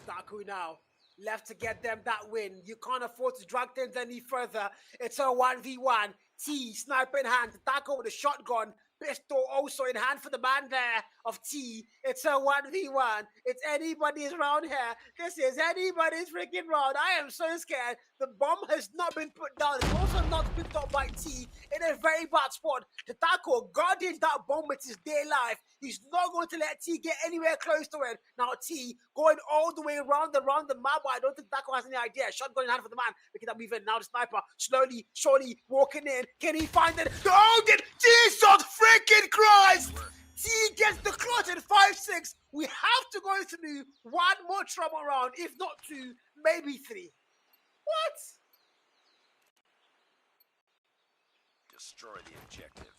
Speaker 1: Daku now. Left to get them that win. You can't afford to drag things any further. It's a 1v1. T, sniper in hand. Daku with a shotgun. Pistol also in hand for the man there of T. It's a 1v1. It's anybody's round here. This is anybody's freaking round. I am so scared. The bomb has not been put down. It's also not picked up by T in a very bad spot. The tackle guarding that bomb with his day life. He's not going to let T get anywhere close to it. Now T going all the way around the map, but I don't think Taco has any idea. Shotgun in hand for the man. Making that move in. Now the sniper slowly, surely walking in. Can he find it? Oh, Jesus freaking Christ! T gets the clutch at 5-6. We have to go through one more trouble round, if not two, maybe three. What?
Speaker 3: Destroy the objective.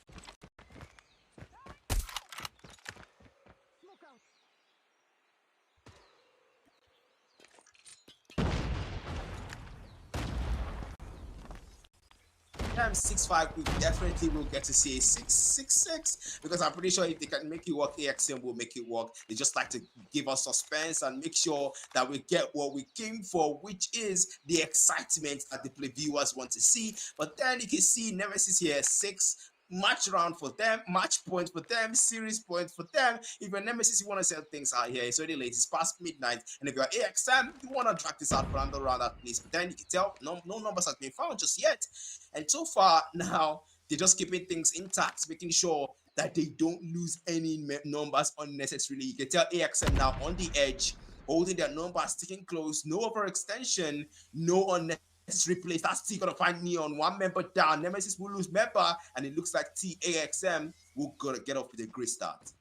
Speaker 2: Time 6-5, we definitely will get to see a 6-6 because I'm pretty sure if they can make it work, Axium will make it work. They just like to give us suspense and make sure that we get what we came for, which is the excitement that the viewers want to see. But then you can see Nemesis here, 6 match round for them, match point for them, series point for them. If you're Nemesis, you want to sell things out here. It's already late, it's past midnight. And if you're AXM, you want to drag this out for another round at least. But then you can tell no numbers have been found just yet. And so far now, they're just keeping things intact, making sure that they don't lose any numbers unnecessarily. You can tell AXM now on the edge, holding their numbers, sticking close, no overextension, no unnecessary plays. That's T gonna find Neon, one member down. Nemesis will lose member, and it looks like TAXM will gonna get off with a great start.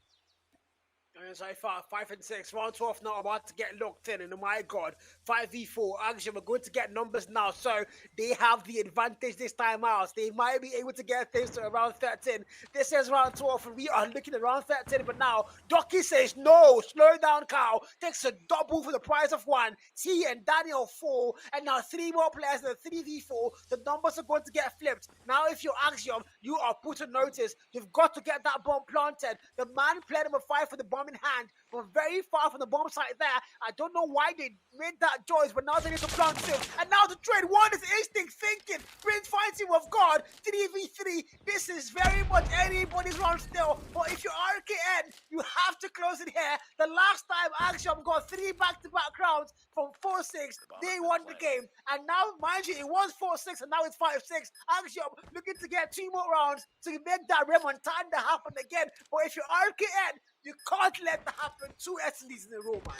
Speaker 1: And so far, 5-6, round 12 now about to get locked in, and oh my god, 5v4, Axium are going to get numbers now, so they have the advantage this time out. They might be able to get things to around 13. This is round 12, and we are looking at round 13, but now, Docky says, no, slow down, Cow, takes a double for the price of one, T and Daniel 4, and now 3 more players in the 3v4, the numbers are going to get flipped. Now, if you're Axium, you are put on notice, you've got to get that bomb planted. The man played number 5 for the bomb in hand, from very far from the bomb site there. I don't know why they made that choice, but now they need to plant too. And now the trade, one is Instinct thinking, Prince finds him with God, 3v3. This is very much anybody's round still, but if you're RKN, you have to close it here. The last time Axium got 3 back-to-back rounds from 4-6, they won the game. And now, mind you, it was 4-6 and now it's 5-6. Axium looking to get 2 more rounds to make that remontada happen again. But if you're RKN, You can't let that happen. 2 SLEs in a row, man.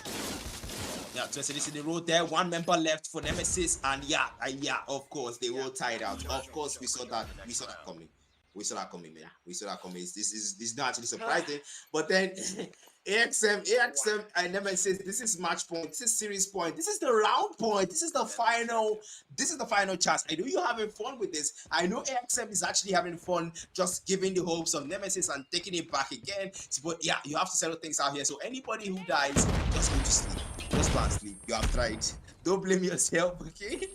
Speaker 2: Yeah, 2 SLEs in the row there. 1 member left for Nemesis, and yeah, of course they were tied out. Of course, we saw that coming. We saw that coming, man. We saw that coming. This is not actually surprising, but then AXM, and Nemesis. This is match point. This is series point. This is the round point. This is the final. This is the final chance. I know you're having fun with this. I know AXM is actually having fun, just giving the hopes of Nemesis and taking it back again. But yeah, you have to settle things out here. So anybody who dies, just go to sleep. Just go and sleep. You have tried. Don't blame yourself, okay?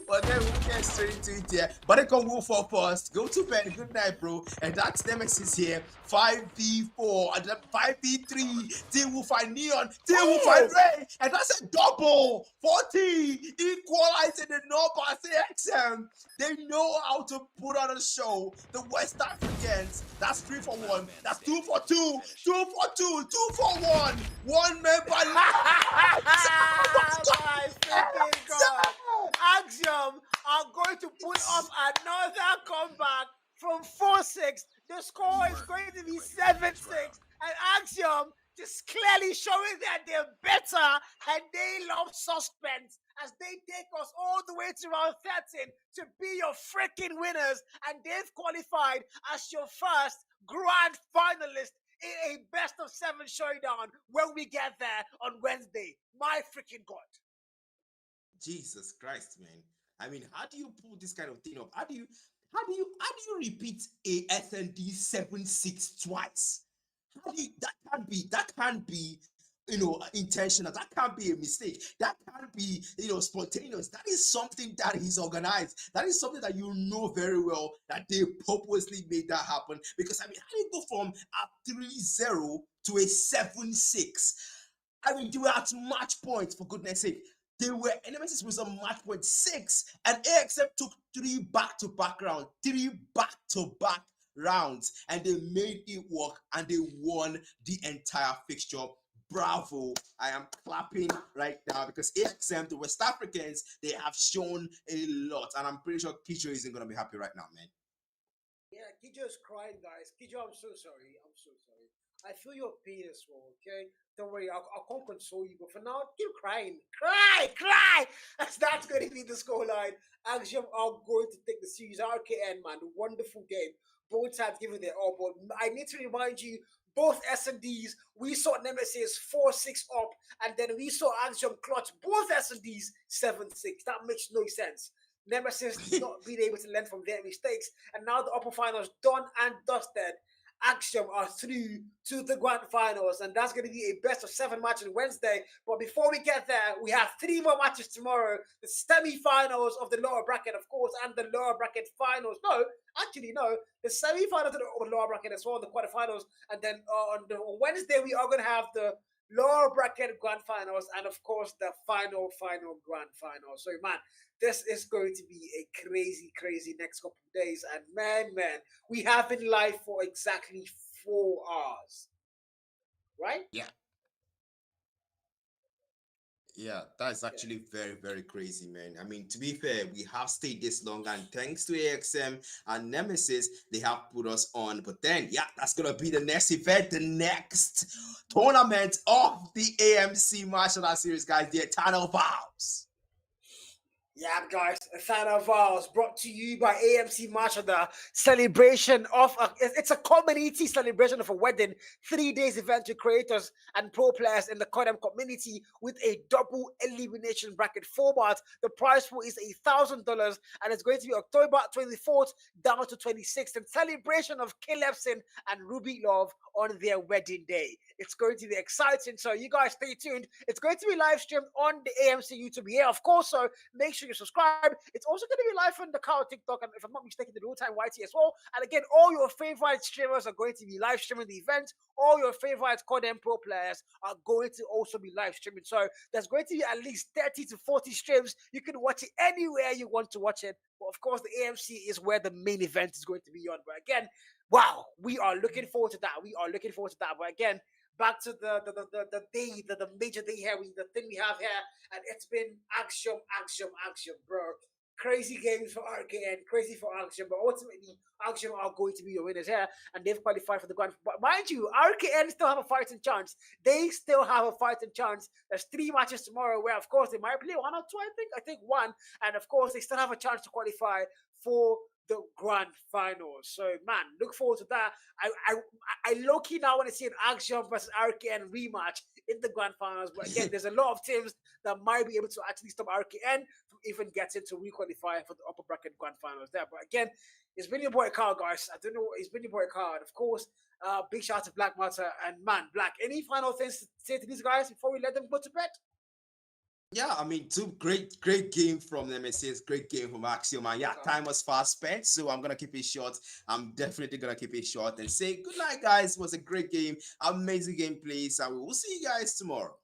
Speaker 2: But then we'll get straight into it here. But it can go for first. Go to bed. Good night, bro. And that's Nemesis here. 5v4 and then 5v3. Team will find Neon. Team will find Ray. And that's a double. 40. Equalizing the Nova CXM. They know how to put on a show. The West Africans. That's 3 for 1. That's 2 for 2. 2 for 2. 2 for 1. 1 member
Speaker 1: God. Axium are going to put off another comeback from 4-6. The score is going to be 7-6. And Axium just clearly showing that they're better and they love suspense as they take us all the way to round 13 to be your freaking winners. And they've qualified as your first grand finalist in a best of 7 showdown when we get there on Wednesday. My freaking God.
Speaker 2: Jesus Christ, man. I mean, how do you pull this kind of thing up? How do you repeat a SND 7-6 twice? That can't be intentional. That can't be a mistake. That can't be spontaneous. That is something that is organized. That is something that you know very well that they purposely made that happen. Because I mean, how do you go from a 3-0 to a 7-6? I mean, they were at match points, for goodness sake. Nemesis was on match point 6, and AXM took 3 back-to-back rounds, and they made it work, and they won the entire fixture. Bravo. I am clapping right now because AXM, the West Africans, they have shown a lot, and I'm pretty sure Kijo isn't going to be happy right now, man.
Speaker 1: Yeah, Kijo's crying, guys. Kijo, I'm so sorry. I feel your pain as well, okay? Don't worry, I'll come console you. But for now, keep crying. Cry! That's going to be the scoreline. Axium are going to take the series. RKN, man, wonderful game. Both sides giving their all. But I need to remind you, both S&Ds, we saw Nemesis 4-6 up, and then we saw Axium clutch both S&Ds 7-6. That makes no sense. Nemesis not being able to learn from their mistakes, and now the upper finals done and dusted. Axium are through to the grand finals, and that's going to be a best of 7 match on Wednesday. But before we get there, we have 3 more matches tomorrow: the semi-finals of the lower bracket, of course, and the lower bracket finals. No, the semi-finals of the lower bracket as well, the quarterfinals, and then on Wednesday we are going to have the lower bracket grand finals, and of course the final grand final. So man, this is going to be a crazy next couple of days. And man, we have been live for exactly 4 hours, right?
Speaker 2: Yeah, that's actually very crazy, man. I mean, to be fair, we have stayed this long, and thanks to AXM and Nemesis, they have put us on. But then, yeah, that's gonna be the next event, the next tournament of the AMC Martial Arts Series, guys, the Eternal Vows.
Speaker 1: Yeah, guys, Eternal Vows brought to you by AMC Marshall, the celebration of it's a community celebration of a wedding, 3 days event to creators and pro players in the codm community with a double elimination bracket format. The prize pool is $1,000, and it's going to be October 24th down to 26th in celebration of Calebson and Ruby Love on their wedding day. It's going to be exciting, so you guys stay tuned. It's going to be live streamed on the AMC YouTube here, of course, so make sure you subscribe. It's also going to be live on the Cow TikTok, and if I'm not mistaken, the real-time YT as well. And again, all your favorite streamers are going to be live streaming the event. All your favorite codm pro players are going to also be live streaming. So there's going to be at least 30 to 40 streams. You can watch it anywhere you want to watch it. But of course, the AMC is where the main event is going to be on. But again, wow, we are looking forward to that. But again, back to the major day here, the thing we have here, and it's been Axium, bro. crazy games for RKN, crazy for Axium, but ultimately Axium are going to be your winners here, and they've qualified for the grand. But mind you, RKN still have a fighting chance. They still have a fighting chance. There's 3 matches tomorrow, where of course they might play 1 or 2. I think 1, and of course they still have a chance to qualify for the grand finals. So man, look forward to that. I low-key now want to see an Axiom versus RKN rematch in the grand finals. But again, there's a lot of teams that might be able to actually stop RKN from even getting to requalify for the upper bracket grand finals there. But again, it's been your boy Carl, guys. I don't know, it's been your boy Carl. Of course, big shout out to Black Matter and man, Black. Any final things to say to these guys before we let them go to bed?
Speaker 2: Yeah, I mean, 2 great game from Nemesis, great game from Axiom. And yeah, time was fast spent, so I'm gonna keep it short. I'm definitely gonna keep it short and say good night, guys. It was a great game, amazing gameplays, and we will see you guys tomorrow.